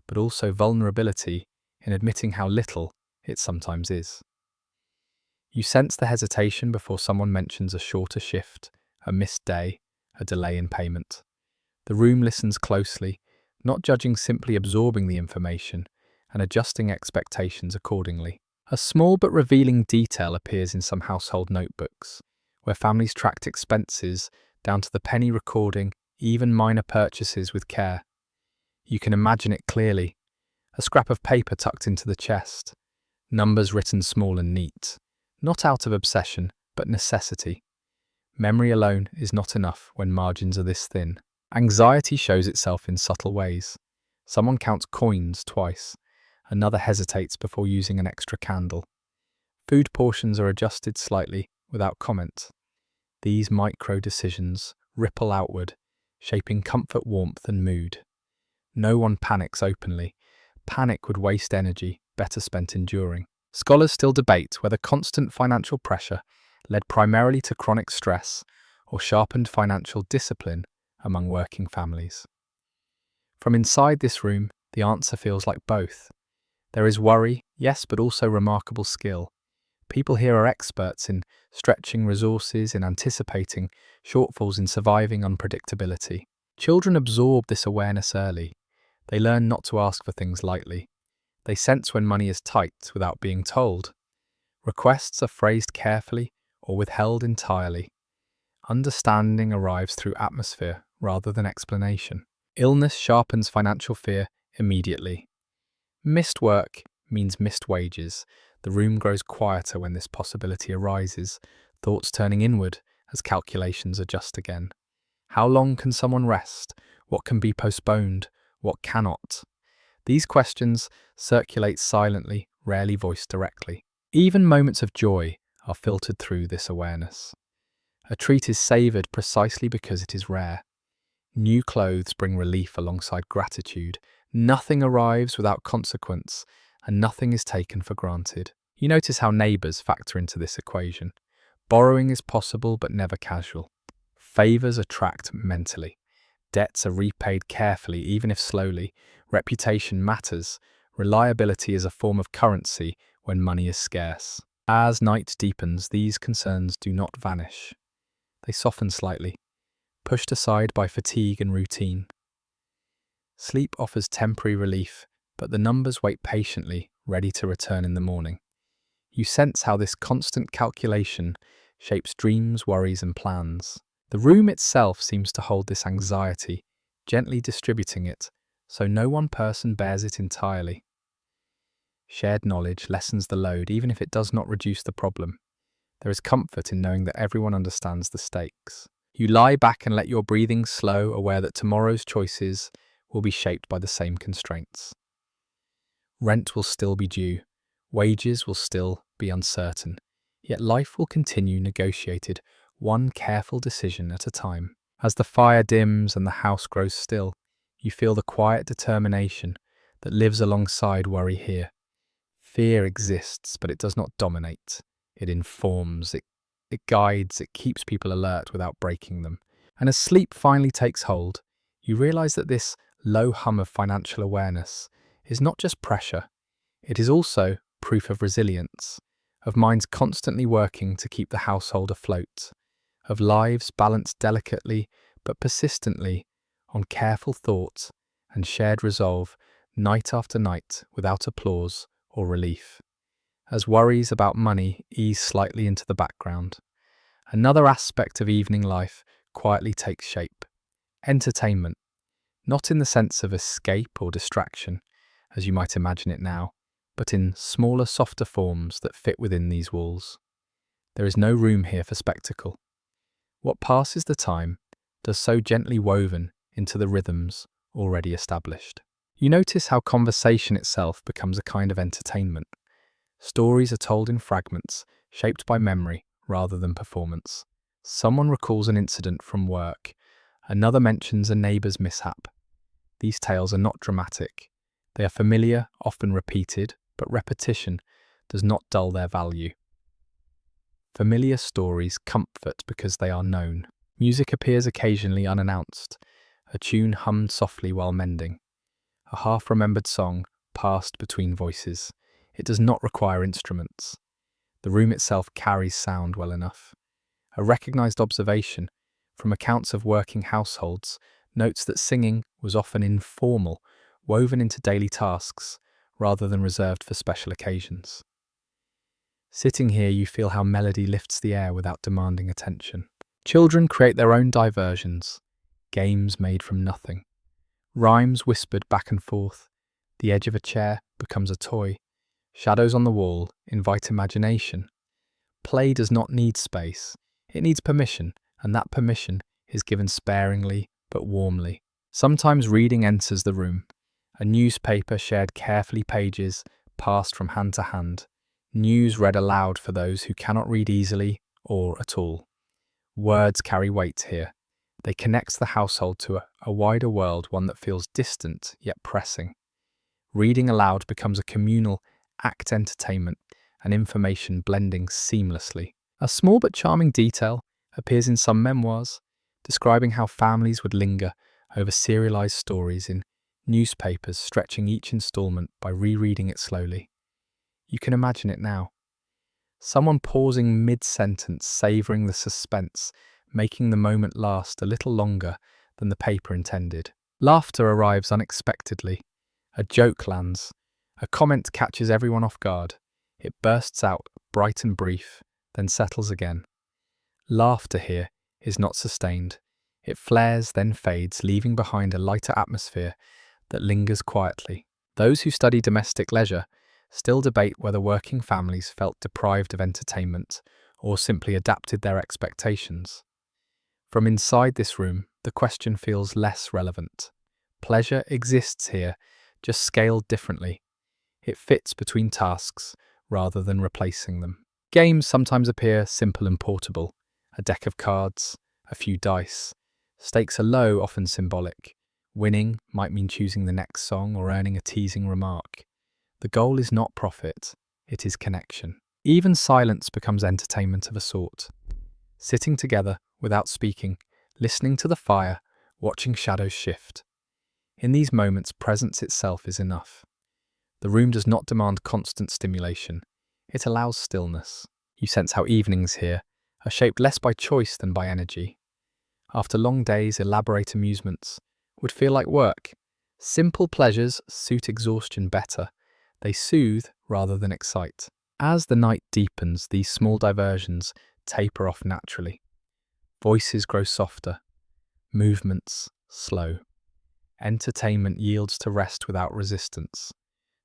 but also vulnerability in admitting how little it sometimes is. You sense the hesitation before someone mentions a shorter shift, a missed day, a delay in payment. The room listens closely, not judging, simply absorbing the information and adjusting expectations accordingly. A small but revealing detail appears in some household notebooks, where families tracked expenses down to the penny, recording even minor purchases with care. You can imagine it clearly. A scrap of paper tucked into the chest, numbers written small and neat, not out of obsession, but necessity. Memory alone is not enough when margins are this thin. Anxiety shows itself in subtle ways. Someone counts coins twice. Another hesitates before using an extra candle. Food portions are adjusted slightly without comment. These micro decisions ripple outward, shaping comfort, warmth, and mood. No one panics openly. Panic would waste energy, better spent enduring. Scholars still debate whether constant financial pressure led primarily to chronic stress or sharpened financial discipline among working families. From inside this room, the answer feels like both. There is worry, yes, but also remarkable skill. People here are experts in stretching resources, in anticipating shortfalls, in surviving unpredictability. Children absorb this awareness early. They learn not to ask for things lightly. They sense when money is tight without being told. Requests are phrased carefully or withheld entirely. Understanding arrives through atmosphere rather than explanation. Illness sharpens financial fear immediately. Missed work means missed wages. The room grows quieter when this possibility arises, thoughts turning inward as calculations adjust again. How long can someone rest? What can be postponed? What cannot? These questions circulate silently, rarely voiced directly. Even moments of joy are filtered through this awareness. A treat is savoured precisely because it is rare. New clothes bring relief alongside gratitude. Nothing arrives without consequence, and nothing is taken for granted. You notice how neighbours factor into this equation. Borrowing is possible but never casual. Favours are tracked mentally. Debts are repaid carefully, even if slowly. Reputation matters. Reliability is a form of currency when money is scarce. As night deepens, these concerns do not vanish. They soften slightly, pushed aside by fatigue and routine. Sleep offers temporary relief, but the numbers wait patiently, ready to return in the morning. You sense how this constant calculation shapes dreams, worries, and plans. The room itself seems to hold this anxiety, gently distributing it, so no one person bears it entirely. Shared knowledge lessens the load, even if it does not reduce the problem. There is comfort in knowing that everyone understands the stakes. You lie back and let your breathing slow, aware that tomorrow's choices will be shaped by the same constraints. Rent will still be due, wages will still be uncertain, yet life will continue negotiated, one careful decision at a time. As the fire dims and the house grows still, you feel the quiet determination that lives alongside worry here. Fear exists, but it does not dominate. It informs, it guides, it keeps people alert without breaking them. And as sleep finally takes hold, you realize that this low hum of financial awareness is not just pressure, it is also proof of resilience. of minds constantly working to keep the household afloat, of lives balanced delicately but persistently on careful thought and shared resolve night after night without applause or relief. As worries about money ease slightly into the background, another aspect of evening life quietly takes shape. Entertainment, not in the sense of escape or distraction, as you might imagine it now, but in smaller, softer forms that fit within these walls. There is no room here for spectacle. What passes the time does so gently woven into the rhythms already established. You notice how conversation itself becomes a kind of entertainment. Stories are told in fragments, shaped by memory rather than performance. Someone recalls an incident from work, another mentions a neighbour's mishap. These tales are not dramatic. They are familiar, often repeated, but repetition does not dull their value. Familiar stories comfort because they are known. Music appears occasionally unannounced, a tune hummed softly while mending, a half-remembered song passed between voices. It does not require instruments. The room itself carries sound well enough. A recognised observation from accounts of working households notes that singing was often informal, woven into daily tasks rather than reserved for special occasions. Sitting here, you feel how melody lifts the air without demanding attention. Children create their own diversions, games made from nothing. Rhymes whispered back and forth. The edge of a chair becomes a toy. Shadows on the wall invite imagination. Play does not need space. It needs permission, and that permission is given sparingly but warmly. Sometimes reading enters the room. A newspaper shared carefully, pages passed from hand to hand. News read aloud for those who cannot read easily or at all. Words carry weight here. They connect the household to a wider world, one that feels distant yet pressing. Reading aloud becomes a communal act entertainment and information blending seamlessly. A small but charming detail appears in some memoirs, describing how families would linger over serialized stories in newspapers, stretching each installment by rereading it slowly. You can imagine it now. Someone pausing mid-sentence, savouring the suspense, making the moment last a little longer than the paper intended. Laughter arrives unexpectedly. A joke lands. A comment catches everyone off guard. It bursts out, bright and brief, then settles again. Laughter here is not sustained. It flares, then fades, leaving behind a lighter atmosphere that lingers quietly. Those who study domestic leisure still debate whether working families felt deprived of entertainment or simply adapted their expectations. From inside this room, the question feels less relevant. Pleasure exists here, just scaled differently. It fits between tasks rather than replacing them. Games sometimes appear simple and portable. A deck of cards, a few dice. Stakes are low, often symbolic. Winning might mean choosing the next song or earning a teasing remark. The goal is not profit, it is connection. Even silence becomes entertainment of a sort. Sitting together, without speaking, listening to the fire, watching shadows shift. In these moments, presence itself is enough. The room does not demand constant stimulation. It allows stillness. You sense how evenings here are shaped less by choice than by energy. After long days, elaborate amusements would feel like work. Simple pleasures suit exhaustion better. They soothe rather than excite. As the night deepens, these small diversions taper off naturally. Voices grow softer, movements slow. Entertainment yields to rest without resistance.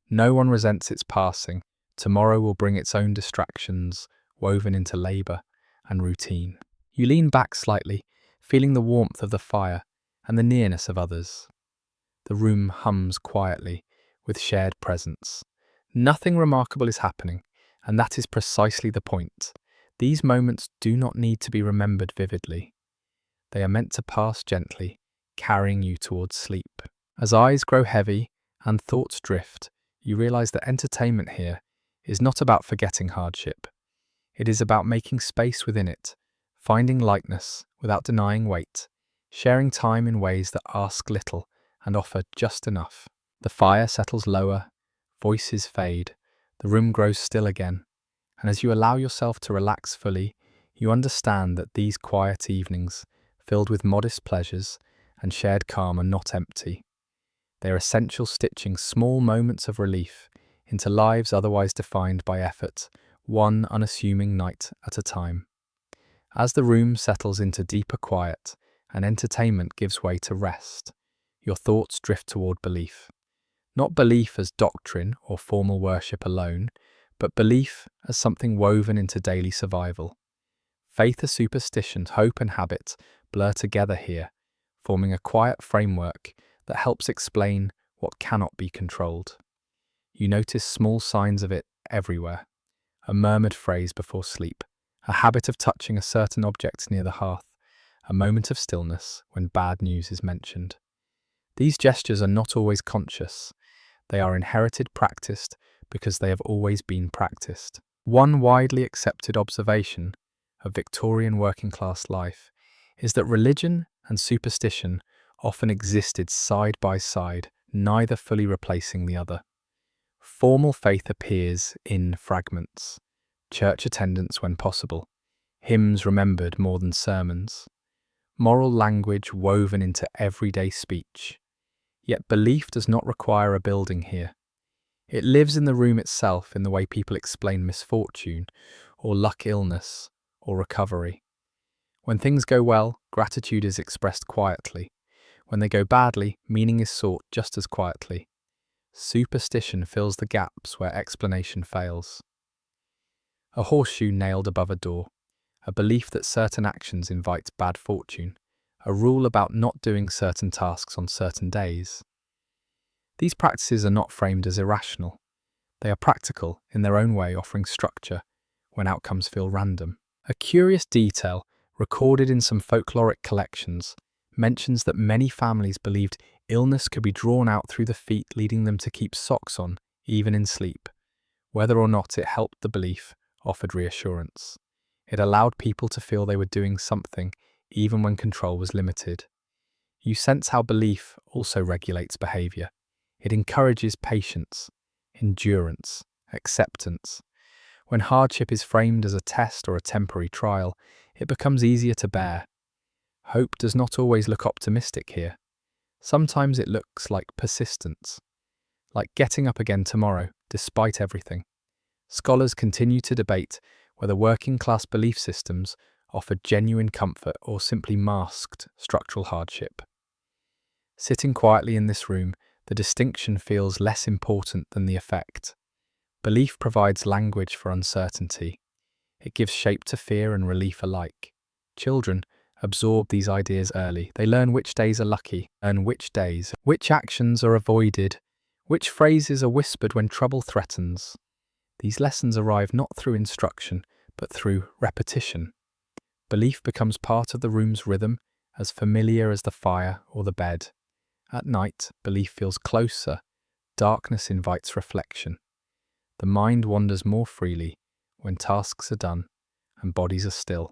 No one resents its passing. Tomorrow will bring its own distractions, woven into labour and routine. You lean back slightly, feeling the warmth of the fire and the nearness of others. The room hums quietly, with shared presence. Nothing remarkable is happening, and that is precisely the point. These moments do not need to be remembered vividly. They are meant to pass gently, carrying you towards sleep. As eyes grow heavy and thoughts drift, you realize that entertainment here is not about forgetting hardship. It is about making space within it, finding lightness without denying weight, sharing time in ways that ask little and offer just enough. The fire settles lower, voices fade, the room grows still again, And as you allow yourself to relax fully, you understand that these quiet evenings, filled with modest pleasures and shared calm, are not empty. They are essential, stitching small moments of relief into lives otherwise defined by effort, one unassuming night at a time. As the room settles into deeper quiet and entertainment gives way to rest, your thoughts drift toward belief. Not belief as doctrine or formal worship alone, but belief as something woven into daily survival. Faith as superstition, hope and habit blur together here, forming a quiet framework that helps explain what cannot be controlled. You notice small signs of it everywhere. A murmured phrase before sleep, a habit of touching a certain object near the hearth, a moment of stillness when bad news is mentioned. These gestures are not always conscious. They are inherited, practiced, because they have always been practiced. One widely accepted observation of Victorian working-class life is that religion and superstition often existed side by side, neither fully replacing the other. Formal faith appears in fragments, church attendance when possible, hymns remembered more than sermons, moral language woven into everyday speech. Yet belief does not require a building here. It lives in the room itself, in the way people explain misfortune, or luck, illness, or recovery. When things go well, gratitude is expressed quietly. When they go badly, meaning is sought just as quietly. Superstition fills the gaps where explanation fails. A horseshoe nailed above a door, a belief that certain actions invite bad fortune, a rule about not doing certain tasks on certain days. These practices are not framed as irrational. They are practical in their own way, offering structure when outcomes feel random. A curious detail recorded in some folkloric collections mentions that many families believed illness could be drawn out through the feet, leading them to keep socks on, even in sleep. Whether or not it helped, the belief offered reassurance. It allowed people to feel they were doing something, even when control was limited. You sense how belief also regulates behavior. It encourages patience, endurance, acceptance. When hardship is framed as a test or a temporary trial, it becomes easier to bear. Hope does not always look optimistic here. Sometimes it looks like persistence, like getting up again tomorrow, despite everything. Scholars continue to debate whether working-class belief systems offered genuine comfort or simply masked structural hardship. Sitting quietly in this room, the distinction feels less important than the effect. Belief provides language for uncertainty. It gives shape to fear and relief alike. Children absorb these ideas early. They learn which days are lucky and which actions are avoided, which phrases are whispered when trouble threatens. These lessons arrive not through instruction, but through repetition. Belief becomes part of the room's rhythm, as familiar as the fire or the bed. At night, belief feels closer. Darkness invites reflection. The mind wanders more freely when tasks are done and bodies are still.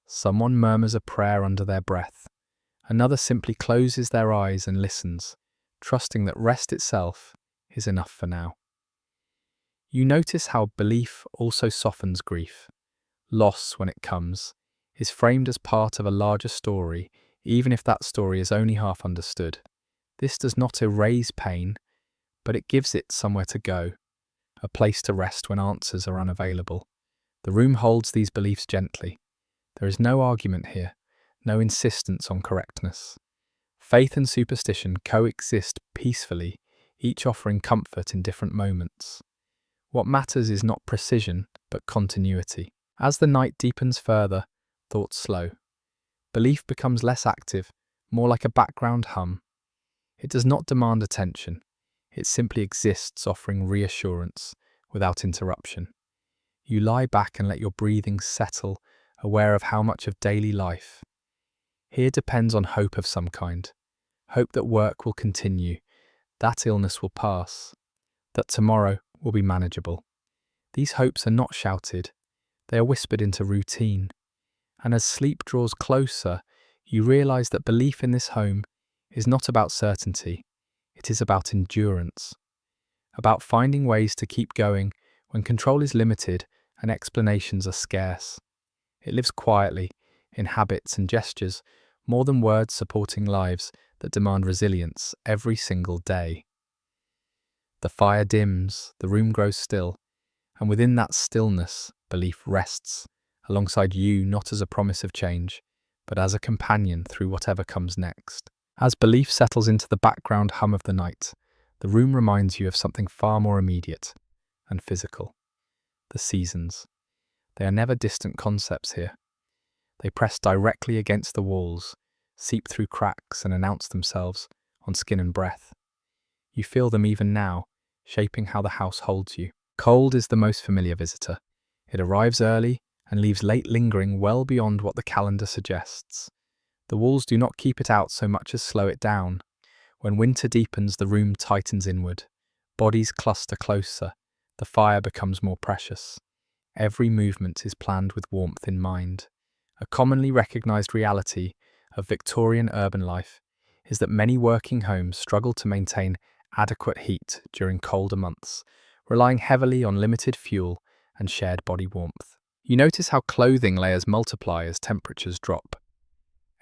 Someone murmurs a prayer under their breath. Another simply closes their eyes and listens, trusting that rest itself is enough for now. You notice how belief also softens grief. Loss, when it comes, is framed as part of a larger story, even if that story is only half understood. This does not erase pain, but it gives it somewhere to go, a place to rest when answers are unavailable. The room holds these beliefs gently. There is no argument here, no insistence on correctness. Faith and superstition coexist peacefully, each offering comfort in different moments. What matters is not precision, but continuity. As the night deepens further, thoughts slow. Belief becomes less active, more like a background hum. It does not demand attention. It simply exists, offering reassurance without interruption. You lie back and let your breathing settle, aware of how much of daily life here depends on hope of some kind. Hope that work will continue, that illness will pass, that tomorrow will be manageable. These hopes are not shouted, they are whispered into routine. And as sleep draws closer, you realize that belief in this home is not about certainty, it is about endurance, about finding ways to keep going when control is limited and explanations are scarce. It lives quietly, in habits and gestures, more than words, supporting lives that demand resilience every single day. The fire dims, the room grows still, and within that stillness, belief rests, alongside you not as a promise of change, but as a companion through whatever comes next. As belief settles into the background hum of the night, the room reminds you of something far more immediate and physical: the seasons. They are never distant concepts here. They press directly against the walls, seep through cracks, and announce themselves on skin and breath. You feel them even now, shaping how the house holds you. Cold is the most familiar visitor. It arrives early and leaves late lingering well beyond what the calendar suggests. The walls do not keep it out so much as slow it down. When winter deepens, the room tightens inward. Bodies cluster closer. The fire becomes more precious. Every movement is planned with warmth in mind. A commonly recognized reality of Victorian urban life is that many working homes struggle to maintain adequate heat during colder months, relying heavily on limited fuel and shared body warmth. You notice how clothing layers multiply as temperatures drop.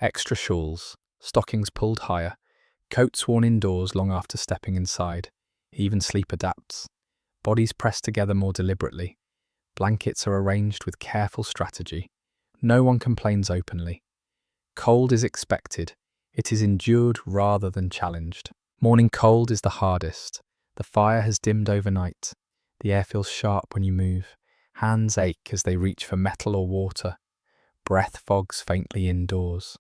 Extra shawls, stockings pulled higher, coats worn indoors long after stepping inside. Even sleep adapts. Bodies pressed together more deliberately. Blankets are arranged with careful strategy. No one complains openly. Cold is expected. It is endured rather than challenged. Morning cold is the hardest. The fire has dimmed overnight. The air feels sharp when you move. Hands ache as they reach for metal or water. Breath fogs faintly indoors.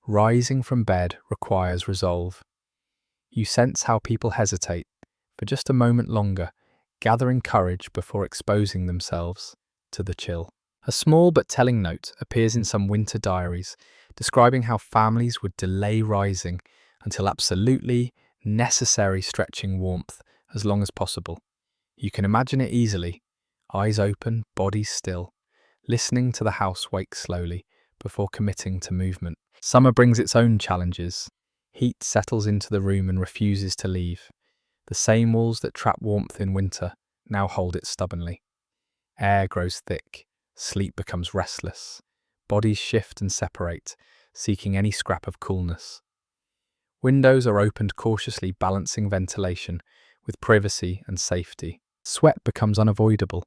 Rising from bed requires resolve. You sense how people hesitate for just a moment longer, gathering courage before exposing themselves to the chill. A small but telling note appears in some winter diaries, describing how families would delay rising until absolutely necessary, stretching warmth as long as possible. You can imagine it easily. Eyes open, bodies still, listening to the house wake slowly before committing to movement. Summer brings its own challenges. Heat settles into the room and refuses to leave. The same walls that trap warmth in winter now hold it stubbornly. Air grows thick. Sleep becomes restless. Bodies shift and separate, seeking any scrap of coolness. Windows are opened cautiously, balancing ventilation with privacy and safety. Sweat becomes unavoidable.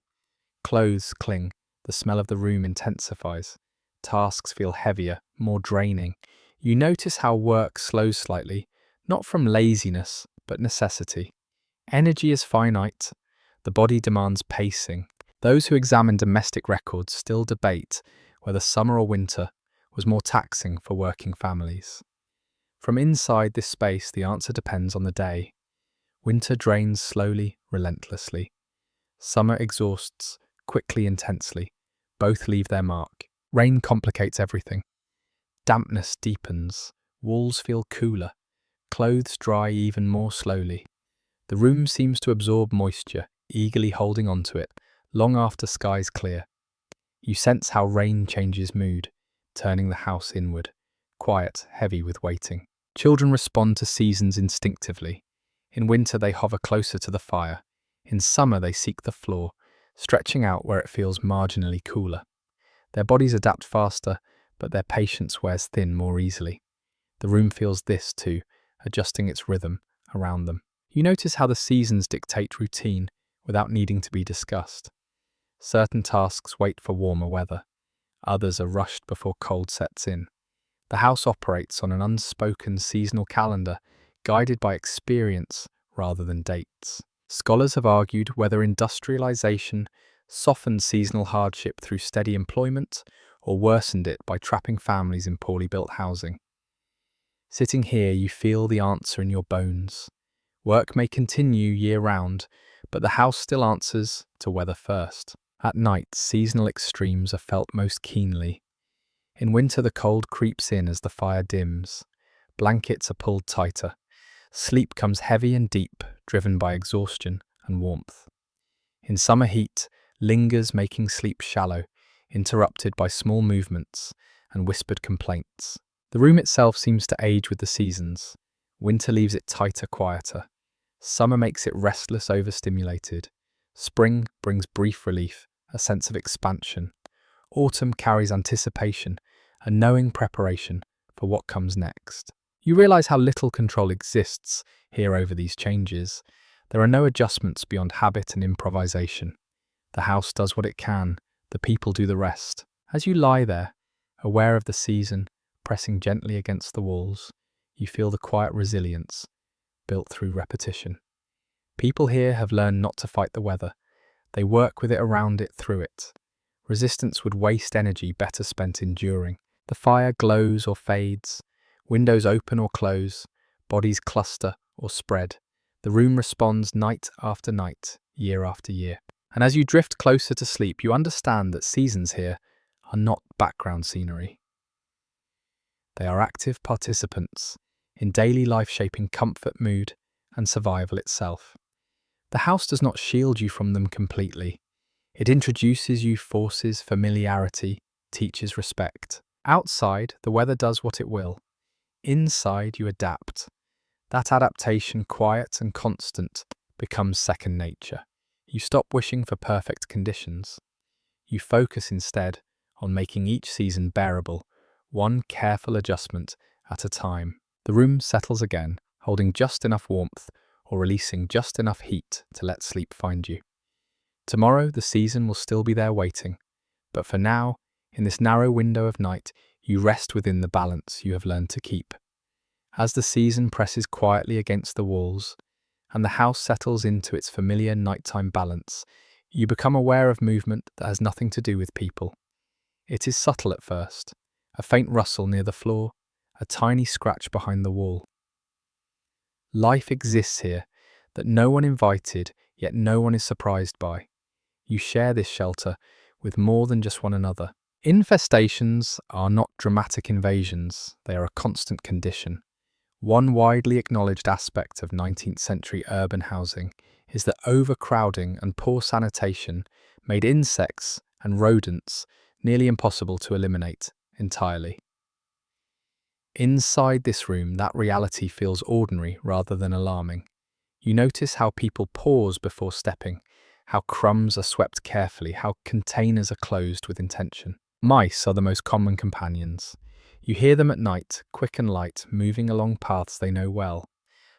Clothes cling. The smell of the room intensifies. Tasks feel heavier, more draining. You notice how work slows slightly, not from laziness, but necessity. Energy is finite. The body demands pacing. Those who examine domestic records still debate whether summer or winter was more taxing for working families. From inside this space, the answer depends on the day. Winter drains slowly, relentlessly. Summer exhausts quickly, intensely. Both leave their mark. Rain complicates everything. Dampness deepens. Walls feel cooler. Clothes dry even more slowly. The room seems to absorb moisture, eagerly holding onto it, long after skies clear. You sense how rain changes mood, turning the house inward, quiet, heavy with waiting. Children respond to seasons instinctively. In winter, they hover closer to the fire. In summer, they seek the floor, stretching out where it feels marginally cooler. Their bodies adapt faster, but their patience wears thin more easily. The room feels this too, adjusting its rhythm around them. You notice how the seasons dictate routine without needing to be discussed. Certain tasks wait for warmer weather. Others are rushed before cold sets in. The house operates on an unspoken seasonal calendar, guided by experience rather than dates. Scholars have argued whether industrialization softened seasonal hardship through steady employment or worsened it by trapping families in poorly built housing. Sitting here, you feel the answer in your bones. Work may continue year-round, but the house still answers to weather first. At night, seasonal extremes are felt most keenly. In winter, the cold creeps in as the fire dims. Blankets are pulled tighter. Sleep comes heavy and deep, driven by exhaustion and warmth. In summer, heat lingers, making sleep shallow, interrupted by small movements and whispered complaints. The room itself seems to age with the seasons. Winter leaves it tighter, quieter. Summer makes it restless, overstimulated. Spring brings brief relief, a sense of expansion. Autumn carries anticipation, a knowing preparation for what comes next. You realize how little control exists here over these changes. There are no adjustments beyond habit and improvisation. The house does what it can, the people do the rest. As you lie there, aware of the season, pressing gently against the walls, you feel the quiet resilience built through repetition. People here have learned not to fight the weather. They work with it, around it, through it. Resistance would waste energy better spent enduring. The fire glows or fades, windows open or close, bodies cluster or spread. The room responds night after night, year after year. And as you drift closer to sleep, you understand that seasons here are not background scenery. They are active participants in daily life, shaping comfort, mood, and survival itself. The house does not shield you from them completely. It introduces you, forces familiarity, teaches respect. Outside, the weather does what it will. Inside, you adapt. That adaptation, quiet and constant, becomes second nature. You stop wishing for perfect conditions. You focus instead on making each season bearable, one careful adjustment at a time. The room settles again, holding just enough warmth or releasing just enough heat to let sleep find you. Tomorrow, the season will still be there waiting, but for now, in this narrow window of night, you rest within the balance you have learned to keep. As the season presses quietly against the walls, and the house settles into its familiar nighttime balance, you become aware of movement that has nothing to do with people. It is subtle at first, a faint rustle near the floor, a tiny scratch behind the wall. Life exists here that no one invited, yet no one is surprised by. You share this shelter with more than just one another. Infestations are not dramatic invasions, they are a constant condition. One widely acknowledged aspect of 19th century urban housing is that overcrowding and poor sanitation made insects and rodents nearly impossible to eliminate entirely. Inside this room, that reality feels ordinary rather than alarming. You notice how people pause before stepping, how crumbs are swept carefully, how containers are closed with intention. Mice are the most common companions. You hear them at night, quick and light, moving along paths they know well.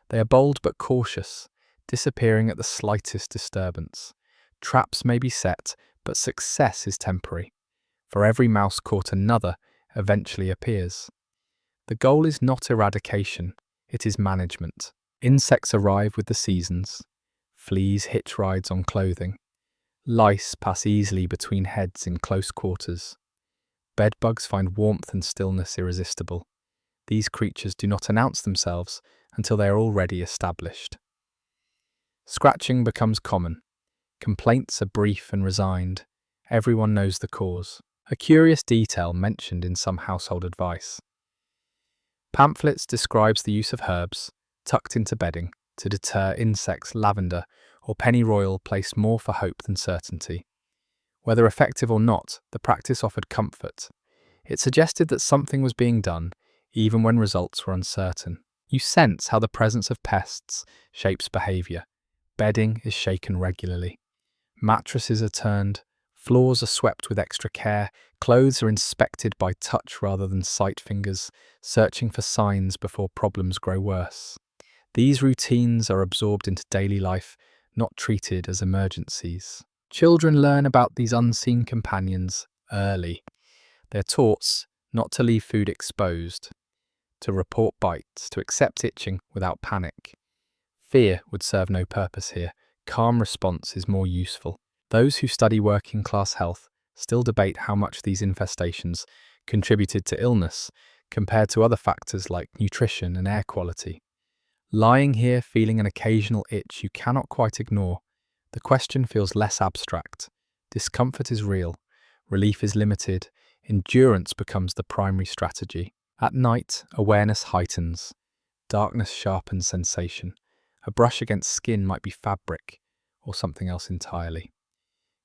They are bold but cautious, disappearing at the slightest disturbance. Traps may be set, but success is temporary. For every mouse caught, another eventually appears. The goal is not eradication, it is management. Insects arrive with the seasons. Fleas hitch rides on clothing. Lice pass easily between heads in close quarters. Bedbugs find warmth and stillness irresistible. These creatures do not announce themselves until they are already established. Scratching becomes common. Complaints are brief and resigned. Everyone knows the cause. A curious detail mentioned in some household advice. Pamphlets describes the use of herbs, tucked into bedding, to deter insects. Lavender or pennyroyal placed more for hope than certainty. Whether effective or not, the practice offered comfort. It suggested that something was being done, even when results were uncertain. You sense how the presence of pests shapes behaviour. Bedding is shaken regularly. Mattresses are turned, floors are swept with extra care, clothes are inspected by touch rather than sight fingers, searching for signs before problems grow worse. These routines are absorbed into daily life, not treated as emergencies. Children learn about these unseen companions early. They're taught not to leave food exposed, to report bites, to accept itching without panic. Fear would serve no purpose here. Calm response is more useful. Those who study working-class health still debate how much these infestations contributed to illness compared to other factors like nutrition and air quality. Lying here feeling an occasional itch you cannot quite ignore, the question feels less abstract. Discomfort is real, relief is limited, endurance becomes the primary strategy. At night, awareness heightens. Darkness sharpens sensation. A brush against skin might be fabric, or something else entirely.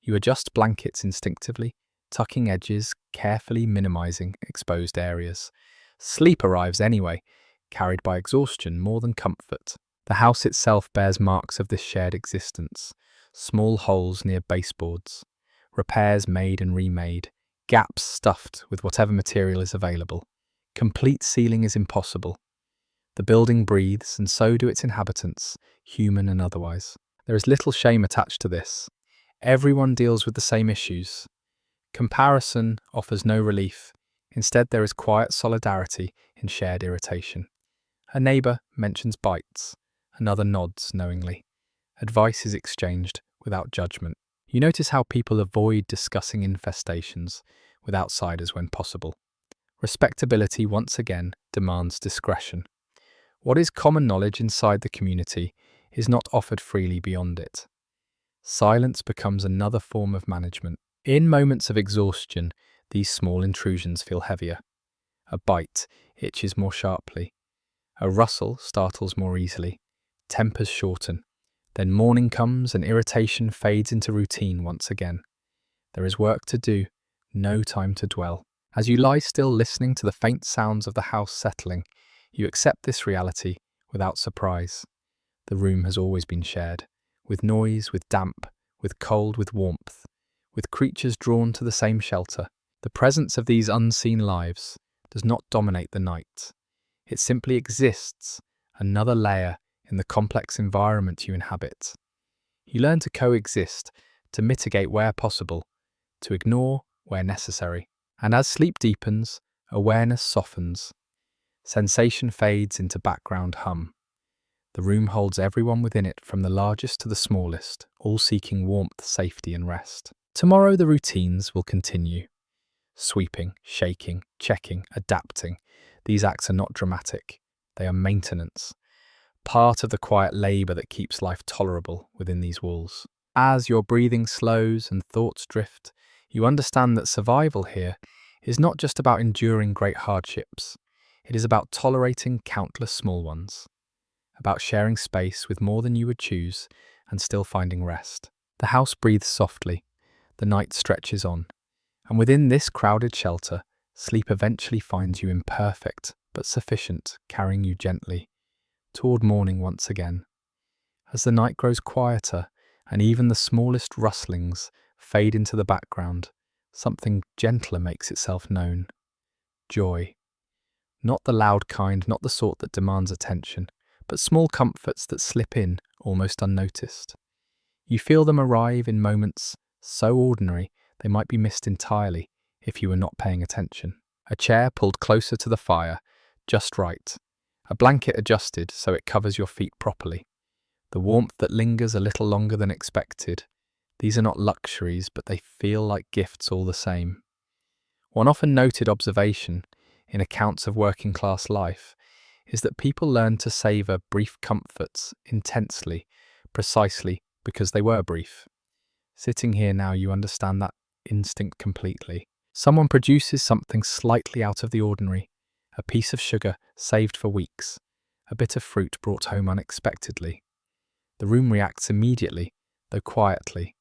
You adjust blankets instinctively, tucking edges, carefully minimizing exposed areas. Sleep arrives anyway, carried by exhaustion more than comfort. The house itself bears marks of this shared existence. small holes near baseboards, repairs made and remade, gaps stuffed with whatever material is available. Complete sealing is impossible. The building breathes, and so do its inhabitants, human and otherwise. There is little shame attached to this. Everyone deals with the same issues. Comparison offers no relief. Instead, there is quiet solidarity in shared irritation. A neighbour mentions bites. Another nods knowingly. Advice is exchanged without judgment. You notice how people avoid discussing infestations with outsiders when possible. Respectability once again demands discretion. What is common knowledge inside the community is not offered freely beyond it. Silence becomes another form of management. In moments of exhaustion, these small intrusions feel heavier. A bite itches more sharply. A rustle startles more easily. Tempers shorten. Then morning comes and irritation fades into routine once again. There is work to do, no time to dwell. As you lie still listening to the faint sounds of the house settling, you accept this reality without surprise. The room has always been shared, with noise, with damp, with cold, with warmth, with creatures drawn to the same shelter. The presence of these unseen lives does not dominate the night. It simply exists, another layer in the complex environment you inhabit. You learn to coexist, to mitigate where possible, to ignore where necessary. And as sleep deepens, awareness softens. Sensation fades into background hum. The room holds everyone within it, from the largest to the smallest, all seeking warmth, safety, and rest. Tomorrow the routines will continue. Sweeping, shaking, checking, adapting. These acts are not dramatic. They are maintenance. Part of the quiet labour that keeps life tolerable within these walls. As your breathing slows and thoughts drift, you understand that survival here is not just about enduring great hardships. It is about tolerating countless small ones. About sharing space with more than you would choose and still finding rest. The house breathes softly. The night stretches on. And within this crowded shelter, sleep eventually finds you imperfect but sufficient, carrying you gently toward morning once again. As the night grows quieter and even the smallest rustlings fade into the background, something gentler makes itself known. Joy. Not the loud kind, not the sort that demands attention, but small comforts that slip in almost unnoticed. You feel them arrive in moments so ordinary they might be missed entirely if you were not paying attention. A chair pulled closer to the fire, just right. A blanket adjusted so it covers your feet properly. The warmth that lingers a little longer than expected. These are not luxuries, but they feel like gifts all the same. One often noted observation in accounts of working class life is that people learn to savour brief comforts intensely, precisely because they were brief. Sitting here now, you understand that instinct completely. Someone produces something slightly out of the ordinary, a piece of sugar saved for weeks, a bit of fruit brought home unexpectedly. The room reacts immediately, though quietly.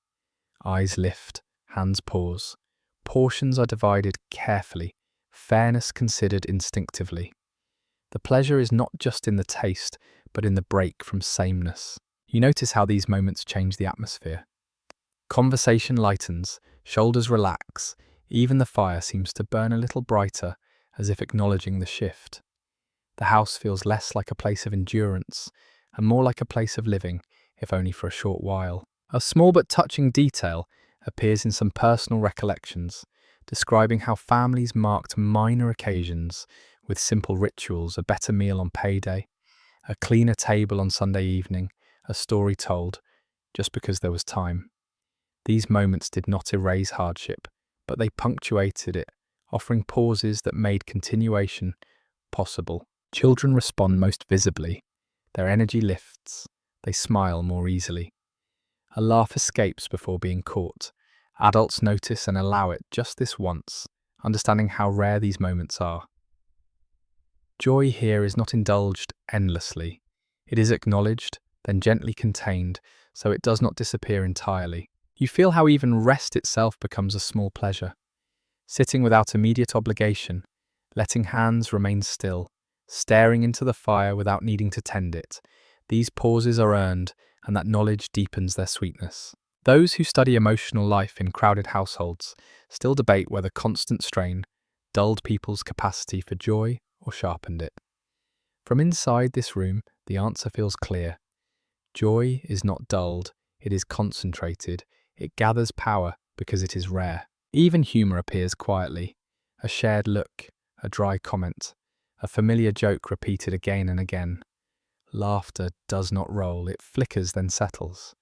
Eyes lift, hands pause. Portions are divided carefully, fairness considered instinctively. The pleasure is not just in the taste, but in the break from sameness. You notice how these moments change the atmosphere. Conversation lightens, shoulders relax, even the fire seems to burn a little brighter, as if acknowledging the shift. The house feels less like a place of endurance, and more like a place of living, if only for a short while. A small but touching detail appears in some personal recollections, describing how families marked minor occasions with simple rituals: a better meal on payday, a cleaner table on Sunday evening, a story told, just because there was time. These moments did not erase hardship, but they punctuated it, offering pauses that made continuation possible. Children respond most visibly. Their energy lifts. They smile more easily. A laugh escapes before being caught. Adults notice and allow it just this once, understanding how rare these moments are. Joy here is not indulged endlessly. It is acknowledged, then gently contained, so it does not disappear entirely. You feel how even rest itself becomes a small pleasure. Sitting without immediate obligation, letting hands remain still, staring into the fire without needing to tend it. These pauses are earned, and that knowledge deepens their sweetness. Those who study emotional life in crowded households still debate whether constant strain dulled people's capacity for joy or sharpened it. From inside this room, the answer feels clear. Joy is not dulled, it is concentrated. It gathers power because it is rare. Even humour appears quietly. A shared look, a dry comment, a familiar joke repeated again and again. Laughter does not roll, it flickers then settles.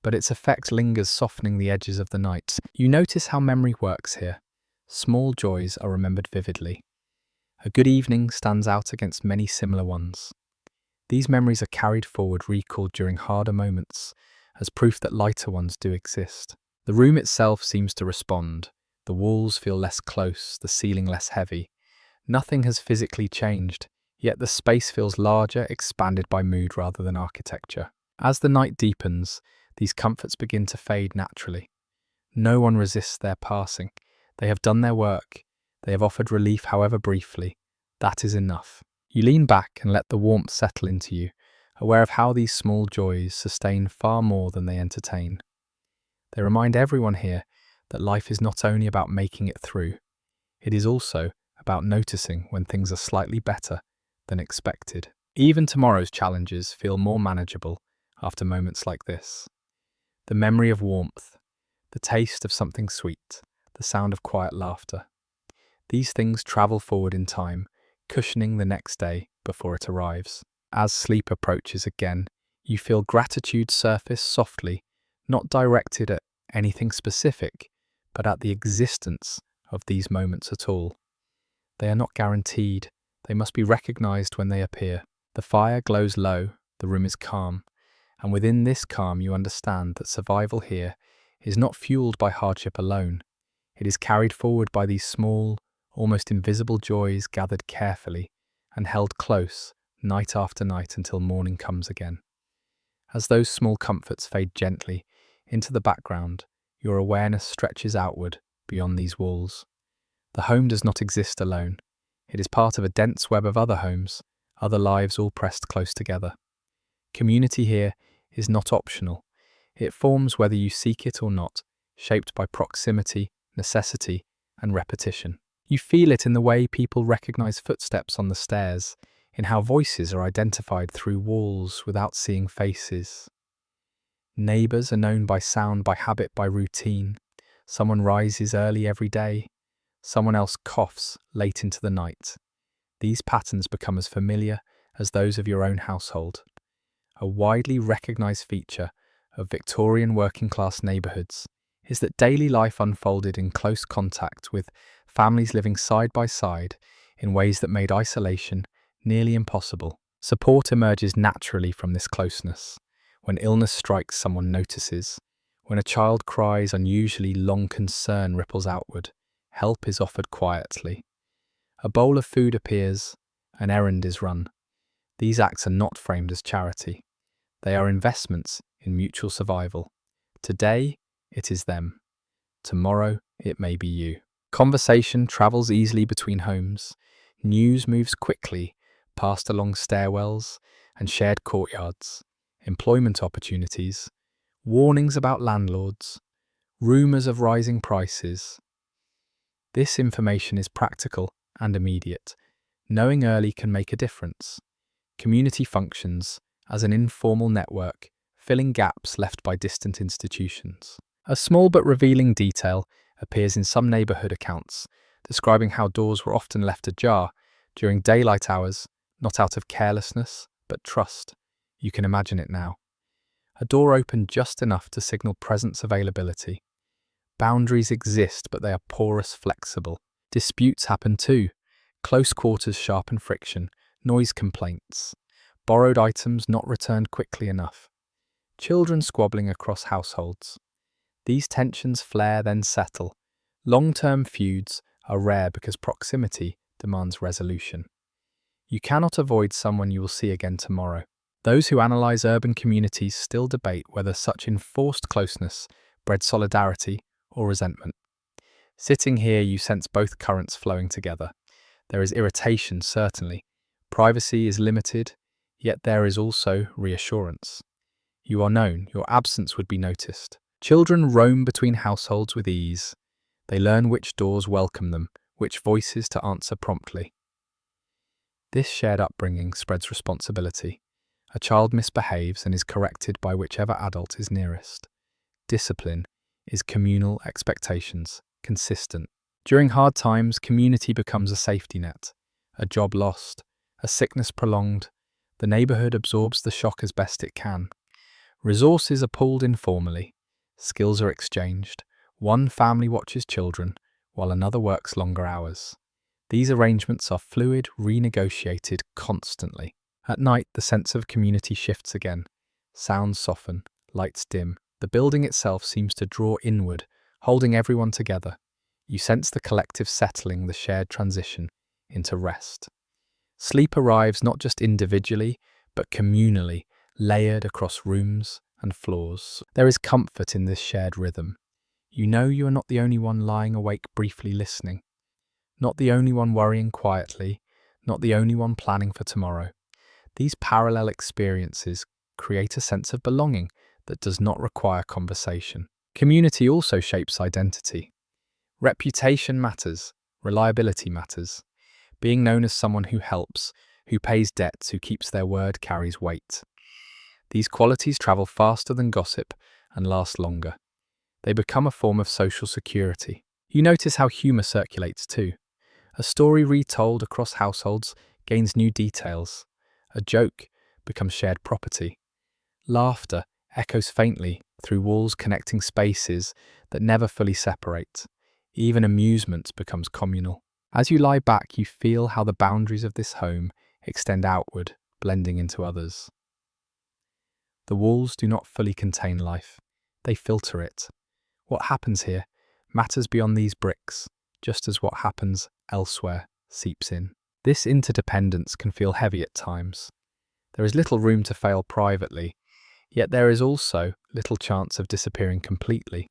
But its effect lingers, softening the edges of the night. You notice how memory works here. Small joys are remembered vividly. A good evening stands out against many similar ones. These memories are carried forward, recalled during harder moments, as proof that lighter ones do exist. The room itself seems to respond. The walls feel less close, the ceiling less heavy. Nothing has physically changed, yet the space feels larger, expanded by mood rather than architecture. As the night deepens, these comforts begin to fade naturally. No one resists their passing. They have done their work. They have offered relief, however briefly. That is enough. You lean back and let the warmth settle into you, aware of how these small joys sustain far more than they entertain. They remind everyone here that life is not only about making it through, it is also about noticing when things are slightly better than expected. Even tomorrow's challenges feel more manageable after moments like this. The memory of warmth, the taste of something sweet, the sound of quiet laughter. These things travel forward in time, cushioning the next day before it arrives. As sleep approaches again, you feel gratitude surface softly, not directed at anything specific, but at the existence of these moments at all. They are not guaranteed, they must be recognized when they appear. The fire glows low, the room is calm, and within this calm you understand that survival here is not fueled by hardship alone. It is carried forward by these small, almost invisible joys gathered carefully and held close night after night until morning comes again. As those small comforts fade gently into the background, your awareness stretches outward beyond these walls. The home does not exist alone. It is part of a dense web of other homes, other lives all pressed close together. Community here is not optional. It forms whether you seek it or not, shaped by proximity, necessity, and repetition. You feel it in the way people recognize footsteps on the stairs, in how voices are identified through walls without seeing faces. Neighbours are known by sound, by habit, by routine. Someone rises early every day. Someone else coughs late into the night. These patterns become as familiar as those of your own household. A widely recognised feature of Victorian working-class neighbourhoods is that daily life unfolded in close contact with families living side by side in ways that made isolation nearly impossible. Support emerges naturally from this closeness. When illness strikes, someone notices. When a child cries, unusually long concern ripples outward. Help is offered quietly. A bowl of food appears, an errand is run. These acts are not framed as charity. They are investments in mutual survival. Today, it is them. Tomorrow, it may be you. Conversation travels easily between homes. News moves quickly past along stairwells and shared courtyards. Employment opportunities, warnings about landlords, rumours of rising prices. This information is practical and immediate. Knowing early can make a difference. Community functions as an informal network, filling gaps left by distant institutions. A small but revealing detail appears in some neighbourhood accounts, describing how doors were often left ajar during daylight hours, not out of carelessness, but trust. You can imagine it now. A door opened just enough to signal presence availability. Boundaries exist, but they are porous, flexible. Disputes happen too. Close quarters sharpen friction, noise complaints, borrowed items not returned quickly enough, children squabbling across households. These tensions flare then settle. Long-term feuds are rare because proximity demands resolution. You cannot avoid someone you will see again tomorrow. Those who analyse urban communities still debate whether such enforced closeness bred solidarity or resentment. Sitting here, you sense both currents flowing together. There is irritation, certainly. Privacy is limited, yet there is also reassurance. You are known, your absence would be noticed. Children roam between households with ease. They learn which doors welcome them, which voices to answer promptly. This shared upbringing spreads responsibility. A child misbehaves and is corrected by whichever adult is nearest. Discipline is communal expectations, consistent. During hard times, community becomes a safety net. A job lost, a sickness prolonged, the neighbourhood absorbs the shock as best it can. Resources are pooled informally. Skills are exchanged. One family watches children, while another works longer hours. These arrangements are fluid, renegotiated constantly. At night, the sense of community shifts again. Sounds soften, lights dim. The building itself seems to draw inward, holding everyone together. You sense the collective settling, the shared transition into rest. Sleep arrives not just individually, but communally, layered across rooms and floors. There is comfort in this shared rhythm. You know you are not the only one lying awake briefly listening, not the only one worrying quietly, not the only one planning for tomorrow. These parallel experiences create a sense of belonging that does not require conversation. Community also shapes identity. Reputation matters, reliability matters. Being known as someone who helps, who pays debts, who keeps their word carries weight. These qualities travel faster than gossip and last longer. They become a form of social security. You notice how humour circulates too. A story retold across households gains new details. A joke becomes shared property. Laughter echoes faintly through walls connecting spaces that never fully separate. Even amusement becomes communal. As you lie back, you feel how the boundaries of this home extend outward, blending into others. The walls do not fully contain life. They filter it. What happens here matters beyond these bricks, just as what happens elsewhere seeps in. This interdependence can feel heavy at times. There is little room to fail privately, yet there is also little chance of disappearing completely.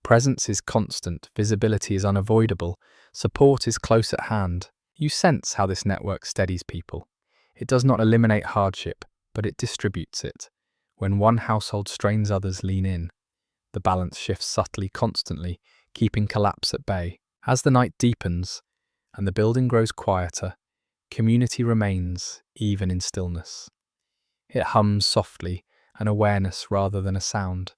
Presence is constant, visibility is unavoidable, support is close at hand. You sense how this network steadies people. It does not eliminate hardship, but it distributes it. When one household strains, others lean in. The balance shifts subtly, constantly, keeping collapse at bay. As the night deepens and the building grows quieter, community remains, even in stillness. It hums softly, an awareness rather than a sound.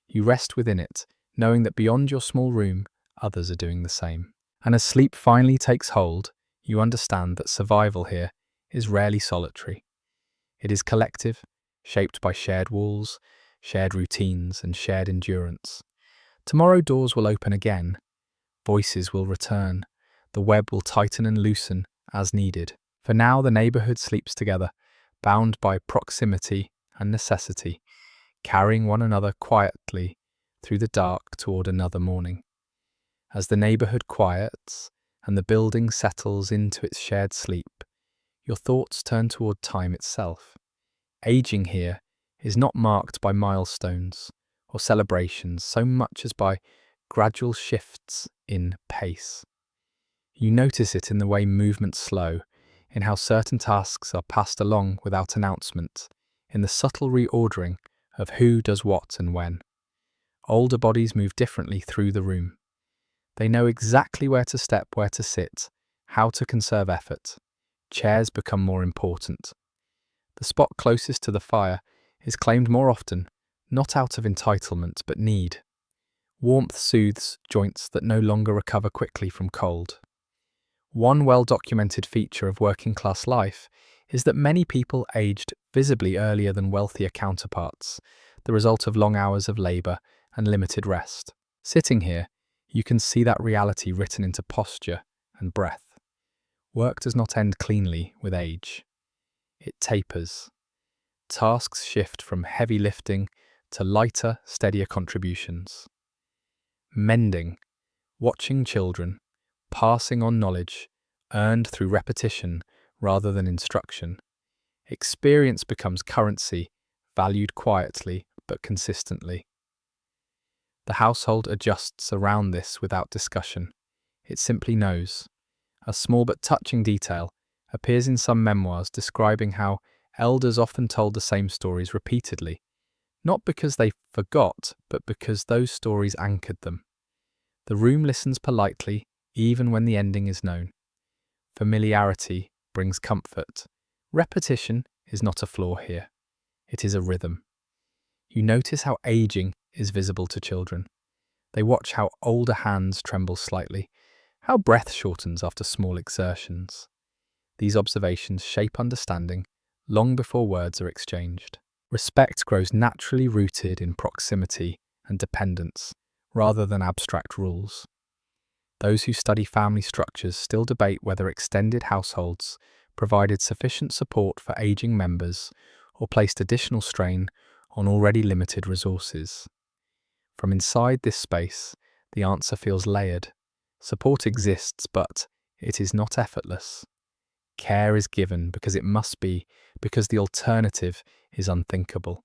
You rest within it, knowing that beyond your small room, others are doing the same. And as sleep finally takes hold, you understand that survival here is rarely solitary. It is collective, shaped by shared walls, shared routines, and shared endurance. Tomorrow doors will open again, voices will return, the web will tighten and loosen as needed. For now, the neighbourhood sleeps together, bound by proximity and necessity, carrying one another quietly through the dark toward another morning. As the neighbourhood quiets and the building settles into its shared sleep, your thoughts turn toward time itself. Aging here is not marked by milestones or celebrations so much as by gradual shifts in pace. You notice it in the way movements slow, in how certain tasks are passed along without announcement, in the subtle reordering of who does what and when. Older bodies move differently through the room. They know exactly where to step, where to sit, how to conserve effort. Chairs become more important. The spot closest to the fire is claimed more often, not out of entitlement but need. Warmth soothes joints that no longer recover quickly from cold. One well-documented feature of working-class life is that many people aged visibly earlier than wealthier counterparts, the result of long hours of labour and limited rest. Sitting here, you can see that reality written into posture and breath. Work does not end cleanly with age. It tapers. Tasks shift from heavy lifting to lighter, steadier contributions. Mending, watching children, passing on knowledge, earned through repetition rather than instruction. Experience becomes currency, valued quietly but consistently. The household adjusts around this without discussion. It simply knows. A small but touching detail appears in some memoirs describing how elders often told the same stories repeatedly, not because they forgot, but because those stories anchored them. The room listens politely, even when the ending is known. Familiarity brings comfort. Repetition is not a flaw here. It is a rhythm. You notice how aging is visible to children. They watch how older hands tremble slightly, how breath shortens after small exertions. These observations shape understanding long before words are exchanged. Respect grows naturally rooted in proximity and dependence, rather than abstract rules. Those who study family structures still debate whether extended households provided sufficient support for aging members or placed additional strain on already limited resources. From inside this space, the answer feels layered. Support exists, but it is not effortless. Care is given because it must be, because the alternative is unthinkable.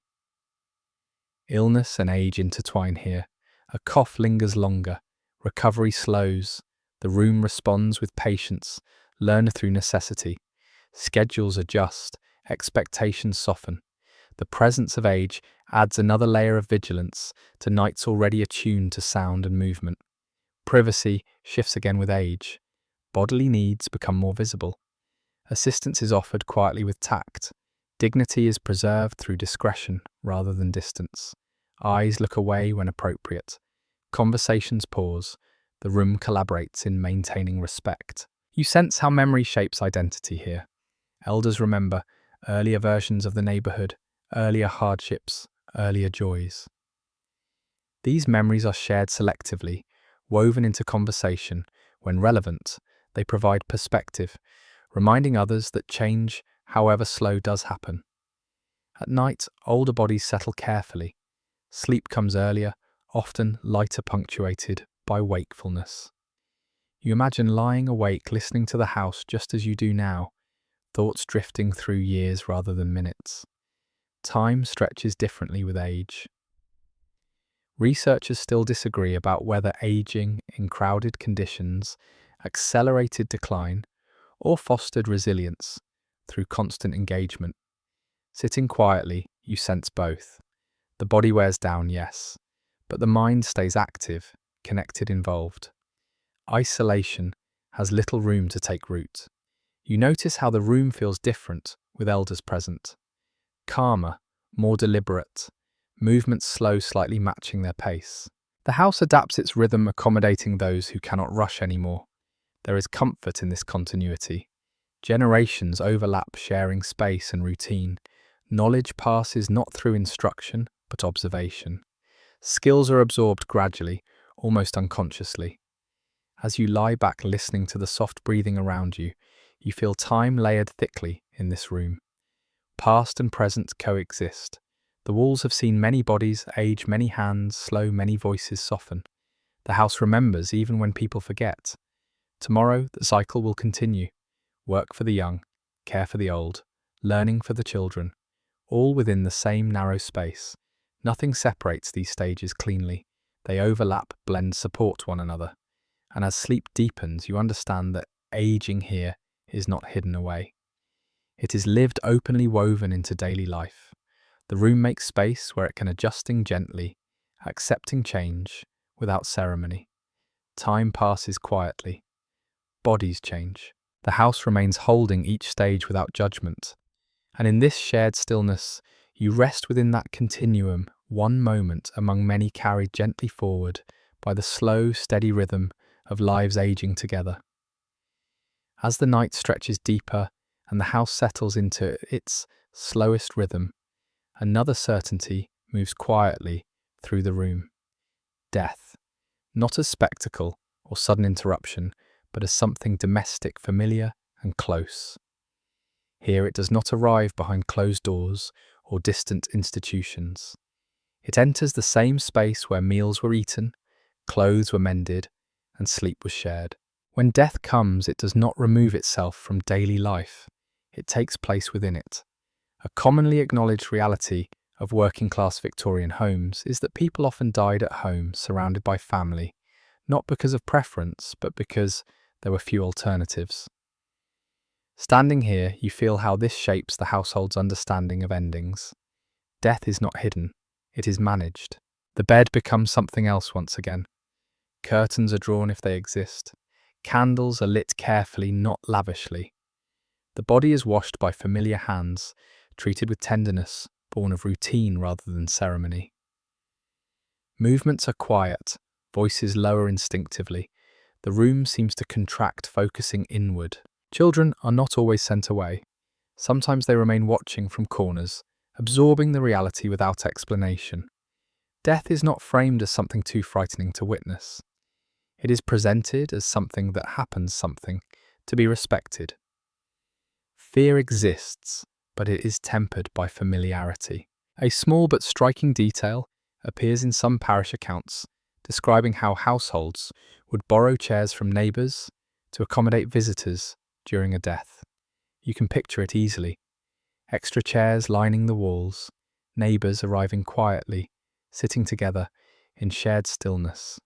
Illness and age intertwine here. A cough lingers longer, recovery slows, the room responds with patience, learned through necessity. Schedules adjust, expectations soften. The presence of age adds another layer of vigilance to nights already attuned to sound and movement. Privacy shifts again with age. Bodily needs become more visible. Assistance is offered quietly with tact. Dignity is preserved through discretion rather than distance. Eyes look away when appropriate. Conversations pause. The room collaborates in maintaining respect. You sense how memory shapes identity here. Elders remember earlier versions of the neighborhood, earlier hardships, earlier joys. These memories are shared selectively, woven into conversation. When relevant, they provide perspective, reminding others that change, however slow, does happen. At night, older bodies settle carefully. Sleep comes earlier, often lighter, punctuated by wakefulness. You imagine lying awake listening to the house just as you do now, thoughts drifting through years rather than minutes. Time stretches differently with age. Researchers still disagree about whether aging in crowded conditions accelerated decline or fostered resilience through constant engagement. Sitting quietly, you sense both. The body wears down, yes, but the mind stays active, connected, involved. Isolation has little room to take root. You notice how the room feels different with elders present. Calmer, more deliberate, movements slow, slightly matching their pace. The house adapts its rhythm, accommodating those who cannot rush anymore. There is comfort in this continuity. Generations overlap, sharing space and routine. Knowledge passes not through instruction, but observation. Skills are absorbed gradually, almost unconsciously. As you lie back listening to the soft breathing around you, you feel time layered thickly in this room. Past and present coexist. The walls have seen many bodies age, many hands slow, many voices soften. The house remembers even when people forget. Tomorrow, the cycle will continue. Work for the young, care for the old, learning for the children, all within the same narrow space. Nothing separates these stages cleanly. They overlap, blend, support one another. And as sleep deepens, you understand that aging here is not hidden away. It is lived openly, woven into daily life. The room makes space where it can adjusting gently, accepting change without ceremony. Time passes quietly. Bodies change. The house remains holding each stage without judgment. And in this shared stillness, you rest within that continuum, one moment among many carried gently forward by the slow, steady rhythm of lives aging together. As the night stretches deeper and the house settles into its slowest rhythm, another certainty moves quietly through the room. Death, not as spectacle or sudden interruption, but as something domestic, familiar and close. Here it does not arrive behind closed doors or distant institutions. It enters the same space where meals were eaten, clothes were mended, and sleep was shared. When death comes, it does not remove itself from daily life. It takes place within it. A commonly acknowledged reality of working-class Victorian homes is that people often died at home, surrounded by family, not because of preference, but because there were few alternatives. Standing here, you feel how this shapes the household's understanding of endings. Death is not hidden, It is managed. The bed becomes something else once again. Curtains are drawn if they exist. Candles are lit carefully, not lavishly. The body is washed by familiar hands, treated with tenderness, born of routine rather than ceremony. Movements are quiet, voices lower instinctively. The room seems to contract, focusing inward. Children are not always sent away. Sometimes they remain watching from corners, absorbing the reality without explanation. Death is not framed as something too frightening to witness. It is presented as something that happens, something to be respected. Fear exists, but it is tempered by familiarity. A small but striking detail appears in some parish accounts, describing how households would borrow chairs from neighbours to accommodate visitors during a death. You can picture it easily. Extra chairs lining the walls, neighbours arriving quietly, sitting together in shared stillness.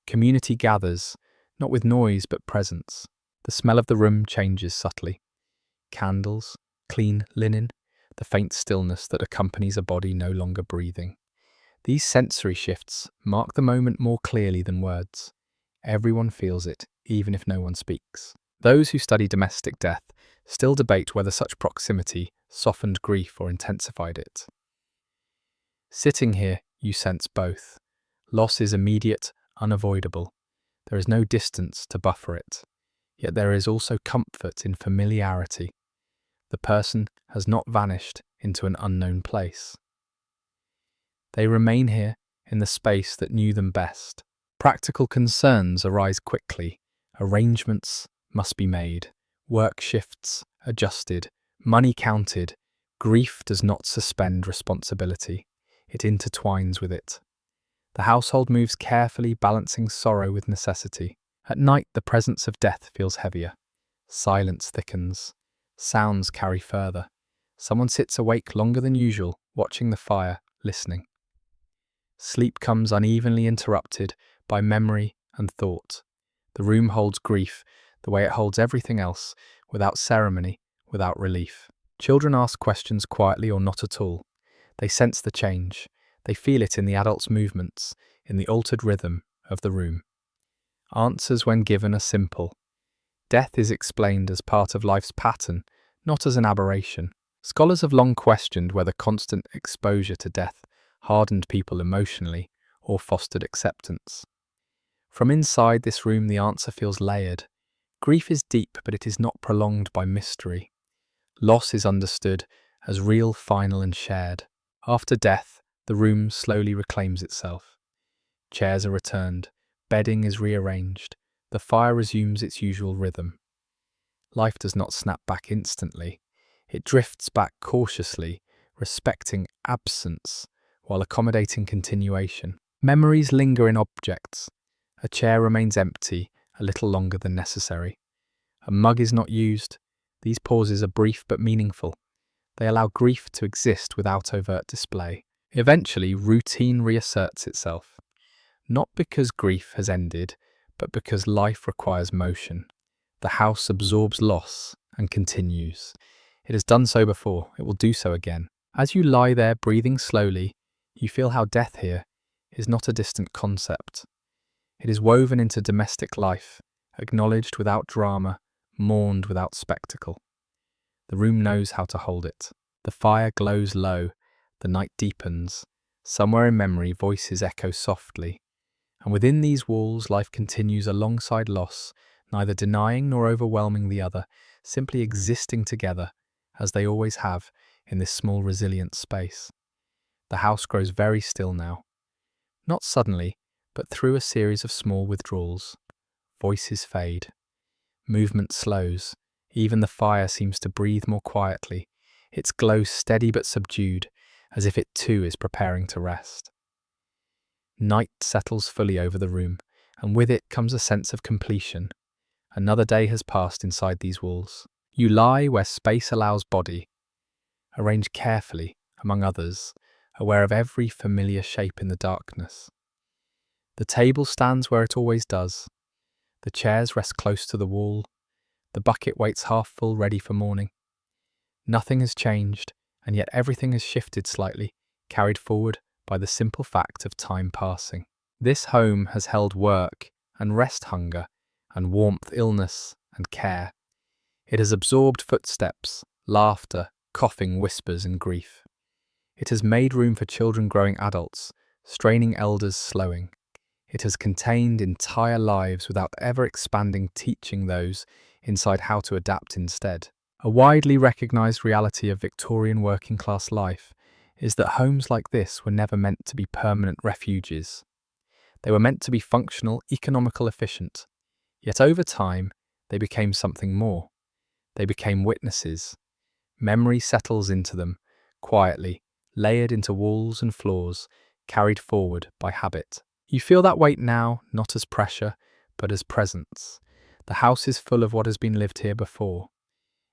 Community gathers, not with noise but presence. The smell of the room changes subtly. Candles, clean linen, the faint stillness that accompanies a body no longer breathing. These sensory shifts mark the moment more clearly than words. Everyone feels it, even if no one speaks. Those who study domestic death still debate whether such proximity softened grief or intensified it. Sitting here, you sense both. Loss is immediate, unavoidable. There is no distance to buffer it. Yet there is also comfort in familiarity. The person has not vanished into an unknown place. They remain here in the space that knew them best. Practical concerns arise quickly. Arrangements must be made. Work shifts adjusted. Money counted. Grief does not suspend responsibility. It intertwines with it. The household moves carefully, balancing sorrow with necessity. At night, the presence of death feels heavier. Silence thickens. Sounds carry further. Someone sits awake longer than usual, watching the fire, listening. Sleep comes unevenly interrupted by memory and thought. The room holds grief the way it holds everything else, without ceremony, without relief. Children ask questions quietly or not at all. They sense the change. They feel it in the adults' movements, in the altered rhythm of the room. Answers, when given, are simple. Death is explained as part of life's pattern, not as an aberration. Scholars have long questioned whether constant exposure to death hardened people emotionally or fostered acceptance. From inside this room, the answer feels layered. Grief is deep, but it is not prolonged by mystery. Loss is understood as real, final, and shared. After death, the room slowly reclaims itself. Chairs are returned, bedding is rearranged, the fire resumes its usual rhythm. Life does not snap back instantly. It drifts back cautiously, respecting absence while accommodating continuation. Memories linger in objects. A chair remains empty a little longer than necessary. A mug is not used. These pauses are brief but meaningful. They allow grief to exist without overt display. Eventually, routine reasserts itself. Not because grief has ended, but because life requires motion. The house absorbs loss and continues. It has done so before, it will do so again. As you lie there breathing slowly, you feel how death here is not a distant concept. It is woven into domestic life, acknowledged without drama, mourned without spectacle. The room knows how to hold it. The fire glows low, the night deepens. Somewhere in memory, voices echo softly. And within these walls, life continues alongside loss, neither denying nor overwhelming the other, simply existing together, as they always have, in this small, resilient space. The house grows very still now. Not suddenly, but through a series of small withdrawals. Voices fade. Movement slows. Even the fire seems to breathe more quietly, its glow steady but subdued, as if it too is preparing to rest. Night settles fully over the room, and with it comes a sense of completion. Another day has passed inside these walls. You lie where space allows body, arranged carefully among others, aware of every familiar shape in the darkness. The table stands where it always does. The chairs rest close to the wall. The bucket waits half full, ready for morning. Nothing has changed, and yet everything has shifted slightly, carried forward by the simple fact of time passing. This home has held work and rest hunger and warmth, illness and care. It has absorbed footsteps, laughter, coughing, whispers and grief. It has made room for children growing adults, straining elders slowing. It has contained entire lives without ever expanding, teaching those inside how to adapt instead. A widely recognised reality of Victorian working-class life is that homes like this were never meant to be permanent refuges. They were meant to be functional, economical, efficient. Yet over time, they became something more. They became witnesses. Memory settles into them, quietly, layered into walls and floors, carried forward by habit. You feel that weight now, not as pressure, but as presence. The house is full of what has been lived here before.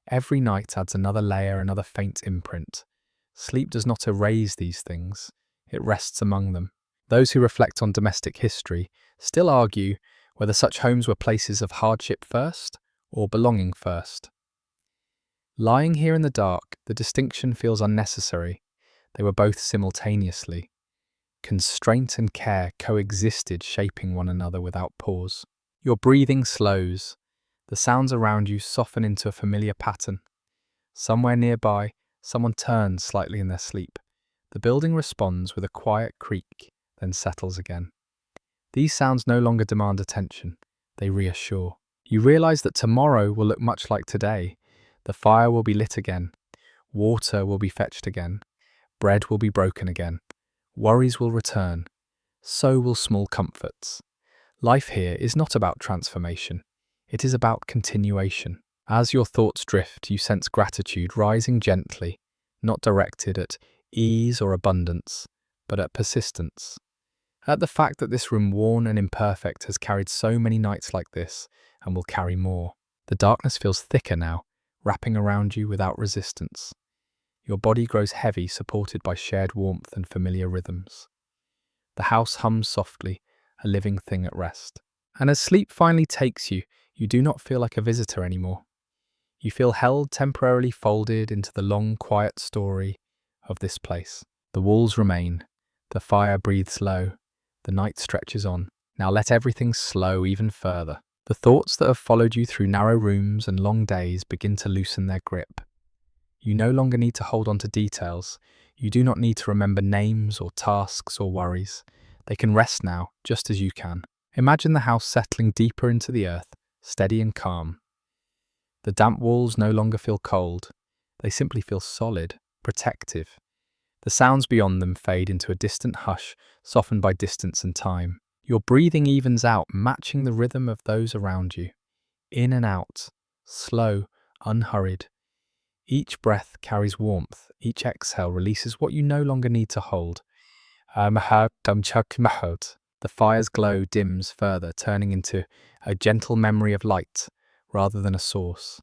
Every night adds another layer, another faint imprint. Sleep does not erase these things, it rests among them. Those who reflect on domestic history still argue whether such homes were places of hardship first or belonging first. Lying here in the dark, the distinction feels unnecessary. They were both simultaneously. Constraint and care coexisted, shaping one another without pause. Your breathing slows. The sounds around you soften into a familiar pattern. Somewhere nearby, someone turns slightly in their sleep. The building responds with a quiet creak, then settles again. These sounds no longer demand attention. They reassure. You realize that tomorrow will look much like today. The fire will be lit again. Water will be fetched again. Bread will be broken again. Worries will return. So will small comforts. Life here is not about transformation. It is about continuation. As your thoughts drift, you sense gratitude rising gently, not directed at ease or abundance, but at persistence. At the fact that this room, worn and imperfect, has carried so many nights like this and will carry more. The darkness feels thicker now, wrapping around you without resistance. Your body grows heavy, supported by shared warmth and familiar rhythms. The house hums softly, a living thing at rest. And as sleep finally takes you, you do not feel like a visitor anymore. You feel held, temporarily folded into the long, quiet story of this place. The walls remain. The fire breathes low. The night stretches on. Now let everything slow even further. The thoughts that have followed you through narrow rooms and long days begin to loosen their grip. You no longer need to hold on to details. You do not need to remember names or tasks or worries. They can rest now, just as you can. Imagine the house settling deeper into the earth, steady and calm. The damp walls no longer feel cold. They simply feel solid, protective. The sounds beyond them fade into a distant hush, softened by distance and time. Your breathing evens out, matching the rhythm of those around you. In and out, slow, unhurried. Each breath carries warmth. Each exhale releases what you no longer need to hold. The fire's glow dims further, turning into a gentle memory of light rather than a source.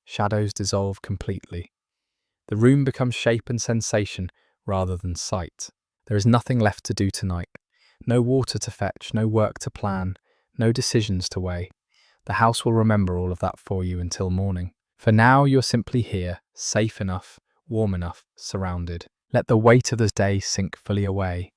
Shadows dissolve completely. The room becomes shape and sensation rather than sight. There is nothing left to do tonight. No water to fetch, no work to plan, no decisions to weigh. The house will remember all of that for you until morning. For now, you're simply here, safe enough, warm enough, surrounded. Let the weight of the day sink fully away.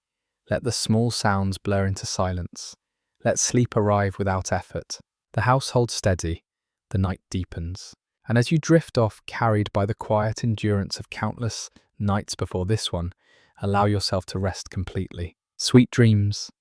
Let the small sounds blur into silence. Let sleep arrive without effort. The house holds steady. The night deepens. And as you drift off, carried by the quiet endurance of countless nights before this one, allow yourself to rest completely. Sweet dreams.